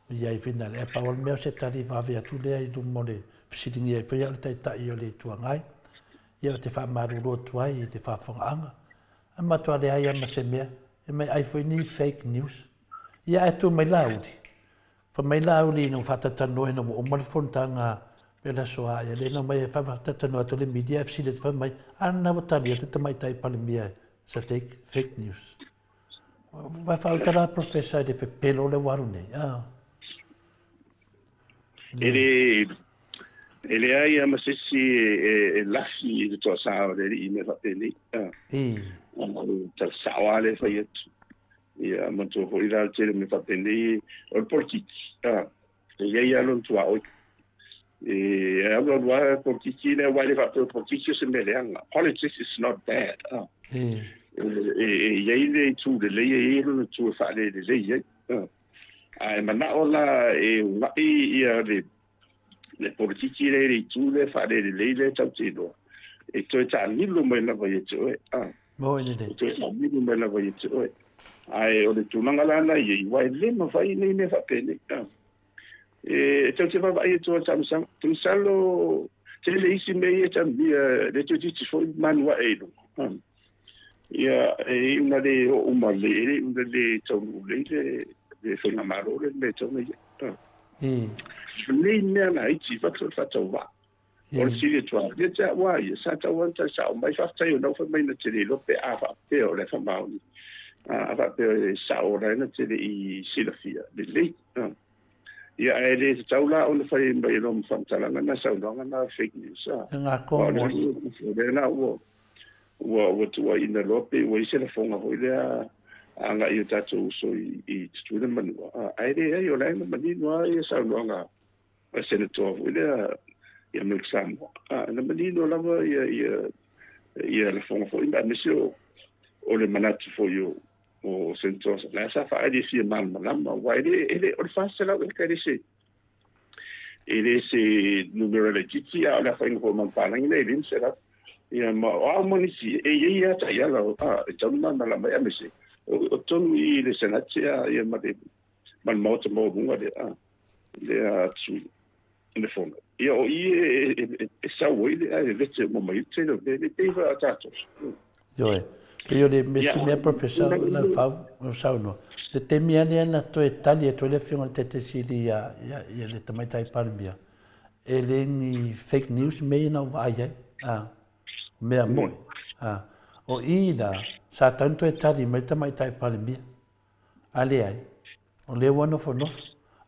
ia i whina le pa o mea se tari vawe atu lea i dumo le fisitingi e whea o le taitai o le tuangai. Ia o te whaamaru tuai i te whawhangaanga. A matua le ai ama se mea e mai ai whaini fake news. Ia e tu mai lauri. Fa mai lauri no whatatano e no o malifontanga pela soa ia le no mai whatatano atu le media FC le te mai ana watali atu te mai tai palimia sa fake news. Vai whautara professor de pelo le waru nei. Ele ai ama sesi e lafi de to sa le i me fa peli. Tal sawa le fa yet. Ia ma to ho ira te me fa peli o politiki. Ia lon tua o. Agora vai politiki le vai le fa politiki se me le anga. Politics is not bad. Ia ile tu le ia no tu fa le ia. Ai mana ola e ia le politiki le tu le fa le tau tino e to ta nilo mai na vai to mo ni de to ta nilo mai na vai to ai o le tu manga lana i vai le ma vai nei me fa pene e to te vai to samsung tu salo te le isi me e tam dia le to ti fo manua e no ia e una de o ma le una de to le fe na maro le to me nei mea na iti whakatau wā. O le siri tua, le tia wā ia, sa tau wanta sa o mai whakatau nau whamai na tere lope a whapeo le whamauni. A whapeo e sa o rai na tere i silafia, le lei. Ia e le te taula o na whai mai rom whamtalanga na saunanga na fake news. Ngā kōmo. Le na ua tua ina lope, ua ise na whonga hoi lea anga i o tātou uso i tutuna manua. Aere ai o lai na maninoa i a saunanga a senator wile ia milk Samoa. Na manino lava ia la fonga fo ina misio o le manatu fo yo o senator la sa fa ai fia mal malama waile ele o fa sala o ka dise. Ele se numero le titi a la fa ngo man palang le lim sera. Ia ma o monisi e ia ta ia la tama malama ia misi. O tonu i le senatia ia ma de man Maota mo bunga le a tu in the phone. Ia o e sa wile e vete mo mai te le teva tatos. Yo e. Pe yo le mesi mea professor la fau no sauno. Le temi ane na to e tali e to le fiona te sidi ia le tamai tai palmia. E le ni fake news me na vai mea mo. O ida sa tanto e tali me tamai tai palmia. Ale ai. O le wano for no.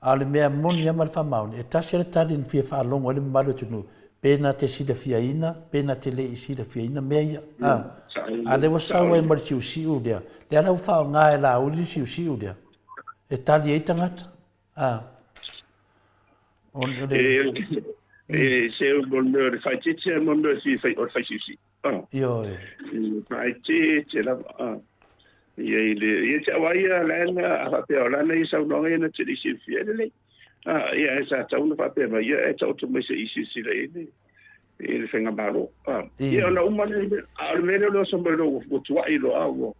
Ale mea moni amal whamaun, e tasi ale tali ni fia whaalongo ale malu tunu, pēnā te sida fiaina, pēnā te le i sida fiaina, mea ia. Ale wa sawa e mari siu lea, le ala whao ngā e la uli siu lea, e tali e tangata. Se o mono de fai tete, mono si fai o fai siu. Yo e. Fai tete la, ia te awaia lana a whapea o lana i saunonga i na te isi fiele. Ia e sa tauna whapea ma ia e tautu mai se isi sila ene. E le whenga maro. Ia ona umane, a le mene loa sambaro o tuai loa o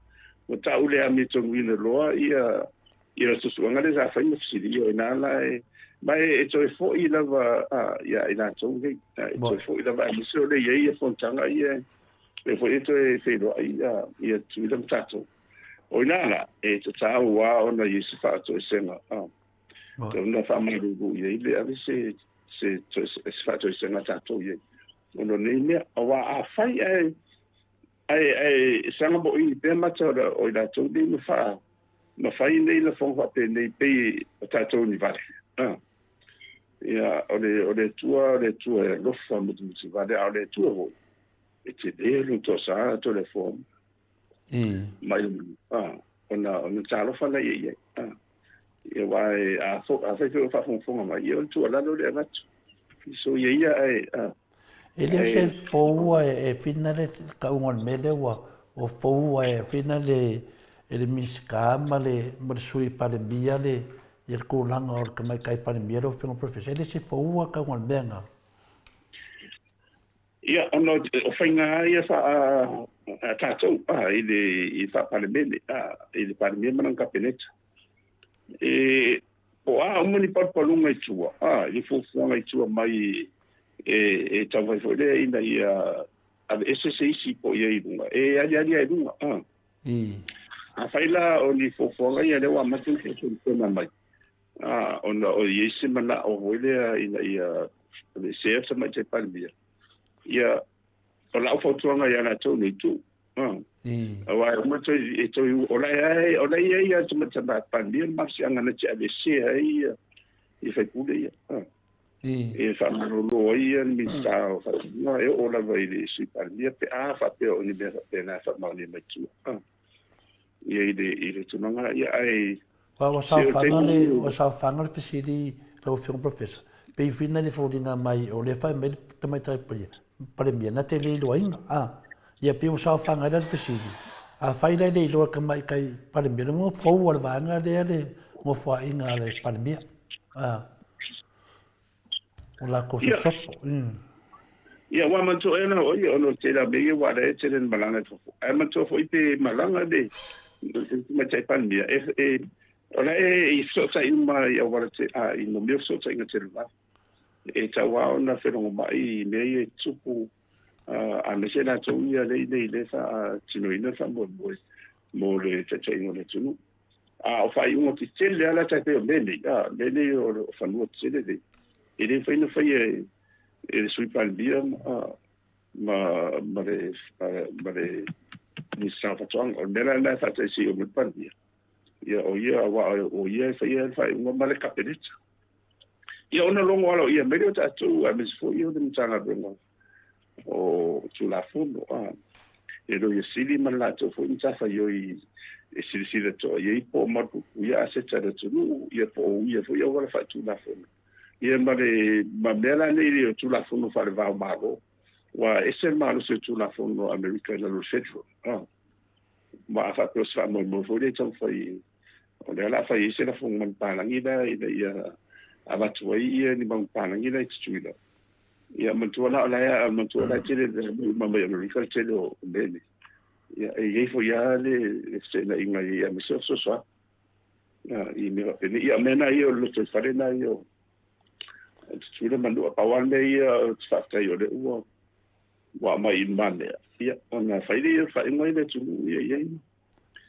tau lea me tongu ina loa ia susuanga le sa whainga fisiri o inala e mai e toi fo i lava ia i nā tongu hei. E toi fo i lava e miso le ia fontanga ia e fo i toi whenua ia tuilam tatou. O inala, e te tāu wā ona i se whātua i senga. Te una whamarugu i eile, awe se whātua i senga tātou i eile. Ono nei mea, a wā a whai ai sanga bo i pēr mataura o i rātou nei ma whai nei la whongwa pē nei pei o tātou ni vare. Ia, o le tua e lofa mutu vare, o le tua hoi. E te deru to sa to le form. Mai ona talo fala ye e vai a fai fa fonga mai eu tu ala no le atu so ye ele se fo e finale ka un mele o fo e finale ele miska male mo sui pale bia le il ko langa or ka mai kai pale miro fo professor ele se fo ka un menga ia ono o fainga ia fa tatou i fa parlemene i le parlemene man kapeleta o umani palunga i tua i fofuanga i tua mai tau vai foi le ina ia SSC po ia i lunga ali i lunga a faila o ni fofuanga ia le wa matu na mai ona o yesi mana o hoile ina ia le chef sama te palmia ia o la fotuanga ia na tau ni tu wa mo to ola ia tuma tama palmia marsi anga na te ale se ai i fai pule ia fa marolo ia mi sa fa no e ola vai le si palmia pe fa pe o ni be na fa ma ni mai tu ia ile tunanga ia ai o sa fanga le fisili lo fiong professor pe fina le fodina mai o le fai mai tamai tai pare mia na te le lo inga ia pe o sa fanga le fisili a fai le lo ka mai kai pare mia mo fo wa vanga le mo fo inga le pare mia o la cosa sopo ia wa man to ena o ia no te la be wa le te den malanga to ai man to fo ite malanga de ma tai pare mia ona i so sai uma ia wala te i no mio so sai ngate la tawa ona fero mai nei tupu a me se na tu ia le fa tino ina fa mo le te ngone tunu o fai un ti tele ala te pe mele o fa no tele de ele foi no foi ele sui palbia ma le ni sa fa tong o mera na fa te si o me palbia ia o ia fa un male capelita ia ona longo ala ia medio tatu a mis fo ia de tanga bengo o tu la fondo e do ia sili man la to fo inta fa yo i sili to ia po ma ia se tara tu ia po ia fo ia wala fa tu la fondo ia ma mela le tu la fondo fa va mago wa ese malo se tu la fondo america la federal ma fa pro sa mo fo de tong fa o le ala fa ise la fong man palangi da ia avatu ia ni bang palangi da tsuila ia mantuala tele ma mai america tele o bene ia e fo ia le se na inga ia mi so i me va bene ia mena ia lo te farena ia tsuila mandu pa wan le ia tfata ia le wa mai mane ia ona fa ia fa inga ile tu ia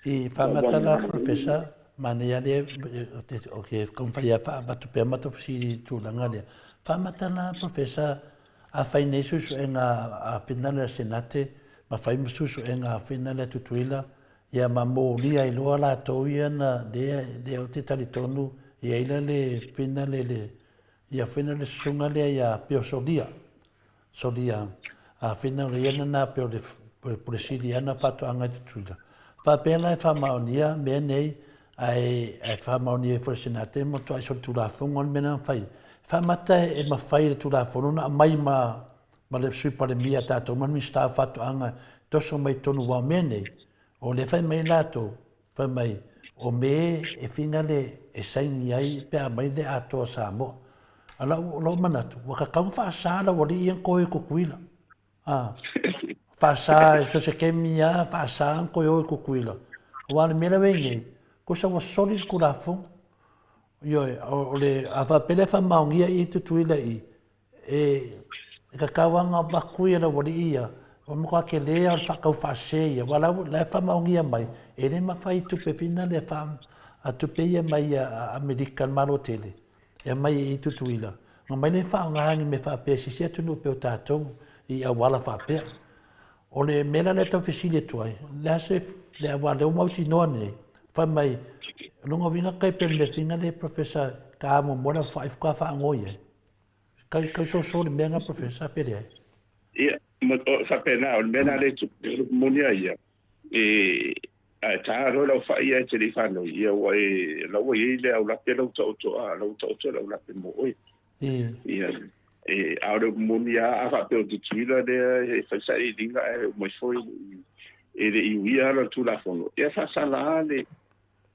i fa matala professor mane ya le okay kom fa ya fa batu pe mato fisi tu langa le fa matala professor a fai nesu enga a finale senate ma fai musu enga finale tutuila ia mamo lia i loa la to ia na de o te tali tonu ia ila le finale le ia finale sunga le ia pio sodia a finale ia na pio de presidia na fatu anga tutuila fa pena fa maonia me nei ai fa maonia for senate mo to ai so tu la fongon mena fai fa mata e ma fai tu la fonona mai ma le sui pare mia tato man mi sta fatto anga to so mai tonu wa mene o le fai mai lato fa mai o me e finale e sai ai pe mai le ato Samoa ala lo manatu wa ka kan fa sala wa di en ko kuila fa sa so se ke mia fa sa ko kuila wa le mena vengi ko sa wa solid ku la fo yo o le ava pele fa maungia i tutuila i ka kawanga bakui na wali ia o mo ka le al fa ka fa se wala la fa maungia mai e le ma fai tu pe fina le fa a tu pe ia mai a medical malotele e mai i tutuila ma mai le fa nga ni me fa pe si tu no pe tato i a wala fa pe o le mena le to fisile toi la se le wala o mauti no ne fa mai lungo vinga kai pe le finga le professor ka mo mora fa fa ngoye kai so le menga professor pere ia mo sa pena o mena le tu monia ia a ta ro la fa ia te le fa no ia wa la wa ile au la pelo to la pe mo ia out of monia a fa pe tu tuila de fa sa i dinga mo foi e ia la tu la fono ia fa sala le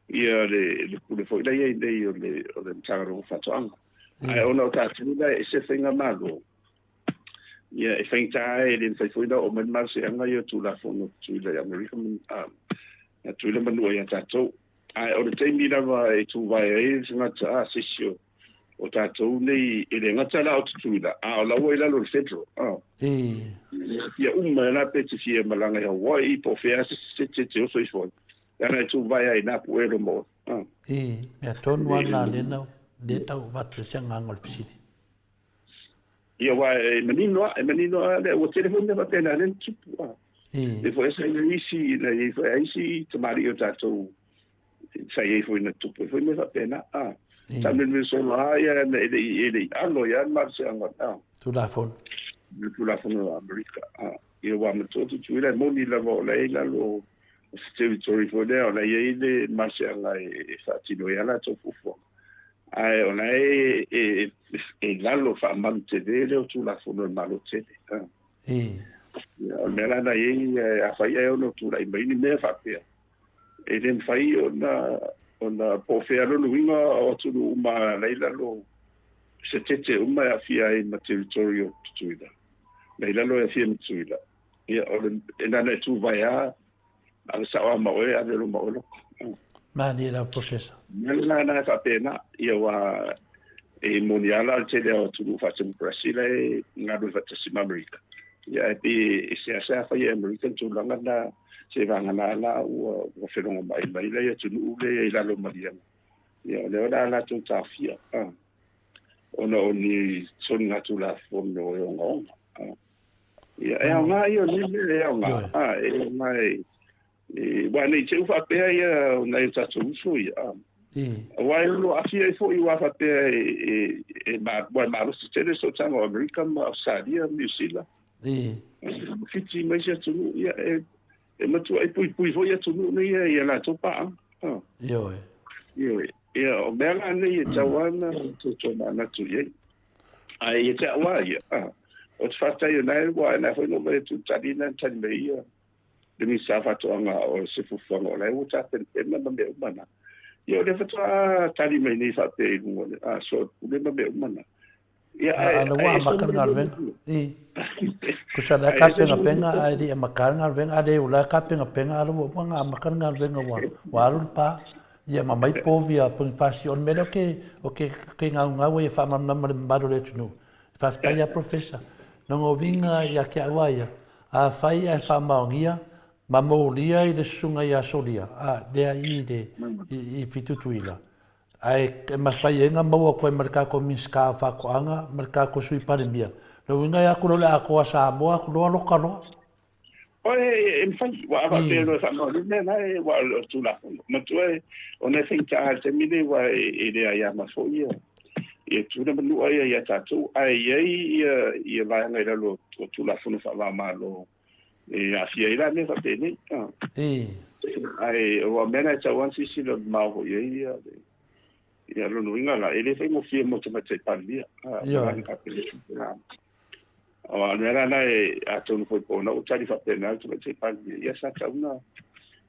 ia le foi la ia o le taro fa to anga ai ona ta tuila e se fenga mago ia e faita e le fai foi da o man marse anga ia tu la fono tu le America na tu le manu ia tatou ai o le taimi lava e tu vai e singa ta sisio o tatou nei e le ngata la o tu la o la o ila lo centro ia na pete fia malanga ia wai po fea se o foi foi ana tu vai ai na puero mo me tonu ana le na le tau vatu sanga ngol fisiti ia wa e menino le o telefone va pena le tupu e foi essa isi na e foi isi tomari o tatou sai e foi na tupu foi me va pena também me sou lá ia ele ano ia mas anga tu la fon America ia wa me todo tu ile moni la vo la ila lo territory for there la ia ile mas anga e fatino ia la tofu ai ona e lalo fa mantedere o tu la fono malo tete me la dai a fai e ono tu la mai ni me fa pe e den fai ona po fe alo luinga o tu uma leila lo se tete uma a fia e na territorio tuida leila lo e fia tuida ia o na tu vai a sa ma o e a lo ma o mani la professor na fa pena ia wa e moniala te le tu fa te Brazil e nga do fa te America ia e se asa fa ia American tu langa na se va na la o fenoma mai le tu le la lo maria ia le la tu ta fia ono ni son na tu la fono e ngo ia e nga io ni le nga e mai wa nei te ufa pe ia na ta tu so ia wa lo afia e fo i wa fa pe ma lo se te so tanga America ma Australia New Zealand fiti mai se tu ia e ma tu ai pui vo ia tu no ia la to pa yo o mera nei tawana to na tu ia ai te wa ia o te fata ia nai wa na foi no me tu tadina tan me ia de mi sa fato anga o se fu fongo la u ta pen me mana io le fato tadi me ni fa pe mo so le me mana ia ala wa makan ngarven ku sa la ka penga ai di makan ngarven ade ula ka penga ala mo nga makan ngarven wa ru pa ia mai povia pun fashion me ke nga we fa ma le tunu fa sta ia professor no vinga ia ke awaia a fai e fa maongia ma molia i le sunga ia solia de ai i fitutuila ai ma fai enga maua koe marka ko miska fa ko anga marka ko sui parimia lo winga ya ko la ko Samoa ko lo kalo oi in fai wa ba te lo sa no ne na wa tu la ma tu ona finta te mide wa ide ya ma fo ia e tu na manu ai ya tatu ai ia vai ngai lo tu la fo no fa ma lo e a fia ira ne fa te ni ai o mena ta wan si lo ma ho ia lo no inga la ele fai mo fia mo te mate palia o mena na e a tu no foi pona o tari fa pena te mate palia ia sa ta una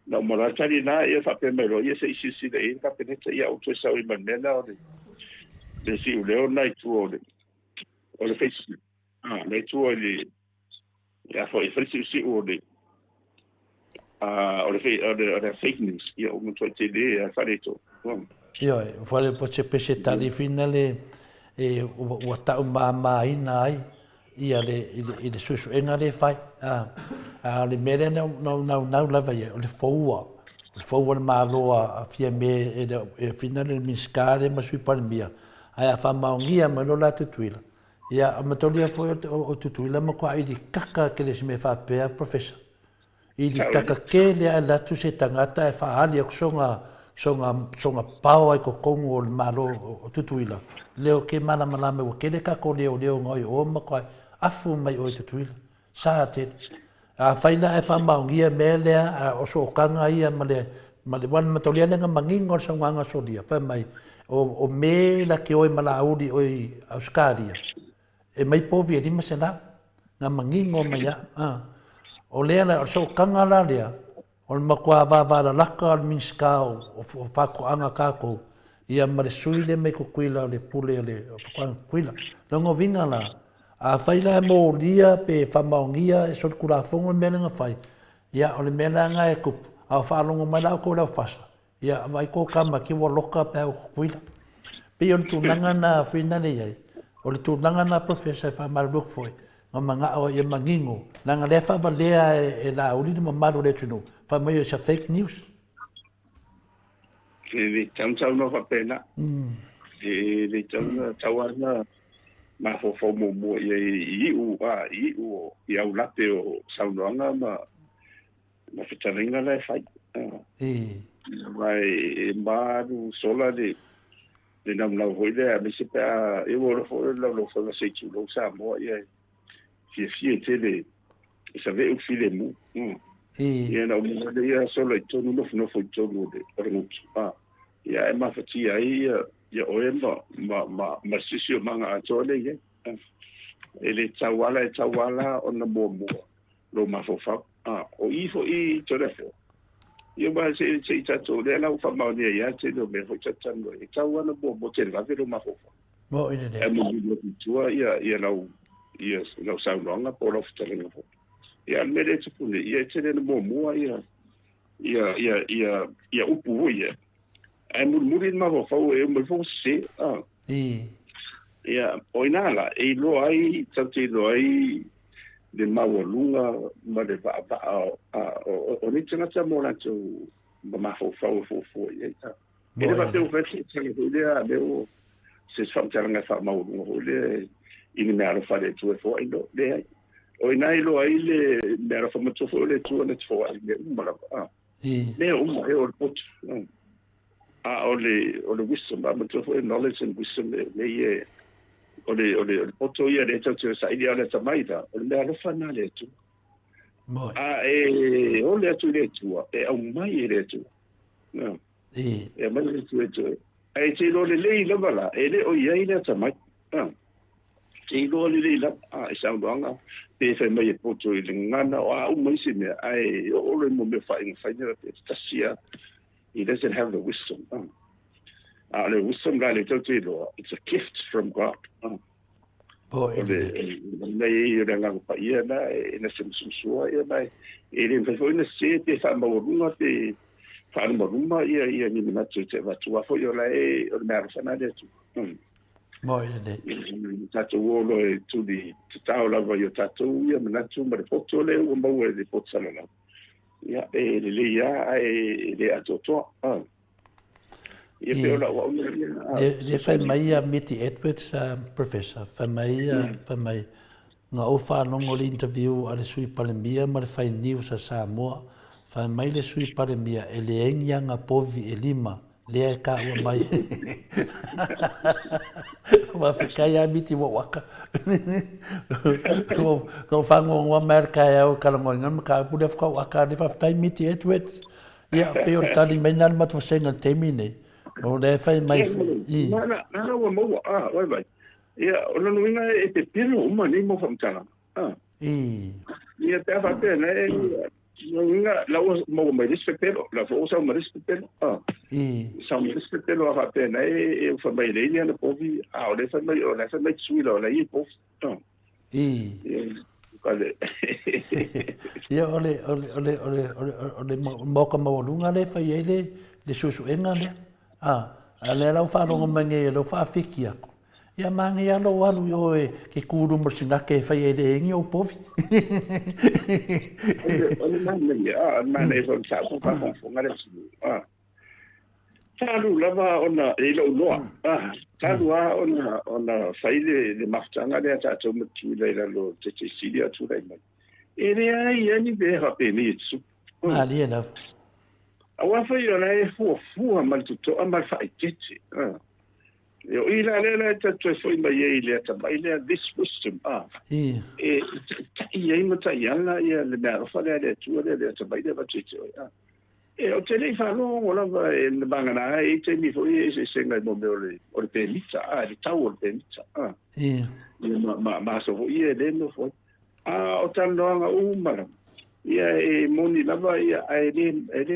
no mo la tari na ia fa pe mero ia se si de ka pena ia o tu sa i manela o de si o leo na tu o le Facebook le tu o le ja foi si o le o le fake news ia o mo tu te de fa le to io vuole poche pesce tali finale e o ta ma ina ai ia le su enga le fai le mere no lava ia le foua ma loa fia me e finale miscare ma sui palmia ai fa maungia ma lo la tutuila ia ma tolia foi o tutuila ma qua i di kaka che le me fa pe professor i di kaka che le la tu se tangata e fa ali o songa pau ai ko kongo o malo o tutuila leo ke mana me o ke le ka ko leo ngoi o ma ko afu mai o tutuila sa te a faina e fa maungia mele o so kanga ia male wan matolia nga mangingo sa nganga sodia fa mai o me la ke o malaudi o auskaria e mai povi di masela nga mangingo mai o le o so kanga la dia o makwa va la laka al minskao o fa ko anga kako ia mare suile me ko kuila le pule le fa kuila longo vinga la A fai la mo lia pe whamaongia e sol kura whongo mea nga whai. Ia, o le mea nga e kupu. A whalongo mai lau ko lau whasa. Ia, vai ko kama ki wa loka pe au kuila. Pe o le tūnanga na whina le iai. O le tūnanga na professor e whamaru foi. Ngā mga o ia mangingo. Nā ngā lea whawalea e la uri ni mamaru le tunu. Whamai o sa fake news. Le tau no whapena. Le tauana ma fo mo i u i au lape o saunoanga ma whitaringa lai whai. Mai maru sola le nam lau hoile a mese pea e wora fo lau whanga seitu lo Samoa ia fie tele sa veu file mu. Ia na umu ia sola i tonu nofo i tonu de orangutu. Ia e mawhati ai ia oe ma sisi o manga atole ia. E le tawala o na mua lo mawhawhau. O ifo i torefo. Ia ba se i tato le lau whamaone ia te lo me hoi tatano. E tawana mua te lawe lo mawhawhau. Mo ine ne. E mo i tua ia lau saunoanga po lau whitaringa fo. Ia me le tupune ia te le mua ia upu ia. E muri mawhawhau e mo se. Ia, oinala, e lo ai, tante lo ai, le mawalunga, ma le o ni tangata mo lanto, ma mawhawhau fo ia. E le bateu vete, tanga hulea, leo, se whamtaranga wha mawalunga hulea, ini mea alo whare tu e fo ai no, le ai. Oinai lo ai le mea alo whamatofo le tu ane tfo ai, le umara, lea umara e o le potu. O le wisdom, ma matofo e knowledge and wisdom, le ie, o le poto ia le tau te sa ilia le tamaita, o le mea lofa na le tu. O le atu le tua, e au mai e le tu. E mai le tu e tu. E te lo le lei lavala, e le o iai le tamaita. Te lo le lei lava, e sa uanga, pe fai mai e poto i le ngana, o au mai se mea, o le mo me fai nera te tasia, he doesn't have the wisdom. The wisdom guy, it's a gift from God. Nei ranga pa ia na ina sumsua ia mai ele foi na se te fa morunga te fa morunga ia ni na te va tua foi ola e o me sana de tu. Moi de. Tato wolo e tu di tau la va io tato ia na tu ma foto le o mo e de potsala na. Ia e le ia e le atoto. Ia pe ola wa le fai mai a Mitty Edwards professor fai mai nga o fa longo le interview a le sui palemia ma le fai news a Samoa fai mai le sui palemia e le engia nga povi e lima le ka wa mai wa fikai a Mitty wa waka ko fango wa merka e o kalango ngam ka pu le fa waka le fa tai Mitty Edwards ia pe o tali mai nal mat fa senga temine o le fai mai na wa mo vai ia ona nuinga e te pino uma ni mo famtana ia te fa pe na nuinga la mo mai rispetelo la forza mo rispetelo sa mo rispetelo fa pe na e fa mai le ni na povi o le fa mai suilo la i povi kale ia ole mo ka mo lunga le fa ile le susu enga le ale lau whanonga mange lau whawhiki ako. Ia mangi alo alu yo e ke kuru mo singake e whai e le engi o povi. Ole mane e whai sa whai sinu. Talu lava ona e lau noa. Talu a ona whai le maftanga le ata atau matu le lo te sili atu rei mai. E le ai ani be hape ni itsu. Ali e lau. Awa fai ona e fua mal tuto amal fai tete. Yo ila le tatu foi mai ile ta mai le this wisdom e ia mata yala ia le na fa le tu le ta mai le tete e o tele fa no ola e le bangana e te mi foi e se ngai mo le o le pizza le tau o pizza ma so foi le no foi o tan no nga umara ia e moni lava ia e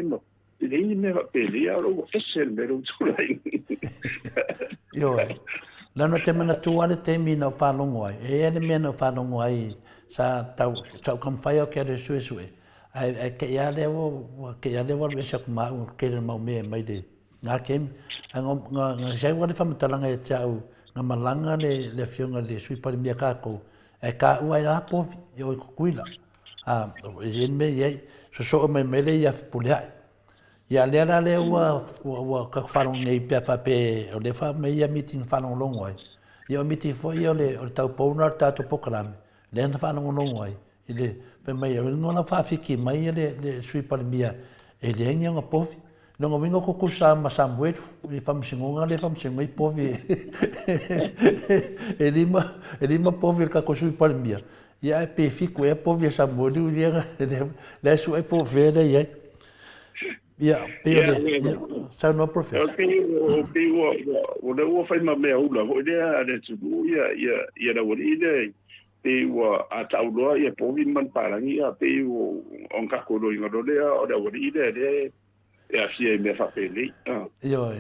mo le ni me va pele ia o esel me lo tu lai yo Lana te mana tuare te mi na whanongo ai. E ane mea na whanongo ai sa tau kam whai o kia re sue sue. Ai ke ia lewa me sa kumau ke re mau mea mai de. Ngā kem, ngā sei wale whamatalanga e tau, ngā malanga le whiunga le sui pari mea kākou. E kā ua i rāpovi, i oi kukuila. E me iei, so mai mele i a whipulehai. Ia lea le ua ka whanong nei pia whape, o le wha me ia meeting whanong longo ai. Ia o meeting fo ia o le tau pauna o tātou pokarame. Le na whanong longo ai. I le, pe mai o ngona whawhiki mai le sui pari mea, e le hengi anga povi. Nonga wingo kuku sa masamwetu, i whamsingonga le whamsingo i povi. E lima povi ka ko sui pari mea. Ia e pe fiku e povi e samwetu, le su e povi e iei. Yeah, so no professor. Okay, o le ua fai ma mea ula, o lea ane tunu, ia na wari ine, pe ua a tauloa, ia povi man parangi, a pe o kako no inga lea, o le wari ine, e a fia i mea whapele. Yo,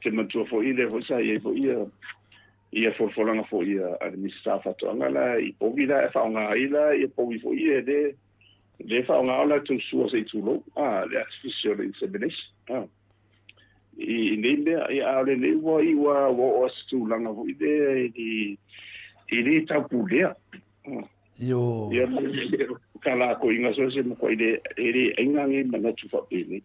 te mantua fo ine, fo sa, ia forfolanga fo ia, ane misa fatoanga la, i povi la, e whaonga ila, ia povi fo ia, le whaonga ola tu sua se tulo, le artificial insemination. I nei mea, i aole nei wa i wa o astu langa vo ide, i ni tau pulea. Yo. Ia kala ko inga so se mo ko ide, e engangi mana tu whapene.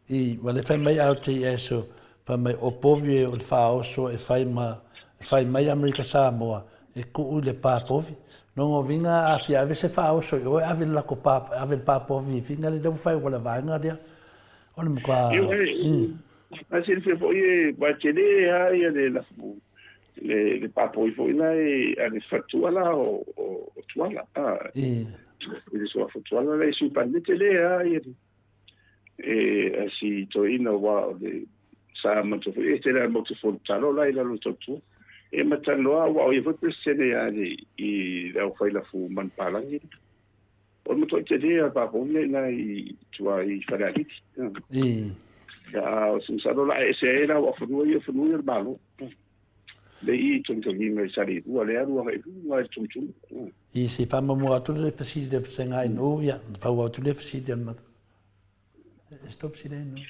I, wale whai mai au te eso, whai mai o povi o le whaoso e whai mai Amerika Samoa, e kuu le pā povi. Nongo vinga a fia ave se whao so o ave lako ave papo vi vinga le fai wala vanga dia. Ona mo kwa. A se fe foi ba tele ha ia le papo i foi na e ave fatuala o tuala. Ele só fatuala le su pande tele ha ia. Asi to ina wa de sa mo to foi tele mo to fo talo la ila lo to. E mataloa wa o ia foi presene ali i au fai la fu man palangi o mo to te dia pa po na i tua i farali ya o sin sa la ese era o fu ia malo le i tongi me sari u ale aru wa tum I se fa mo atu le fasi de senga no ya fa wa tu le fasi de ma stop sileno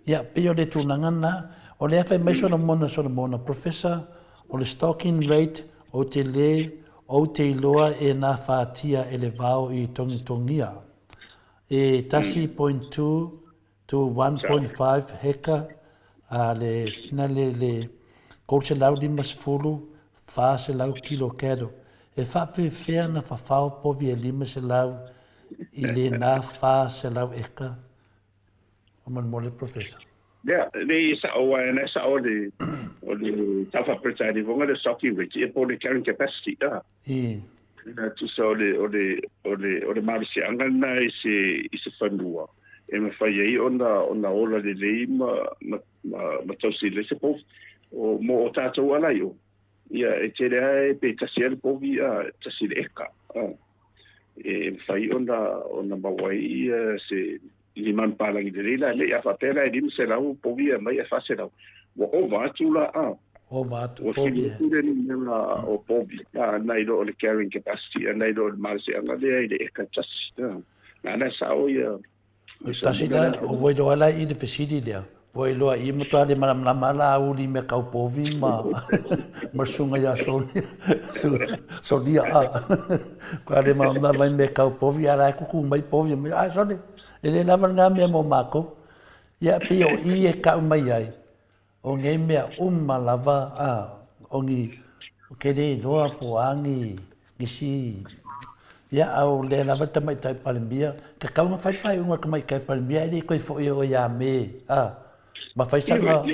ya pio de tunanga o le fai mai sona mona professor o le stocking rate o te iloa e nā whātia e le vāo i tongitongia. E tasi 0.2 to 1.5 heka a le fina le kou se lau lima se fulu, whā se lau kilo kero. E whawhi whea na whawhao povi e lima se lau i le nā whā se lau eka. O man mole professor. Yeah, le sa o na sa o le tafa pretani vonga le stocking rate e po le carrying capacity na tu so le marisi anga na ise fanua e me fai ai ona ola le ma tosi le se po o mo tato ala yo ia e te le pe tasiel po via tasi le eka e fai ona mawai se liman palangi de leila le ya fatela dim se la u povia mai e fase la o va tu la o va tu povia o povia na ido le carrying capacity na ido le marse anga le e kachas na sa o ya tasida o voi do ala i de fesidi le voi lo i mo tale mala u li me kau povi ma sunga ya so dia kwa le ma vai me kau povi ala ku mai povi mai so ele lava ngā mea mo mako, ia pio i e kau mai ai, o ngai mea lava, o ngi, kere noa po angi, ngisi, ia au le lava tamai tai palimbia, ka kau ngā whai unga ka mai kai palimbia, ele koi fo i o ia me, ma whaisanga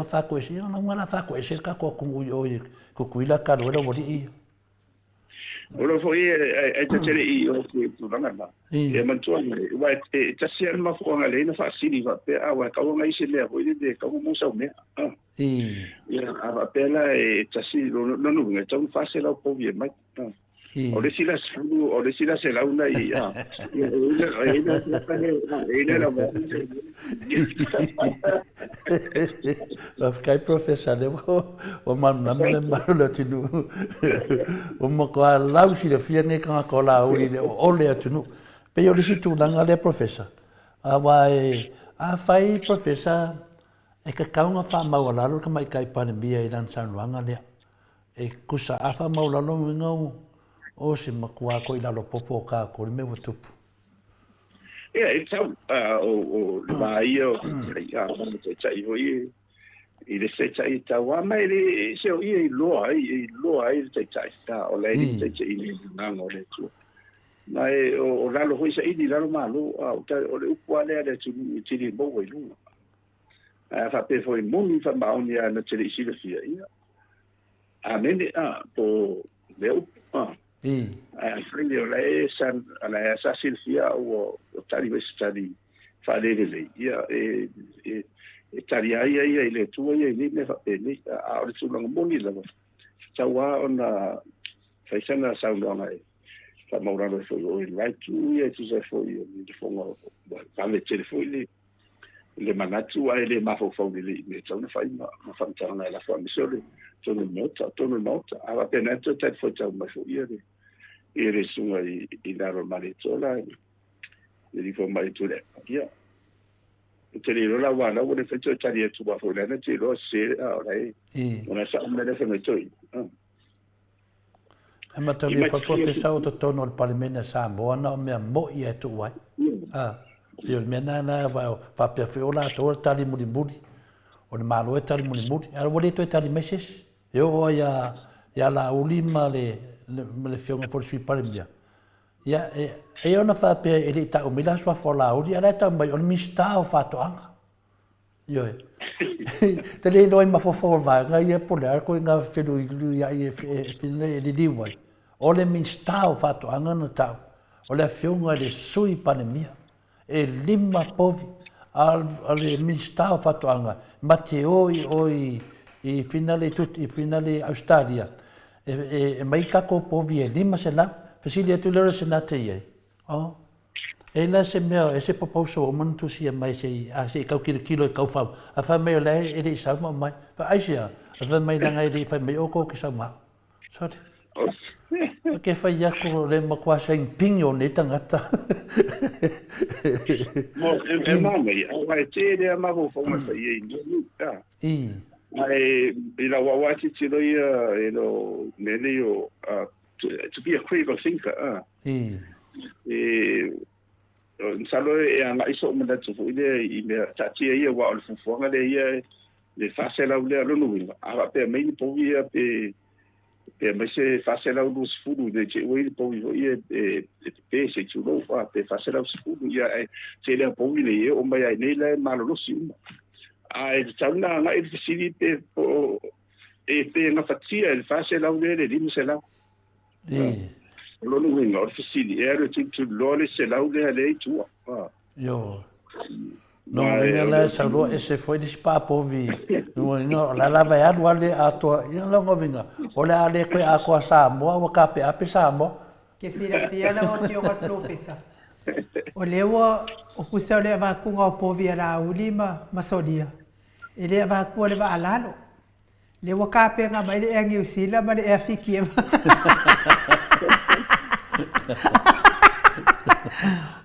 whako esi, nga ngana whako esi, ka kua kungu i o i kukuila ka roera wari i. Ora foi e te tere i o te turanga na. E mantua me, wa e tasi ana mafuanga le na fasili va pe a wa ka nga ise le ho de ka mo sa me. Ya ava pela e tasi no nga tau fasela po vie mai. o le sila sulu o le sila se launa I a ina la mo kai professor le o man na me malu le tinu o mo ko lau si le fia ne ka ko la uri le o le tinu pe yo le si tu langa le professor a wai a fai professor e ka kaunga fa mau la lo ka mai kai pa bia I dan san luanga le e kusa a fa mau la lo ngau o se makua ko I lalo popo ka ko le me tupu it's out o vai o ya mo chai hoi I le se chai ta wa mai le se o I lo ai se chai ta o le se chai ni na no le tu mai o lalo hoi se I lalo malo o le upua le tu ti bo we lu fa pe foi moni fa ba oni na te isi le fia ia a mene po le frente le san ala sa silfia o tali vestali fa le ia tali ia le tu ia ni fa pe ni a o tu long moni la sa wa ona fa sana sa ona fa mo ra le so o right tu ia tu se foi ni de fongo fa le telefoni le manatu ai le mafofo le me tona fa ma fa tana la fa mi sole tona Maota ava penato tat fo tau ma fo ia e re sunga I laro maritola e li fo maritole ia te le rola wana o le fecho tari tu ba fo lana te ro se ora ona sa me le fe toi e ma tali fa professor o tono al parlamento Samoa na me mo ia tu wai Io mena na fa pe fiola to tali muri o le malo e tali muri ala vole to tali meses e o ya la ulima le fionga for sui parimia ya e ona fa pe e ta o mila sua for la uli ala ta mai on mista o fa to anga yo te le noi ma fo va nga ia polar ko nga felu ia e fine di vai o le mista o fa to anga no ta o le fionga le sui parimia e lima povi al ministro fatoanga Matteo I finale Australia e mai kako povi e lima se la facile tu loro se na te ye e la se me e se proposo o man tu si mai se a se kau kilo kau fa me le e di sa mai fa asia fa mai langa e di fa me o ko ki sa ma sorry ke fa ia ko le ma kwa sa impinho ne tangata mo e mame ai te le ma vo fo ma sa ye ni ai ila wa ti ti lo ia e lo mele yo to be a critical thinker salo e ana iso me da tu ile I me ta ti ia wa o fu nga le ia le fa se la le lo no ava pe me ni po ia pe me se fa se la o sfudu de che o il po ia pe se tu lo fa pe fa se la o sfudu ia se le po ile o mai nei le malo lo si ai tauna nga il si pe po pe na fatia il fa se la o le di se la lo no winga o si era tu lo le se la o le tu yo no me la saluo e se foi dispa povi no la vai ale Atua io non lo vinga o le ale ko a ko Samoa o ka pe a pe Samoa ke sira fia la o fio ka professor o lewa o kusa le va ku ngo povi ala ulima masodia ele va ku le va alalo le wa ka pe nga mai le ngi usila ma le e fiki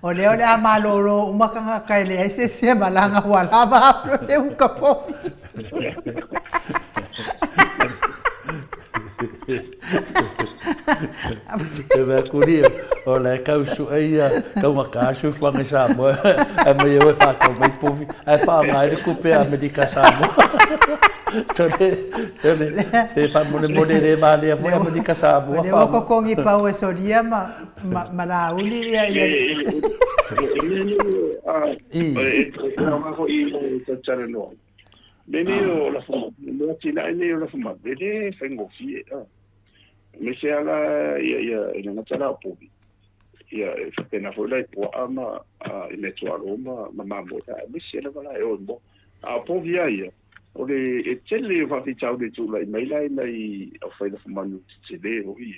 o leo le amalolo umakanga kaile ai se malanga wala ba le ukapo e va curio o le causu ia ka maka su fanga sa mo e me eu fa ko mai povi e fa mai le coupe a medica sa mo se fa mo le male a foi a medica sa mo le ko kongi pa o sodia ma la uli ia Menino la fuma, no tina ni la fuma, bene fengo fie. Me se ala ia ina tala pobi. Ia pena foi lá po ama e me tu aroma mama mo me se la vala e o mo. A pobi ia. ole e tele fa fi chau de tula i mai lai nei o fai da manu tele o i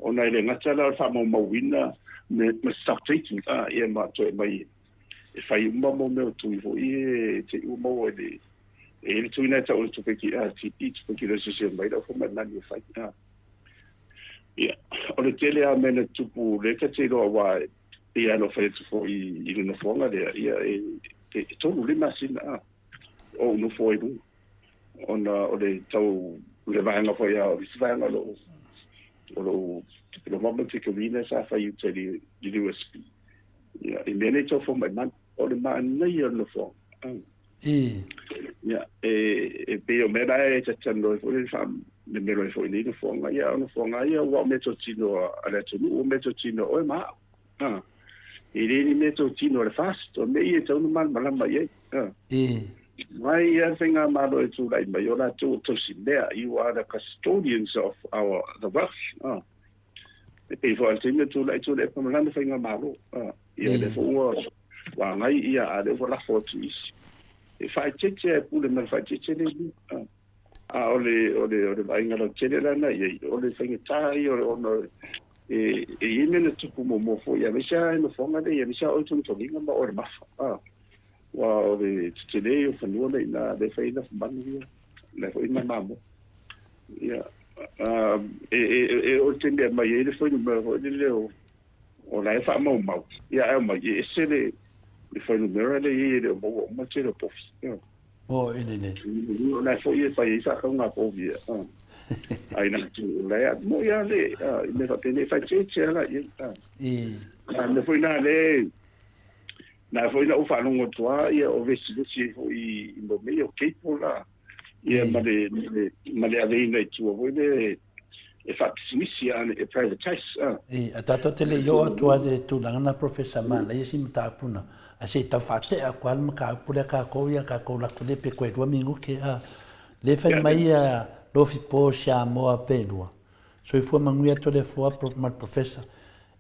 ona ile ngata fa mo mawina me substituting ia ma to mai e fai mo tu vo i te mo de e tu ina ta o tu pe ki ti tu ki le se mai da fo na ni fai ia ole tele a mena tupu le ka te ro wa ia no fai tu fo i no fonga de ia e to le masina o no foi do on o tau le vanga foi a visvanga lo moment que vina sa fa you tell you USB ya in mene to for my man o le man nei no fo ya pe o mera e tachando foi le fam le mero foi ni no fo ya no fo ya wa meto tino ala tino o meto tino o ma ele ni meto tino le fast o me e tau no man malama ye Mai thing malo e tu lai mai ora tu there. You are the custodians of the wealth. The people are saying tu lai tu le pamlan thing malo. Ia le fo wa ngai ia ade fo la fortis. E fai cheche pule mal fai cheche le ole vai ngalo chele la na ia ole thing tai ole e imene tu mo fo ia mesha no fo ngade ia mesha o tu to linga ma or ma wa de tele o fanua le na de feina fambani le foi na mamo ia o tende mai ele foi no meu ele o la fa mo mau ia mai ese le foi no meu ele o mo tele pof o ele la foi fa isa ka nga povia ai na tu le mo ia le me fa tene fa cheche la le foi na le na foi na ufa no toa ia o vesi i mo me o ke pola ia male ave nei tu o de e fa simisia e privatize atato tele yo Atua de tu langa professor ma la isi mta puna a se ta fate a kwal ma ka pula ka ko ia ka ko la ko le pe ko do mingu ke le fa mai a lo fi po Samoa pedua so i fu manguia to le fu professor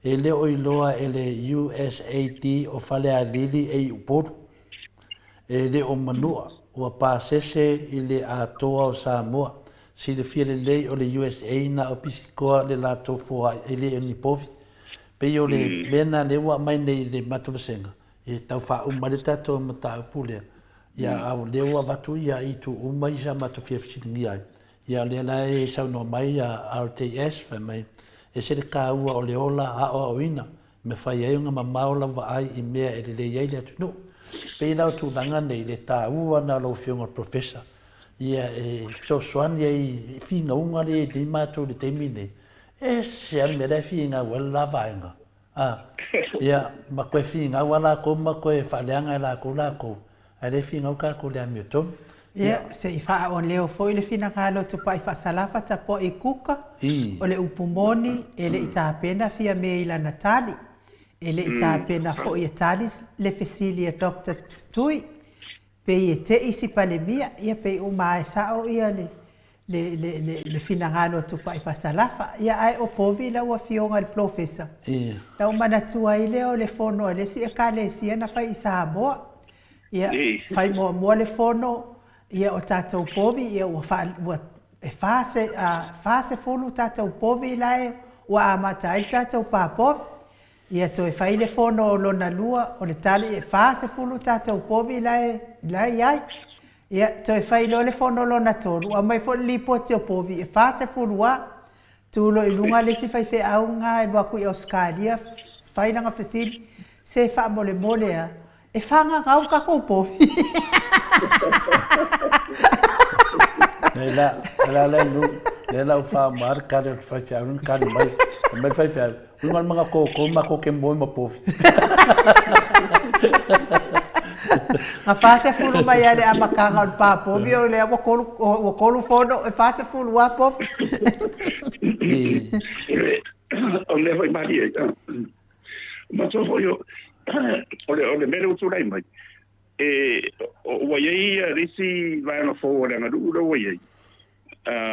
ele o iloa ele USAID o fale a lili e uporu. Ele o manua o pasese ile Atua o Samoa. Si le file lei o le USA na o pisikoa le lato foa ele ni povi. Pe o le mena le wa mai nei le matuvasenga. E tau fa umare tato mata upule. Ia au le wa vatu ia itu umai sa matufia fisiningi ai. Ia le lai sau no mai a RTS fa mai. E se le kāua o le ola a o ina, me whai eunga ma maola wa ai I mea e le iei atu no. Pei lau tūlanga nei le tāua na lau whiunga professor. Ia e so soani ei whina unga le ni mātou le teimi nei. E se an me le whina ua la vaenga. Ia ma koe whina ua la kou ma koe whaleanga e la kou la kou. A le whina au kā kou le amio tonu. Ia, se I wha o leo foi le fina ngalo tu pa I wha salafa ta po I kuka. O le upumoni, e le I tāpena fia me I la natali. E le I tāpena fo I tali le fesili a Dr. Tui. Pe I te isi palemia, ia pe umae sao ia le fina ngalo tu pa I wha salafa. Ia ai o povi la ua fionga le professor. La umanatua I leo le fono, le si e ka le si ana fai I Samoa. Ia, fai mua le fono, ia o tātou povi, ia ua fase fulu tātou povi lai, ua amata I tātou pāpovi. Ia to e whaile fono o lona lua, o le tali e fase fulu tātou povi lai ai. Ia to e whaile o le fono lona tonu, ua mai fo lipo te o povi, e fase fulu a, tūlo I lunga lesi whai whi aunga, e waku I Australia, whainanga whasiri, se wha mole a, e whanga ngau kako povi. Lela ufa mar kare fai fia un kare mai fai fia un mga ko ma ko ke mo ma pofi a fase fulu mai ale a makanga o papo bio le o kolu fono e fase fulu wa pop o le vai mai ma so yo ole mero tu dai mai o ye risi vai no fo le ngadu o ye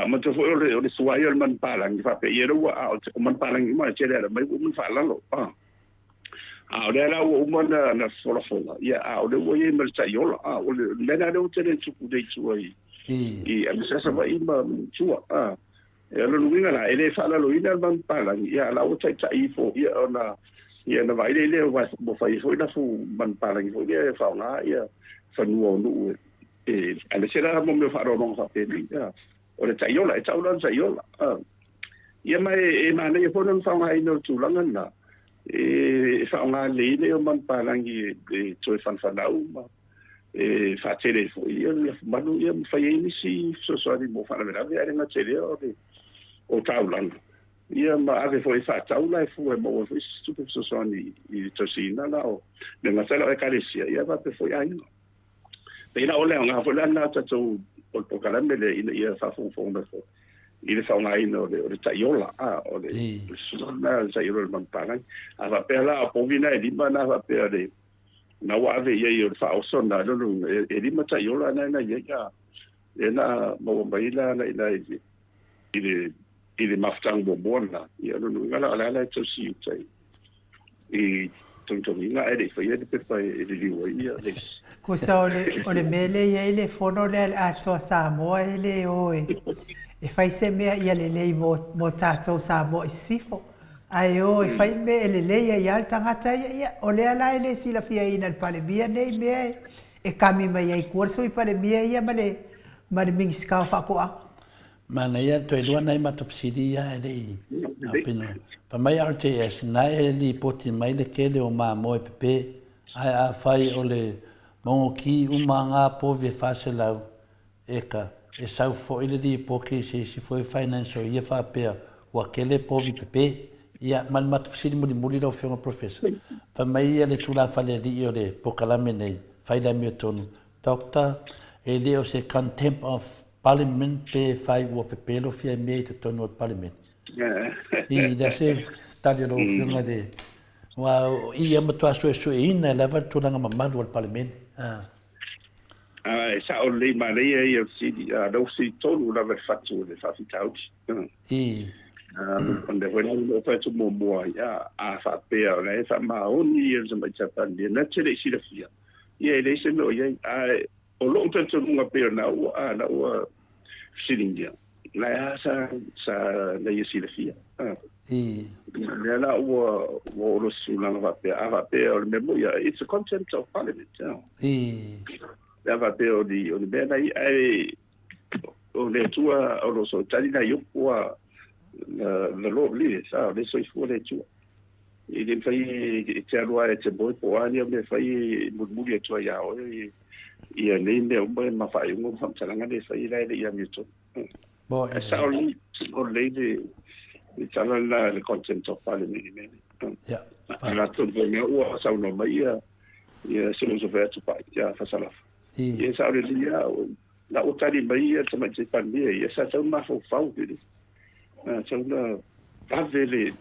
ma to fo o le suai o man palang fa pe yero o man palang ma chere mai un fa la lo o le la o man na fo la ya o le o ye mer sa yo o le na do chere tu ku dei suai I amsasa wa ima chua e lo winga la ele fa la lo ina ban pala ia la o tai tai fo ia ona ia na vai le wa bo fai fo ina fu ban pala fo ia fa na ia fa nu nu e ale sera mo me fa ro no fa pe ia o le tai ola e tau lan tai ola ia mai e mana ia fo non fa mai no tu langa na e fa nga le le o ban pala ngi e toi fan fa na uma e fa tele fo ia manu ia fa ia ni si so so di mo fa na vera ia na tele o taulan ia ma ave foi fa taula e fu e mo foi super so so ni I tosina la o le masala e carecia ia va pe foi ai no pena ole nga fo la na tatu o kalame le ia fa fu na fo ile fa ngai no le taiola o le so na taiola man pana ava pe la po vina e limba na va pe de na wa ave ia fa o so na no e limba taiola na ia e na mo baila na ile maftang bomona ia no ngala ala to si tai e tonga ele foi ele pe e le ia ko sa ole mele ia ile fono le Atua Samoa ele oi e fai se mea ia le mo tatou Samoa sifo ai o e fai me le ia al tangata ia ole ala ele sila fia ina le pale bia nei me e kami mai ai kurso I pale bia ia male mingi ska fa ko mana ia to e luana I matofisiri ia ele apino pa mai RTS na ele poti mai le kele o ma mo pepe ai a fai ole mongo ki uma nga po ve fase lau eka e sau fo ele di poki se foi financial ia fa pe wa kele po vi pepe ia mal matofisiri muri do fio professor pa mai ia le tula fale di ole pokalame nei fai da mi tonu doctor ele o se contempt of Parliament pe fai wo pe pelo fia me te tono Parliament. I da se tali lo funga de wa I am to aso ina leva to langa mamadu al Parliament. Sa o le maria ia si do si tonu la ve fatu le fa fitau. Onde bueno no fa tu mo ia a fa pe le fa ma oni ia se mai Japan na tele si la fia. Ia le se no ia o lo tanto nunga pe na o siringia la sa la yesi la fia la o lo sulanga va pe o memo ya it's a content of parliament la va pe o di bena ai o le tua o lo so tali na yo wa la lo li sa le so fu le tua il fai te alua e te boy po ani o le fai murmuri tua ya o ia nei me o ma fai un fam talanga de sai la ia mi to bo sa o le de tala la le content of parliament ya la to de me o sa no mai ia se nos over to pa ya fa sala ia sa le ia la o tali mai ia te mai pan ia sa sa ma fo fau de sa na avele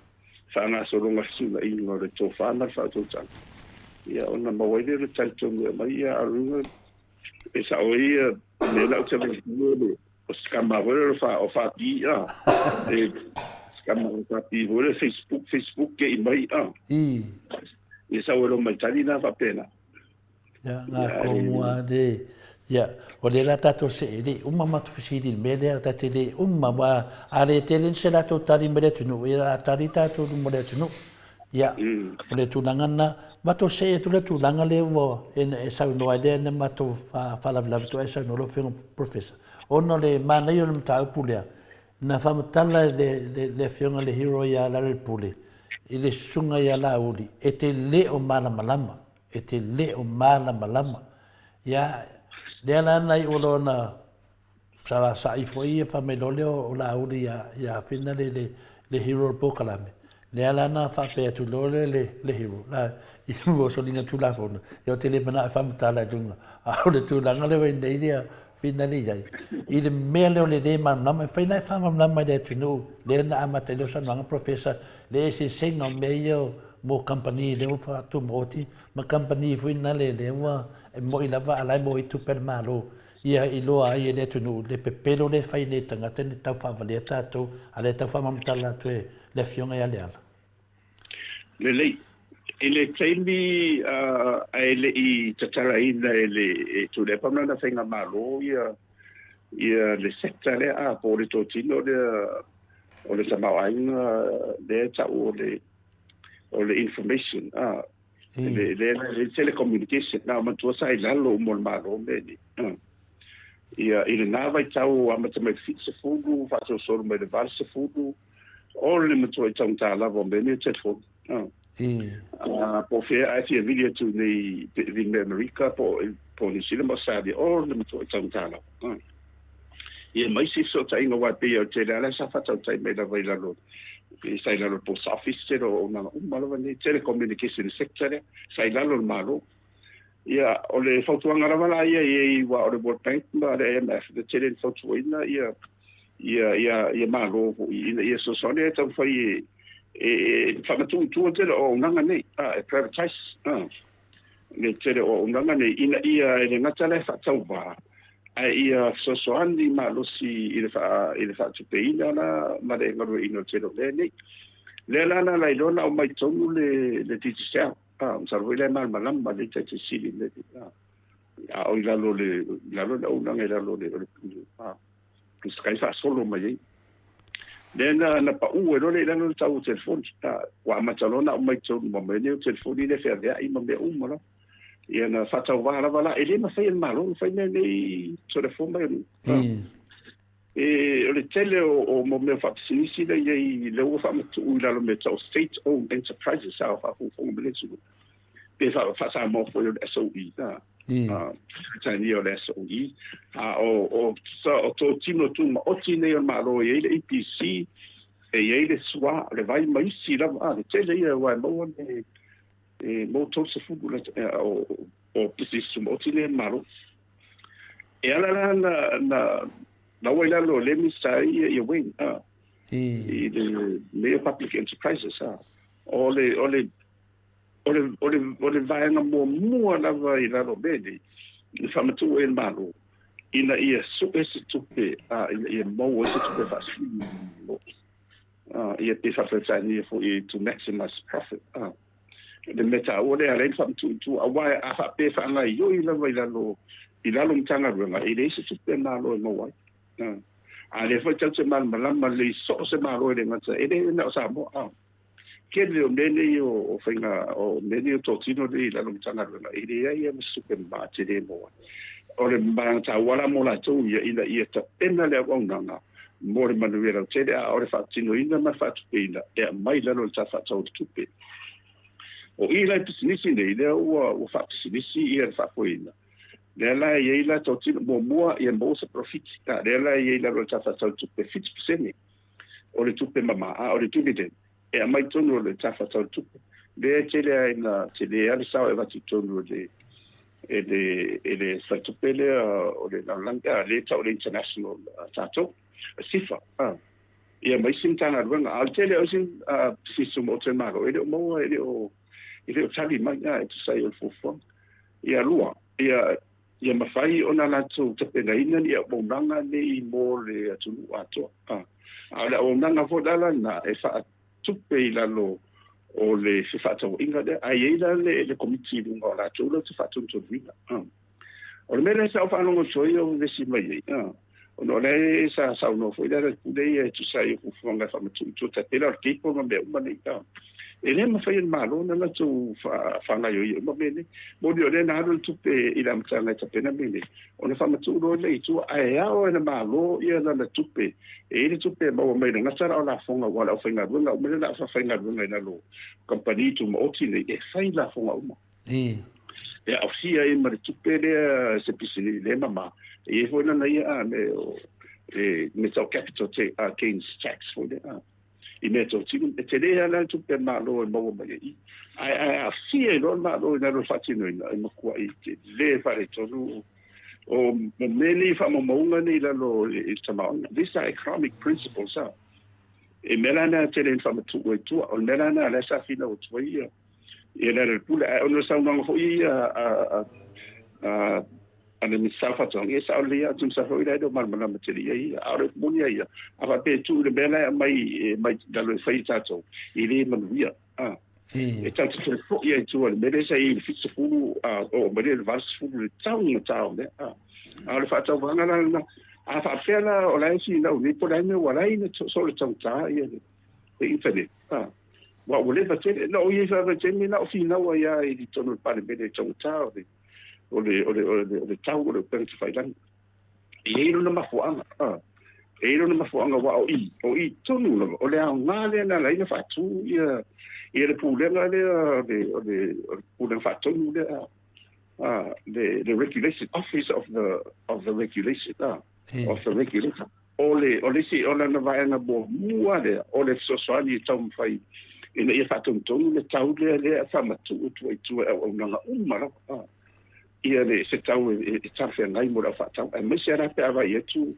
fa na so longa su la in no to fa na fa to tan ia ona ma wai le tal to mai ia alu esa oia me la uta me o skama vole o fa pi e skama o fa pi vole Facebook ke mai esa o mai tali na fa pena ya na como de ya o le la tato se le uma matofisiri me le ta tele uma va ale tele se la to tali me le tunu ya tali tato mo le tunu ya o le tunanga mato se tu le tulanga le vo e sa no ide ne mato fa la to esa no lo fe un professor ono le mana yo mta pulea na fa mtala le fiona le hero ya la le pule ile sunga ya la uli ete le o mana malama ya le la na o lo na sa I foi fa me lo le o la uli ya fina le hero pokalame le la na fa pe tu lo le hero la I mo so linga tu la fona yo tele mana fa mtala dunga a o le tu la ngale we nei dia finali ya I le mele o le de ma na fa na fa ma na de tu no le na amate lo sa na professor le se senga meio mo company le fa tu moti ma company foi na le wa mo ila va ala mo tu per malo ia I lo ai le tu no le pepelo le fa ne tanga te ta fa valeta to ale ta fa ma mtala tu le fionga ya le ala le ele temi ele I tatara ina ele tu le pamana fenga malo ia ia le sekta le a po le totino o le Samoa le tau o le information le telecommunication na matua sai lalo mo malo me ni ia ile na vai tau amata me fitse fudu fa so me le valse fudu o le matua tau ta lavo me ni telefon po fe a ti video tu ni America po ni sila sa di o le matua tau ta lavo ia mai si so tai ngo wa pe o te la sa fa tau tai me la vai lalo sai lalo post office o na malo ni telecommunication sector sai lalo malo ia o le fautuanga ravala ia wa o le World Bank ma le IMF de tele fautuina ia malo ia so sone tau fai fa matu tu te o nanga nei privatize le tele o nanga nei ia le ngata le fa tau va ia so andi malo si ile fa tu peina na ma le ngaro ino te le nei le lana la ilona o mai tonu le titisa sarvo le mal malam ma le tete sili le o ilalo o nanga ilalo le skai fa solo mai na pa u le ilalo tau telefon wa matalona o mai tonu ma le telefon le fa ia ma me mo ia na fata wala ele ma fai malo fai nei telefon mai o le tele o mo me fa sinisi le le o fa tu la lo meta state owned enterprises sa fa fu me su pe fa sa mo fo le SOE tani o le SOE o to tino tu ma o tine o malo e le APC e le swa le vai mai si la le tele ia wa mo mo to se fu o pisi mo tine malo e ala na wala lo le mi sai e wing le public enterprises o le vai na mo na vai na lo bedi le famatu e malo ina ia su ese tupe ia mo ese tupe fast ia te fa tani for to maximize profit le meta o le ale famatu tu awai a fa pe fa ngai yo ila vai na lo ila lo mtanga runga ile ese tupe malo mo wai le fa tau mal malama le so se malo le ngata ele na sa mo ke le mene o fenga o mene to tino le la tanga na ile ia me super ba te le mo o le ba ta wala mo la tu ia ta pena le o nanga mo le manuela te o le fa tino ina ma fa tu ina e mai la no ta fa tau tu pe o ila pisnisi le o fa pisnisi ia fa poina Lela ia to tino mo ia mo se profit lela ia la ta fa tau tu pe 50% o le tupe mama o le dividend e mai tonu le ta fa tau tu le tele ina tele ala sa e va ti tonu le fa tu pe le o le langa le ta o le international tato sifa ia mai sintana runga al tele o sin sisu mo te maro e mo o tali mai e tu sai o fofo ia lua ia mafai ona la tu te pena ina ia bonanga nei mo le atunu Atua ala o nanga fo dala na e fa tupe ila lo o le se fa tau inga de ai ila le committee ngo la tu lo se fa tu vinga o le mele sa fa no so yo de si mai o no le sa no fo ila ku de tu sai ku fonga fa tu ta tela tipo ma be uma nei ele ma fai malo na tu fa na yo mo bene mo dio le na tu pe ila mtanga ta pena bene ona fa tu lo le tu ai o na malo ia na tu pe ele tu pe mo me na tsara ona fonga wala fa na runga mo na fa na runga na lo company tu mo tine e fa la fonga mo e au sia e ma tu pe le se pisini le mama e fo na ia me so capital gains tax for the I meto tino e te rea la tu pe malo e mo mai ai fie no malo na ro fatino ina mo kwa I le fare tonu o meli fa mo nga ni la lo I Samoa these are economic principles e melana te le fa tu o melana la sa fina o tu ia e la pula o sa nga fo ia ana mi safa tong e sa lia tum sa hoira do mal mal materia ia ora munia ia ava pe tu le bela mai dalo fai tato ile manuia e tanto se fo ia tu le bela sai il fitso fu o bele vas fu le tau ne ora fa tau vanga na a fa pela o lai si na ni po lai me wa lai na so le tong ta ia e internet wa o le va tele no ia va tele na o fi na wa ia i tonu pa le be tong ta o le tau o le pensa fai lan e no ma fo anga e no ma fo anga wa o i tonu no o le nga le na lai na fa tu ia le pulenga le pulenga fa tonu le the regulation office of the regulation of the regulator ole si ona na vai na bo mua le ole so swali tom fai ina ia fatum tom le tau le fa matu tu o na umara ia le se tau e tafe ngai mo la fa tau e me se ra pe ava yetu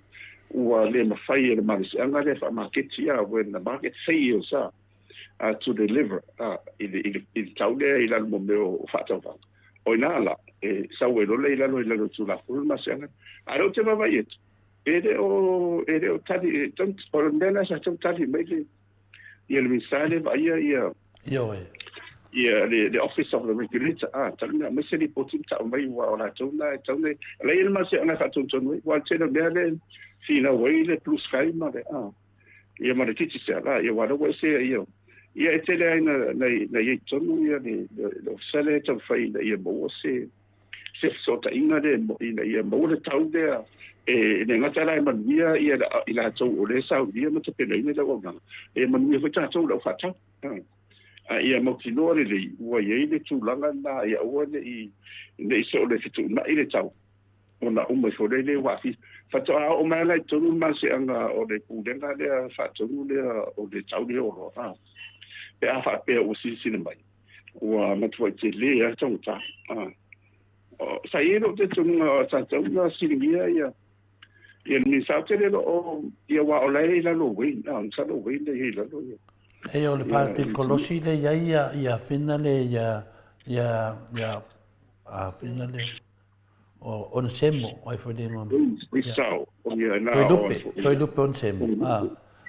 o le mafai le maris anga le fa marketia when the market fails to deliver il tau le ila mo me o fa tau o ina la sa we lo le ila lo tu la fulma senga a lo te va yetu ere o tali tant por ndena sa tali mele ia le misale va ia the office of the regulator tali na me se li potim ta mai wa la tona le il ma se ona fa ton wa te no le fina wele plus kai ma ia ma titi se la ia wa do se ia te le na ia tonu ia le sale ta fai ia mo se sota inga de ia mo le tau de ne ngata lai man ia ila tau o le sau dia ma te pele ina da wanga man ia fa tau lo fa tau ia mo tino le wa ia le tu langa na ia o ne so le fitu na ile tau ona o mo fo le wa fi fa tau o ma lai tu ma se anga o le ku de na le fa tau le o le tau le o pe a fa pe o si mai wa ma tu te le a tau ta sa ero te tunga sa tunga siringia ia mi sa te o ia wa olai la lo we sa lo we le la lo e o le parte colosi le ia finale ia a finale o on semo ai foi de mo sao o ia na toi lupe on semo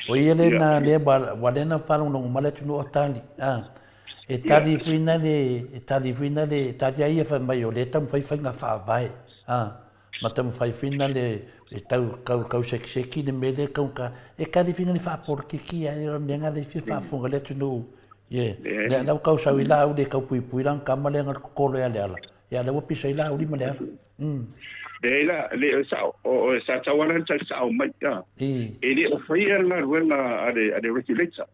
o ia le na le wa le na fa no male tunu o tani e tali finale tali ia fa mai o le tam fai nga fa vai ma tam fai finale e tau seki ne mele ka e tali finale fa por que e me nga le fa funga le tunu le na kau sa ila o de kau pui ran kamale ngar ko le ala ya le wopi sai la o di male le sa o sa tawaran sa mai e le o fai na ruenga ade regulator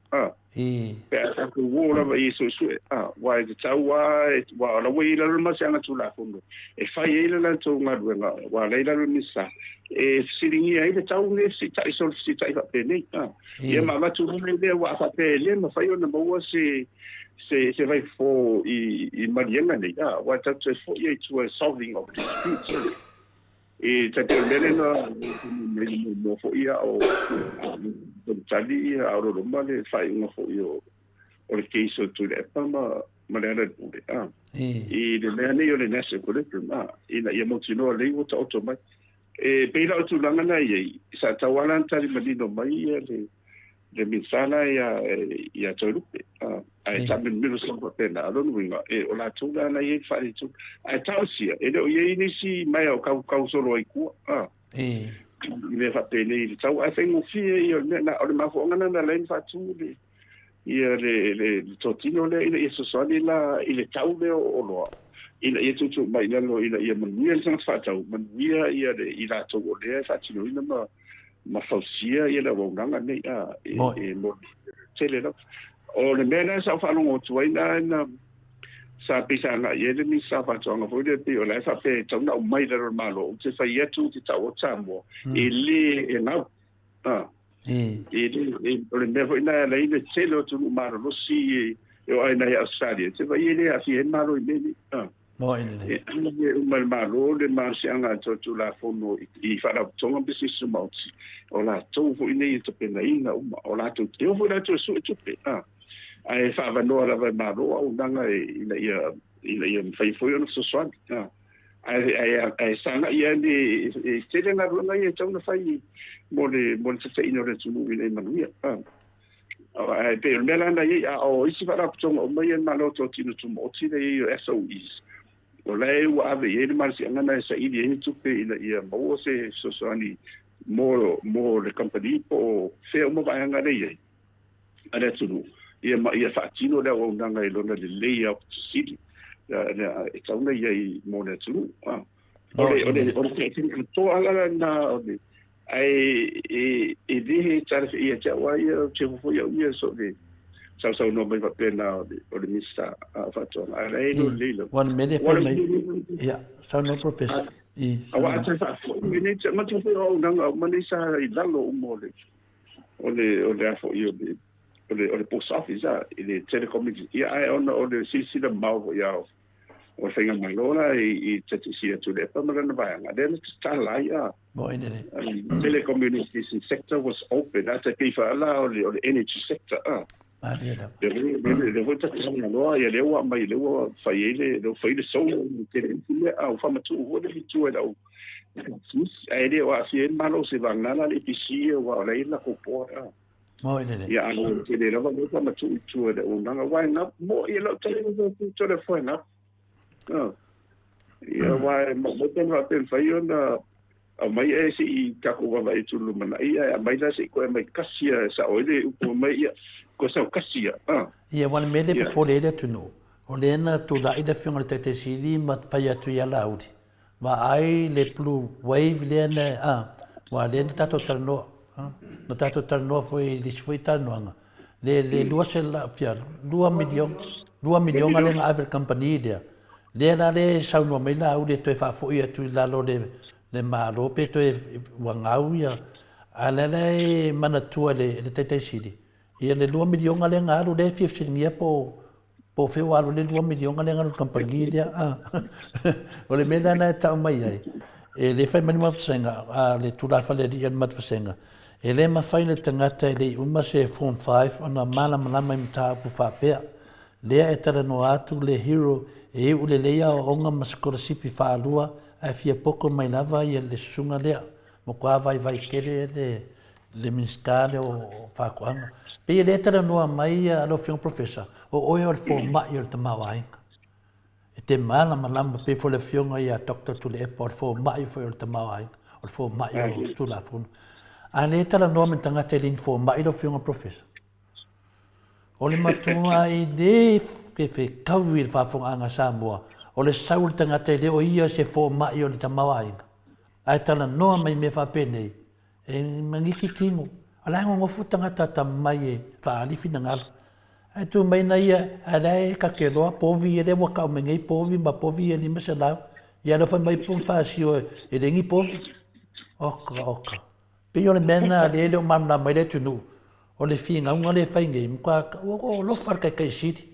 pe a ku wora ba iso su wa de tawa wa la we la ma se ana tu la fondo e fai ele la tu nga ruenga wa le la misa e siringi ai le tau ne si tai sol si tai fa pe nei e ma tu le wa fa pe le ma fai ona mo se vai fo i mariana nei wa ta tu fo i to solving of disputes e te pele na mo fo ia o tali a ro male fai no fo io o le case tu le pa ma le pure e de le io le nesse con le prima e la mo tino le o to mai e pe la tu langa na ye sa tawalan tali madino mai le misala ia tolupe ai tamen miro so pa pena a lonu winga e o la tu na ye fai tu ai tausia e o ye ni si mai o kau solo ai ku le fa pena i tau ai fengo fie io na o ma fo ngana na len fa tu le totino le ile so so la ile tau le o lo ile tu mai na lo ile ia man ia sang fa tau man ia le ila to o le fa tino ina ma fausia ia le wonanga nei mo tele no o le mena sa fa no tu ina na sa pisa nga ye le mi sa fa tonga fo de pe o la fa pe tona o mai le malo se fa ia tu ti tau tambo ele na le me fo ina le ile tele tu malo lo si o ai na Australia se va ile a fi malo i me no ele mal malo le marsianga tu la fono i fa la tonga business mouth o la tu fo ina i te pena ina o la tu te fo la tu su tu pe ai fa va no la va malo o nanga ina ia fai foi no so swan ai sanga ia ni te na ronga ia tau fai mo te ino le tu ina manuia ai pe mela na ia o isi fa la tonga o mai malo to tino tu mo ti le SOEs o lei wa ave ele marsianga na sa ili tu pe ina ia mo se so swani mo le company po fe mo ba nga le ana tunu ia fatino le o nga i lona le layout city e tauna ia mo le tunu o ke to ala na ai e tsara ia tsawa ia che fo ia so le sau no mai va pena o le mista fatto ala e no le one minute for me yeah so no professor awa tsa fa minute ma tsa o nga manisa i lalo mo le o afo io o le post office le telecommunications ia ai ona o le sisi le mau ia o fenga malora i tati sia tu le pa mara na vai nga then sta la ia mo ine telecommunications sector was open that's a key for ala o le energy sector le volta tsa na lo ia le wa mai le wa faile so le au fa matu o le tu e au ai le wa si malo se va na le pisi wa le la ko po mo ine ia ano ke le va fa matu tu e o na wa na mo ia lo tele foi na ia wai mo ten va pen fai ona mai e si ka ko va i tulu mana ia mai da si ko mai kasia sa oile ko mai ia ko sa kasia ia wan mele po le tu no o le na tu la ida finga te sidi ma fai atu ia laudi ma ai le blue wave le na wa le tato tarno no tato tarno foi disfoi tarno le lua se la fia 2 milion ale nga aver company dia le na le sa no mai la o le to fa fo ia tu la lo le malo pe to wangau ia ala le mana tu le te sidi ia le 2 milion ale nga lo le 15 ia po fe wa le 2 milion ale nga company dia o le mena na ta mai ai e le fai mani mafsenga le tu la fa le dia mafsenga e le ma fai le tangata le uma se phone 5 ona mala mai mta pu fa pe le e tara no atu le hero e ule leia o nga maskola sipi fa lua a fia poko mai lava ia le sunga lea mo kwa vai kere le minskale o fa kuanga pe le tara no mai a lo fiong professor o le fo ma ia te mawainga e te mala malamba pe fo le fiong ia doctor tu le airport fo ma ia fo te mawainga o fo ma ia tu la fun a le tara no men tanga te lin fo ma ia lo fiong professor o le matua i de ke fe kawi fa fo anga Samoa o le saul tanga te le o ia se fo mai o le tamawainga ai tala noa mai me fa pene e mangiki tingo ala ngo futanga tata mai e fa ali finanga ai tu mai na ia ala e ka ke loa povi e le wa ka mengai povi ma povi e ni masala ia lo fa mai pun fa sio e le ngi povi oka pe yo le mena le o mamna mai le tunu o le finga un le fai ngai kwa o lo far kai siti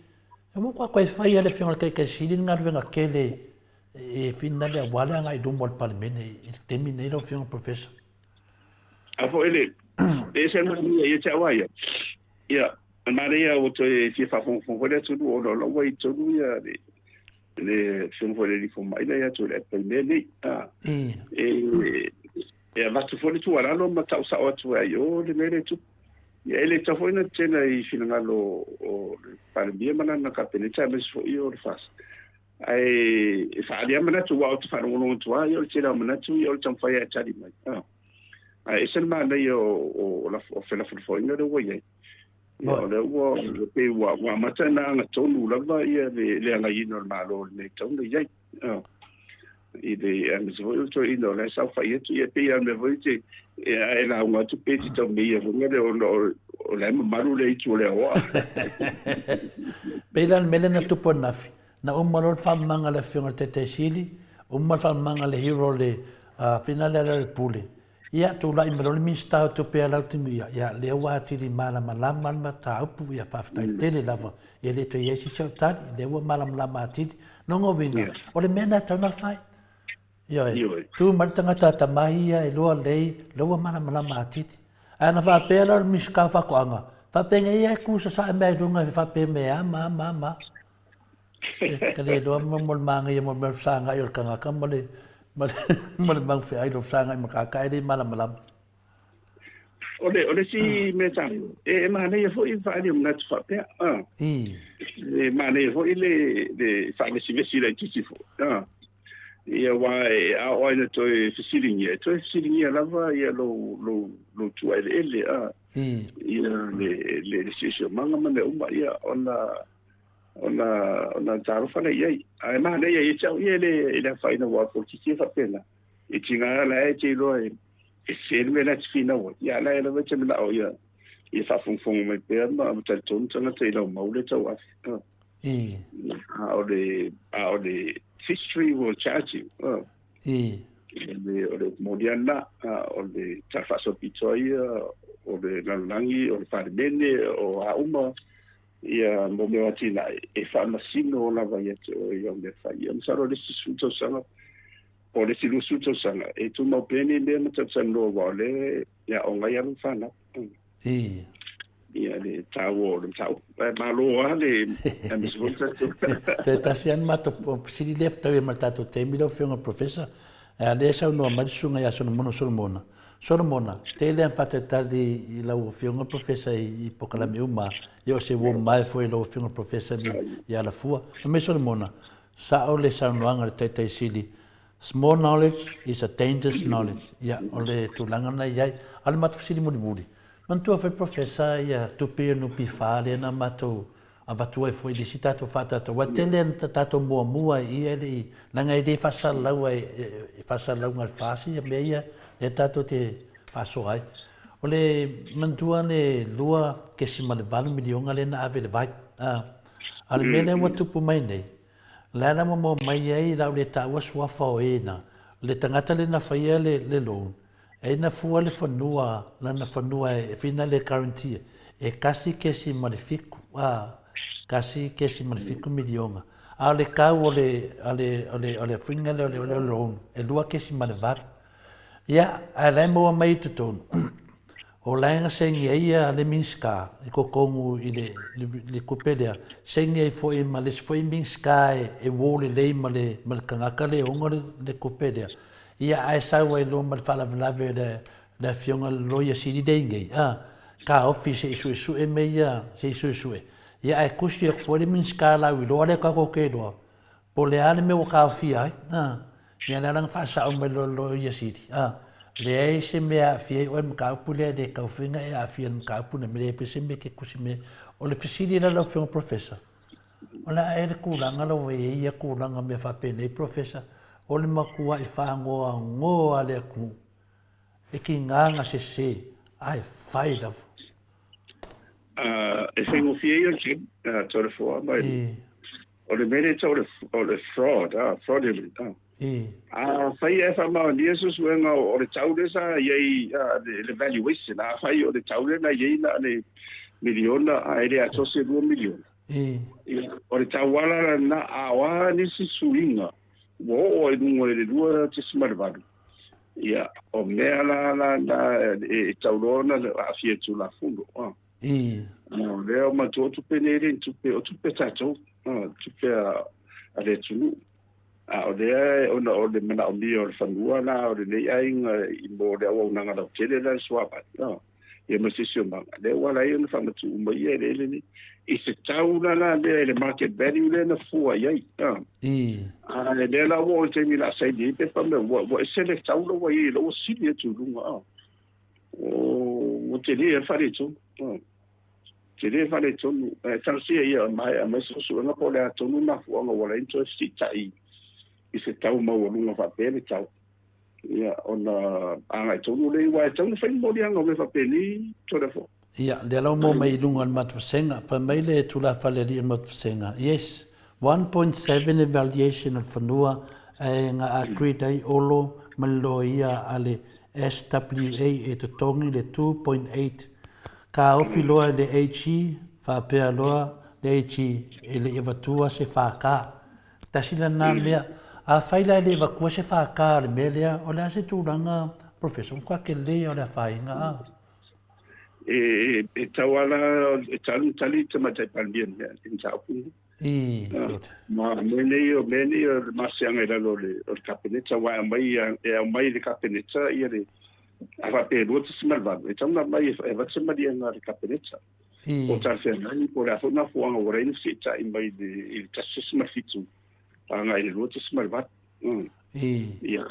e mo kwa fai le finga kai siti ngar venga kele e finna le wala ngai do mol parlemene e termine lo finga professor afo ele e se no ia chawa ia maria o to e fa fon le tunu o lo wai tunu ia le finga le fo mai le to le parlemene e va tu fo le tu ala no ma ta sa o tu ayo le mele tu ia ele ta foi na tena i finanga lo o parlemia mana na kapeleta mes fo io le fas ai e fa dia mana tu wa tu fa no tu io le tena mana tu io tam fa ia tadi mai ai sen mana io o la fe la fo ino de wai io le wo pe wa mata na na tonu la va ia le anga ino malo le tonu ia i de anzo to ino la sa fa ia tu ia pe ia me voi te e la unha tu pe ti to mi ia ngale o le maru le tu le o pe lan melena tu ponafi na malor fa manga le fiona te sili mal fa manga le hero le finale le pule ia tu la imelo mi sta to pe la tu ia le wa ti di mala malama mata upu ia fa sta tele lava ia le to ia si chauta le wa mala malama ti no ngovinga o le mena ta na fai tu martanga tata mai e loa lei loa mana matiti ana fa pela miska fa koanga fa penga ia ku sa me dunga fa pe me ma kale do mol manga ia mol sanga ia kanga kamale mol bang fe ai do sanga ma ka ai mala ole si me sa e ma ne fo i fa ni na fa pe e ma ne fo ile de fa me si le ti fo ia wa a o ina to fisilingia lava ia lo tu ele a ia le sisio manga mane uma ia ona taro fana ia ai ma le ia chau ia le faina wa ko ki fa pena e tinga la e te lo e serve la fina wa ia la le vece me la o ia e fa fun me per ma ta ton tana te lo maule tau a o le history will charge you le modiana o le tafa so pitoia o le langi o le farmene o a uma ia mo me atina e fa masino la vai o ia me fa ia saro le suto sanga o le suto sanga e tu mo pene le mo tsa no vale ia o ngai anu fana ia le tau ma lo ale am svolta te tasian mato sili left tawe matato te milo fiona professor le sa no masunga ya sono Solomona te le pata tali la fiona professor I pokala me uma yo se wo mai foi lo fiona professor ya la fua me Solomona sa o le sa no anga te sili small knowledge is a dangerous knowledge ya ole tu langa na ya al mat sili muri man tu fa professor ya tu pe no pi fale na mato avatua foi de citato fata to watelen tato mua I ele nanga ide fa lau ngal fasi me ia e tato te paso ai ole man tu ane lua ke si mal valu milion ale na ave le vai al mele watu pu mai nei la na mo mai ai la le ta wa fa ena le tangata le na fa le lo e na fu le fanua la na fanua e fina le guarantee e kasi ke si malifiku kasi ke si malifiku milion ale ka ale finga le lo e lua ke si malvat ya ale mo mai tutun o lainga sengi ia le minska e ko kongu I le kopelea sengi e foi males foi minska e wole le male kangaka le onga le kopelea ia ai sa wai lo mal fala lave le fionga lo ia sidi denge ka office isu e meia se isu ia ai kusi foi le minska la wi lo le ka ko ke do po le ale me o ka fia ia na lang fa sa o me lo ia sidi le ai se me a fie o me ka pule de ka finga e a fie me ka pune me le fese me ke kusi me o le fisidi la lo fion professor ola e le kulanga lo we ia kulanga me fa pene professor o le makua I fa ngoa le ku e ki nganga se ai fai da e sengo fie ia ki tore fo mai o le mele tore o le fraudulent fai e fa ma Jesus wenga o le taude sa ye le valuation fai o le taude na ye na le miliona ai le ato se 2 miliona o le tawala na awa ni si suinga wo e nungo le dua te smarvalu ia o mea la e taulona a fie tu la fundo no leo ma tu penere tu pe tato tu pe a le tunu o le mana o mi o le fanua na o le ai I mo le o nanga da tele la swapa ia ma sisio ma le wala I na fama tu mo ia le ni I se tauna le market value le na fua ia le la wo te mi la sai di pe fama wo se le tauna wo I lo sili tu lunga o te le fare tu te le fare tu tal sia ia mai so na po le tu na fua ngo wala into si tai I se tau mau lunga fa pele tau ia ona anga tonu le wa tonu fa mo dia ngo fa pele to le fo ia le lo mo mai lunga mat fasenga fa mai le tu la fa le mat fasenga yes 1.7 evaluation of fanua nga agreed ai olo maloia ale SWA e to tongi le 2.8 ka ofi loa le HE fa pe loa le HE ele evatua se fa ka tasila na mea a faila le vakua se fa ka le melea o le se tulanga professor kwa ke le o le fainga tawala tali te mata palbien in tapu ma mene o masianga era le capineta wa mai le capineta ia le ava pe do se malva tama mai va se madia na le capineta o ta se nani por a fona fuanga ora in sita in mai de il tassis mafitu anga il roto smalvat ia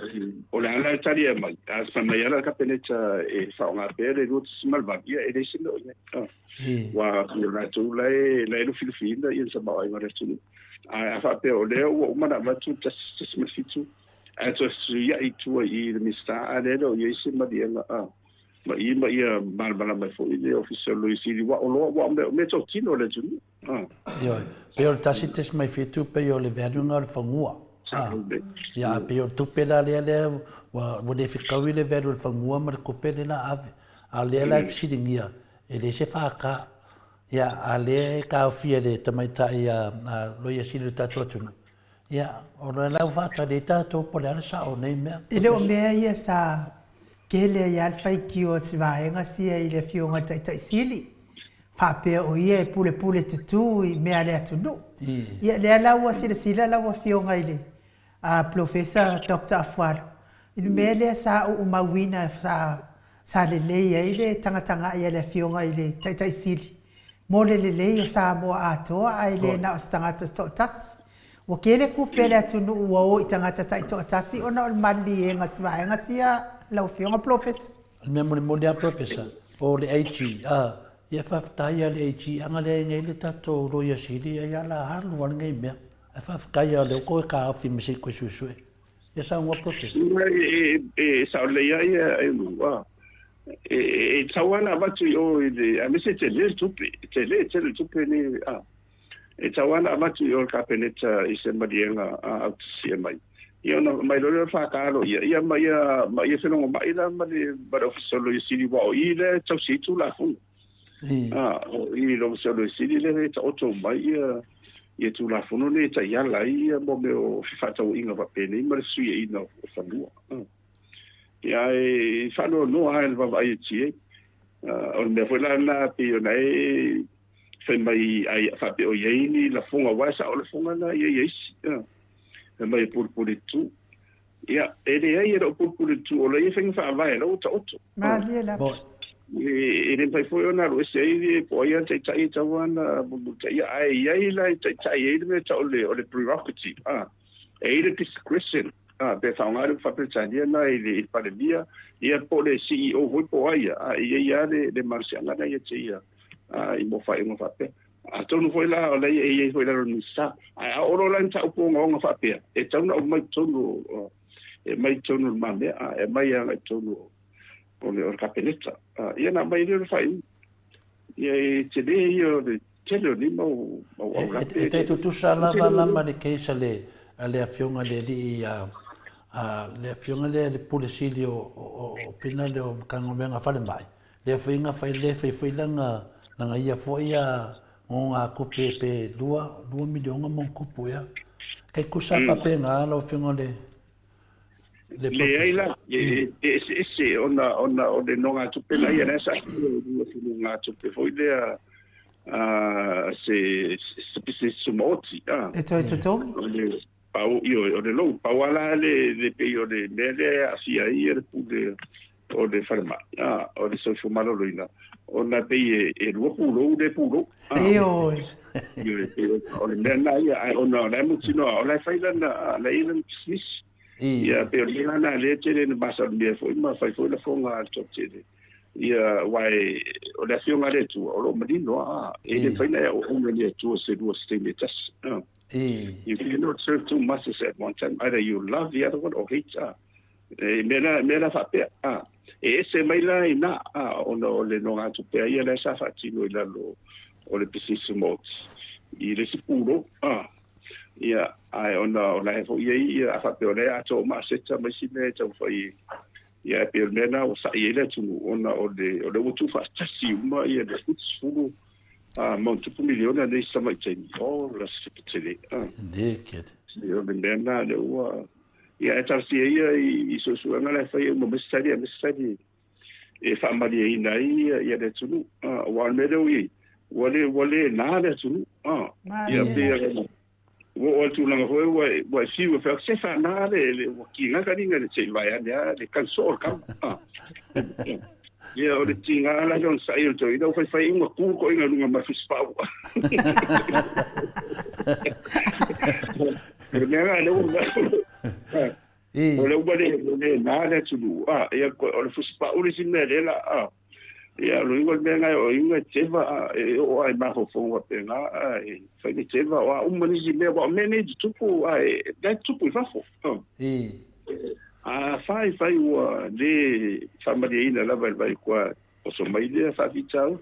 o le ala tali e mai a sa mai ala ka peneta e fa nga pere lut smal va ia e desi no wa na tu le filifina ia sa mai ma restu a fa pe o le o mana ma tu tas smal fitu a to ia i tu i le mista a le o ia se ma dia ma ia bala mai fo ile official lo isi wa o me to kino le tu ia pe o tasites mai fitu pe o le verunga o fangua ia pe o tupe la le wa de fikawi le veru o fangua ma ko pe na ave a le la fsidingia e le se fa ka ia a le ka fia le tamaita ia lo ia silu tatu tunu ia o la va ta de tato po le sa o nei me ile o me ia sa kele ia fai ki o si va enga si ile fionga tai sili fa pe o ia pule tu i me ale atu no ia le ala wa sila la wa fionga ile a professor Dr. Afuar ile me le sa o mawina sa le ile tanga ia le fionga ile tai sili mo le o Samoa Atua ile na stangata tas wa kele ku pele atu no o itangata tai to tasi ona o mali enga swa enga sia lau fionga professor. Me mo le professor o le HG ia faafetaia le HG anga le ngai le tatou roia sili ia la halu wana ngai mea e faafetaia le koe ka afi mese koe susue ia sa ua professor sa o le ia e lua e tawana watu o ile a mese tele tupe ni e tawana watu o ka peneta i se marienga a sia mai ia na mai lo fa kalo ia mai se no mai la mai ba official lo sili wa ile tau si tu la fu i lo official sili le ta auto mai ia tu la fu no le ta ia la ia mo me o fa tau inga va pene mai sui i no fa lu ia e fa no ai va vai ti o me foi la na pe nei fe mai ai fa pe o ye ni la funga wa sa o la funga na ia mai purpuri tu ia ele ai era purpuri tu o le fenga fa vai lo ta otto ma lia ele pai foi ona lo sei po ia tai tawana buta ia ai la tai ele me ta ole prerogative ele discretion pe fa ngare fa pretania na ele pandemia ia po le CEO foi po ia le marciana na ia tia i mo fa pe atonu foi la o lei foi la no sa a oro la nta upo nga fa pe e tau mai tonu mame e mai nga tonu o le orkapeleta ia na mai le fai ia te le io de tele ni mo e tu sala la ma de keisa le afionga le di le afionga le polisilio o final o kangomenga fa le mai le finga fai le fai langa nga ia foi ia o a kupe pe 2 miliona mon kupu ia kai kusa fa pe nga lo fingo le ai la e ona o de no nga tupe la ia nesa nga tupe foi le se sumoti e to pau io o de lo pau ala le pe io de le asia ia o de farma o de social maloloina ona pe e ruo de puro io o le mena ia ona le mutino o le faila na le ilan snis ia pe o na le tele na basa me foi ma fai foi la fonga to tele ia wai o le fionga le tu o lo madino e le faila o le tu se duo stimitas if you not serve two masters at one time either you love the other one or hate mena fa pe e se mai la ina ono le no nga tu pe ia le sa fa tino ila lo o le pisisimo i le sipuro ia ai ona la fo ia fa pe ole a to ma se ta mai sine ta fo ia pe mena o sa ia tu ona o le tu fa tasi uma ia le futsulu mon tu miliona nei sa mai teni o la sepetele deket ia mena le o ia e tarsi i so ngala fa mo messari e fa mali ina ia de tunu wa medo i wale na de tunu ia pe o tu langa foi wa si o fa se fa na le ki nga ka dinga se vai ya le cansor kam ia o le tinga la jon sa io to i do fa inga ku ko inga lunga ma fispa pero me haga o le wale na le tulu ia ko o le fuspa uri sinere la ia lo igual venga o inga cheva o ai ma fo fo penga fa ni cheva o umani jime o manage tupu da tupu fa fo fai o de family ina la vai qua o so mai le fa vitao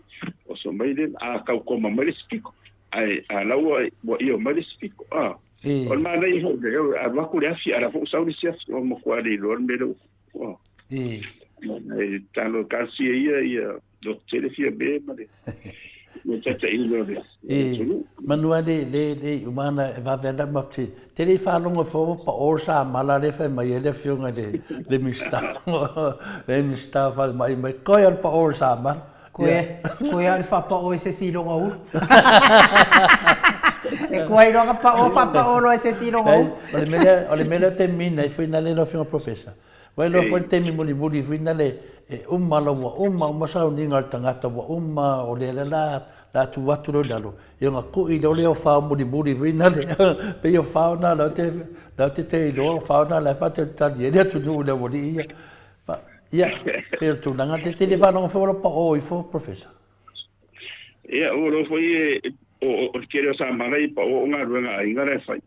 o so mai le ka ko ma mai spiko la o io mai spiko o ma nei ho de va ku le fi ara fo sa uri sia o mo qua le lo me lo tano kasi ia do telefia be mare no tata ilo de manuale le umana va venda mafti tele fa longo fo pa orsa mala le fa mai le fiunga de le mista fa mai koia pa orsa ma koia al fa pa o ese si longo u e koia longa pa o fa pa o lo ese si longo ole mele termina e finale no fiunga professor vai lo foi temi muli finale umma sa ni ngal tangata wa umma o le la tu watu lo dalo e nga ku i le o fa muli vina le pe yo fa na la te lo fa na la fa te ta ye tu no le moli ia pe tu nanga te telefano fo lo pa o i fo professor ia o lo foi o quiero sa malai pa o nga ruanga inga le fai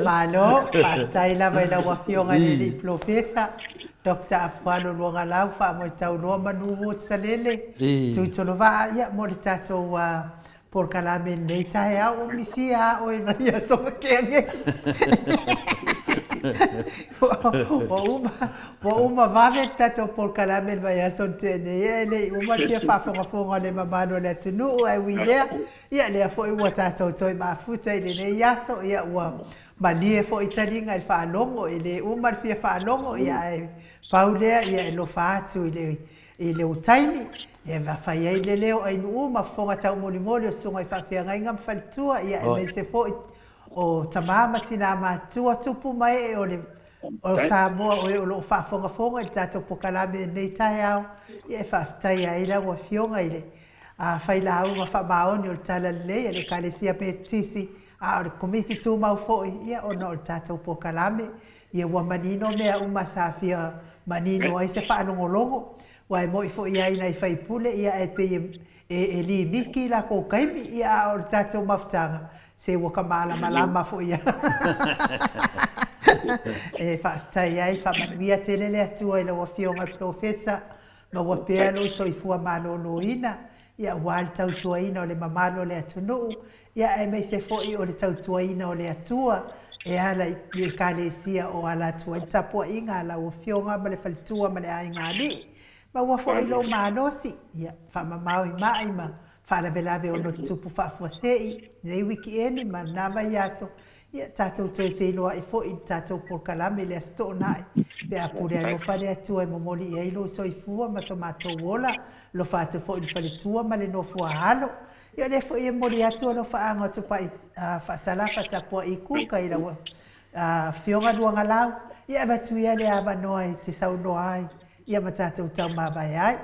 Malo, pastai la vai la wafionga ni profesa Dr. Afuano luanga lau fa mo tau no manu wo salele tu tolo va ya mo tato wa por kalame nei tai o misia o ia so kenge uma va ver tato por kalame vai so tene ele uma fia fa fonga le mamano le tunu ai wile ia le fo i tato toi ma futa ile ne ia so ia wa mali fo italinga il fa longo ile uma fia fa longo ia paulea ia lo fa tu ile utaimi e va fa ia ile leo ai uma fonga tau moli sunga fa fia ngai ngam faltua ia me se fo o tamama tina ma tupu mai o Samoa o lo fa fonga il tato pokalame nei tai au ia fa tai ai la wa fionga ile fai la uma fa maoni o tala le le kalesia pe tisi o komiti tu mau fo ia o no tato pokalame ia wa manino mea uma safia manino ai se fa longo wa mo fo ia ina fai pule ia e pe e li miki la ko kaimi ia o tato maftanga se wa kamala malama fo ia e fa tai ai fa manuia telele atua ila wa fionga profesa ma wa pelo so ifua malolo ina ia wal tau tuaina o le mamalo le atunu ia e me se fo i o le tau tuaina o le atua e ala i kalesia o ala tua tapo inga la o fionga ma le faltua ma le ainga ali ma wa fo i lo manosi ia fa mamau i maima fa la belave o no tupu fa fuasei nei wiki eni ma nava yaso ia tatou toi wheloa e fo i tatou por kalame le asto nai pe apure no fale atua e momoli e ilo so i fua ma so matou wola lo fatu fo i fale tua ma le no fua halo ia le fo i moli atua lo fa anga tu pa fa salafa tapo i kuka i la fionga luanga lau ia batu ia le ava noa i te sau noa ai ia ma tatou tau mabai ai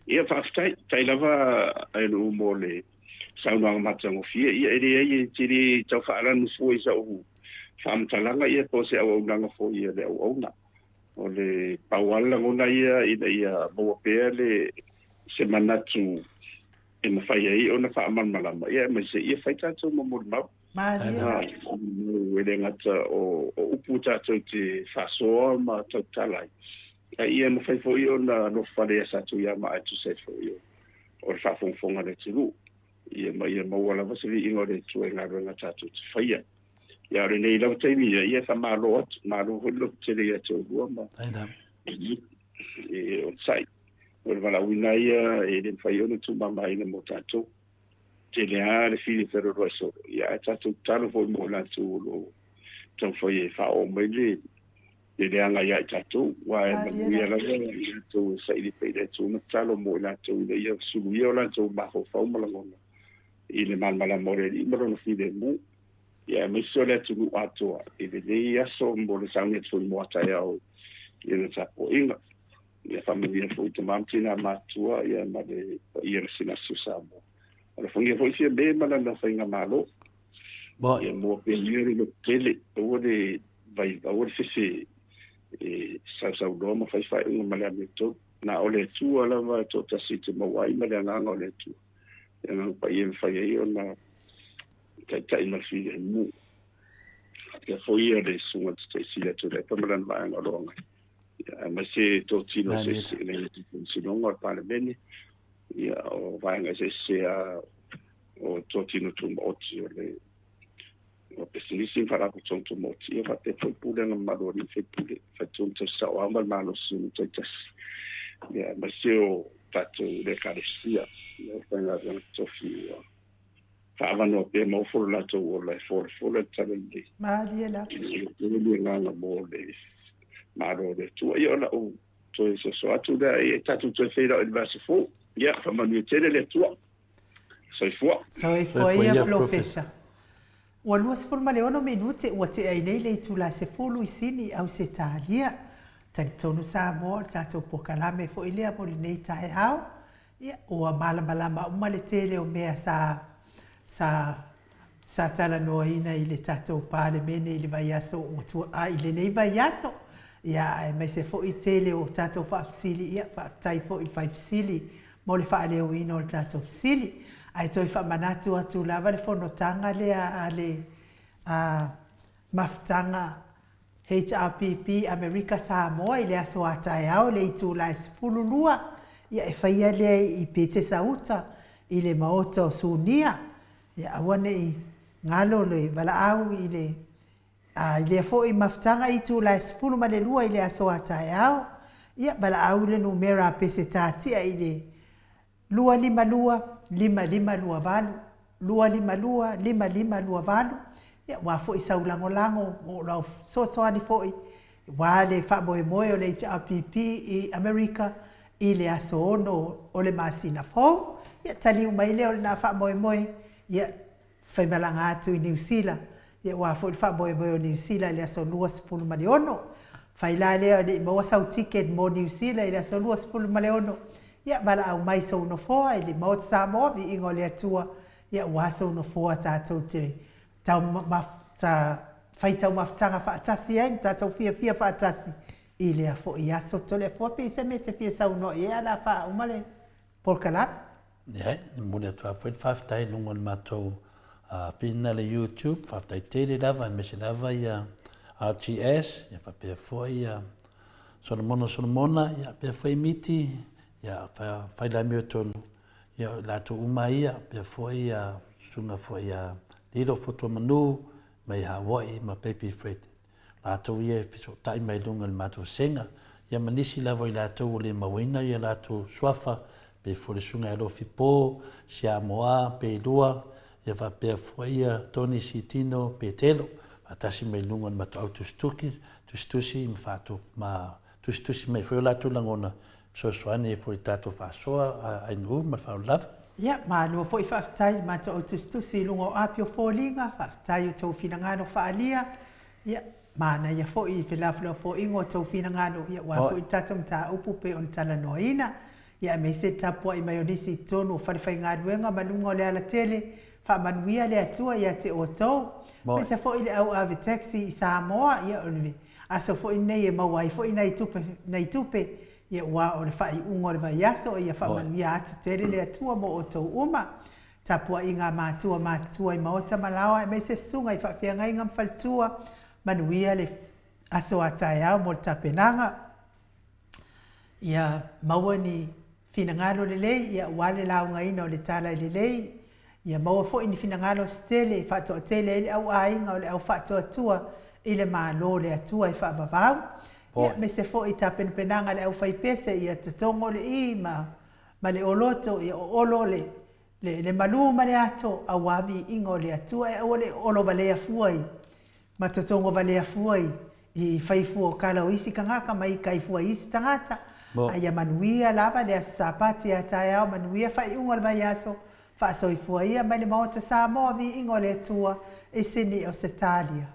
ia fa tai lava ai no mole sauna matango fia ia ele tiri tau faalan foi sa o fam talanga ia ko se au nanga foi ia le au na o le pawala ngona ia bo pele se manatu e na fai ai ona fa man malama ia ma se ia fai tatu mo mo ma ele ngata o uputa te faso ma totalai ia no fai foi ona no fale sa tu ia ma tu se foi o fa fonga le tulu ia ma wala vasili ingo de tu nga nga tatu faia ia re nei lau taimi ia fa malo holo tele ia tu ma ainda o sai o vala wina ia e den faio no tu mama ina mo tatu tele a le fili ferro rosso ia tatu talo foi mo la tu lo tu foi fa o mele ele anga ia tatu wa ia la tu sai di pede tu no talo mo la tu ia su ia la tu ba ho fa mo la ile mala more i mo no fide mu ya me sole tu Atua ile ia so mo le sangue tu mo ata o ile tapo inga ia famiglia foi tu mamtina matua ia ma de ia sina susamo ala fongi foi fie be mala na fainga malo Bo ia mo pe le lo tele o de vai o se sa do ma fai un mala meto na ole tu ala va to ta si te mo wai ma na ole tu na pa ia fai ai ona ta ina fi mu ya foi de sunga te si le tu le pa ma va na longa ya ma se to tino se le si longa pa le bene ya o va nga se o to tino tu mo ti le o pesilisi para ko tonto mo ti fa te foi pule na malori fe pule fa tonto sa o amal malo su te tas ya ma se o tato le carecia no fa na to fi fa va no pe mo for la to o la for le talenti Ma diela. le na mo de malo de tu io la o to eso so atu da e tato to fe da il vaso fo ya fa ma ni tele le tua sai fo So foi a professor. Ua lua se forma leono minute ua te ai nei le tula se fulu I sini au se talia. Tani tonu Samoa tatou pokalame fo ilea mo le nei tae hao. Ia ua malama uma le tele o mea sa tala noa ina I le tatou pale mene I le vaiaso ua tua a I le nei vaiaso. Ia mai se fo I tele o tatou whaafsili ia whaatai fo I whaafsili mo le whaaleo ina o le tatou fsili. Ai toi fa manatu atu lava le fonotanga le a maftanga HRPP America Samoa I le aso atai au le itu la sfululua ia e faia le I pete sauta I le Maota o Sunia ia awane I ngalo le wala au I le fo I maftanga itu la sfulu ma le lua I le aso atai au ia wala au le numera pese tatia I le lua lima lua valu lua lima lua valu ia wa fo I saulangolango o la so ani fo I wa le fa moe o le HRPP I America I le aso ono o le masina fo ia tali mai le o na fa moe ia fai malanga atu I New Zealand ia wa fo fa moe o New Zealand le aso lua sepulu mali ono fai la le o mo sau ticket mo New Zealand le aso lua sepulu mali ono ia bala au mai so no foa I le Maota Samoa vi ingo le atua ia wa so no foa tatou te tau fai tau maftanga whaatasi ai tatou fia whaatasi I le a fo I aso to le foa pe se me te fia sau no ia la wha umale polkalat ia mune atua foi whaftai lungo le matou pina le YouTube whaftai tere lava me se lava ia RTS ia whapea foi Solomona ia pea foi miti ia fai la mio tonu ia la tu umaia pe foi sunga foi lilo foto manu mai Hawaii ma baby freight la tu ia fiso tai mai lunga ma tu senga ia manisi la voi la tu le mawina ia la tu swafa pe foi sunga lo fipo Samoa pe lua ia va pe foi Tony Sitino pe telo atasi mai lunga ma tu tustusi mfatu ma tustusi mai foi la tu langona so soane foi tato fasoa ai no ma fa love ia ma no foi whaftai ma to tustu si lungo apio folinga whaftai o tau finangano whaalia ia ma na ia foi filaflo fo ingo tau finangano ia wa foi tatum ta upu pe on tala noina ia me se tapua I mayonisi tonu whariwhai ngā ruenga manunga o le ala tele wha manuia le atua ia te o tau me se foi le au ave taxi I Samoa ia olimi aso foi nei e mawai foi nei tupe ia wa o le fai ungo le vaiaso ia fa manuia atu tere le atua mo o tau uma tapua I ngā mātua I Maota malawa e me se sunga I whawhiangai ngam faltua manuia le aso atai au mo le tapenanga ia maua ni finangalo le lei ia wale launga ina o le tala le lei ia maua fo ni finangalo stele fato tele le au ainga o le au fato atua I le malo le atua I whaavavau ia me se fo I tapenanga le au fai pese ia te tongo le I ma le oloto ia olo le malu ma le ato awavi ingo le atua e o le olo valea fuai ma te tongo valea fuai I fai fuo kala o isi kangaka mai kai fuai isi tangata Aia manuia lava le sapati atai au manuia fai unga le vaiaso fa soi fuaia mai le Maota Samoa vi ingo le tua e sini o se talia.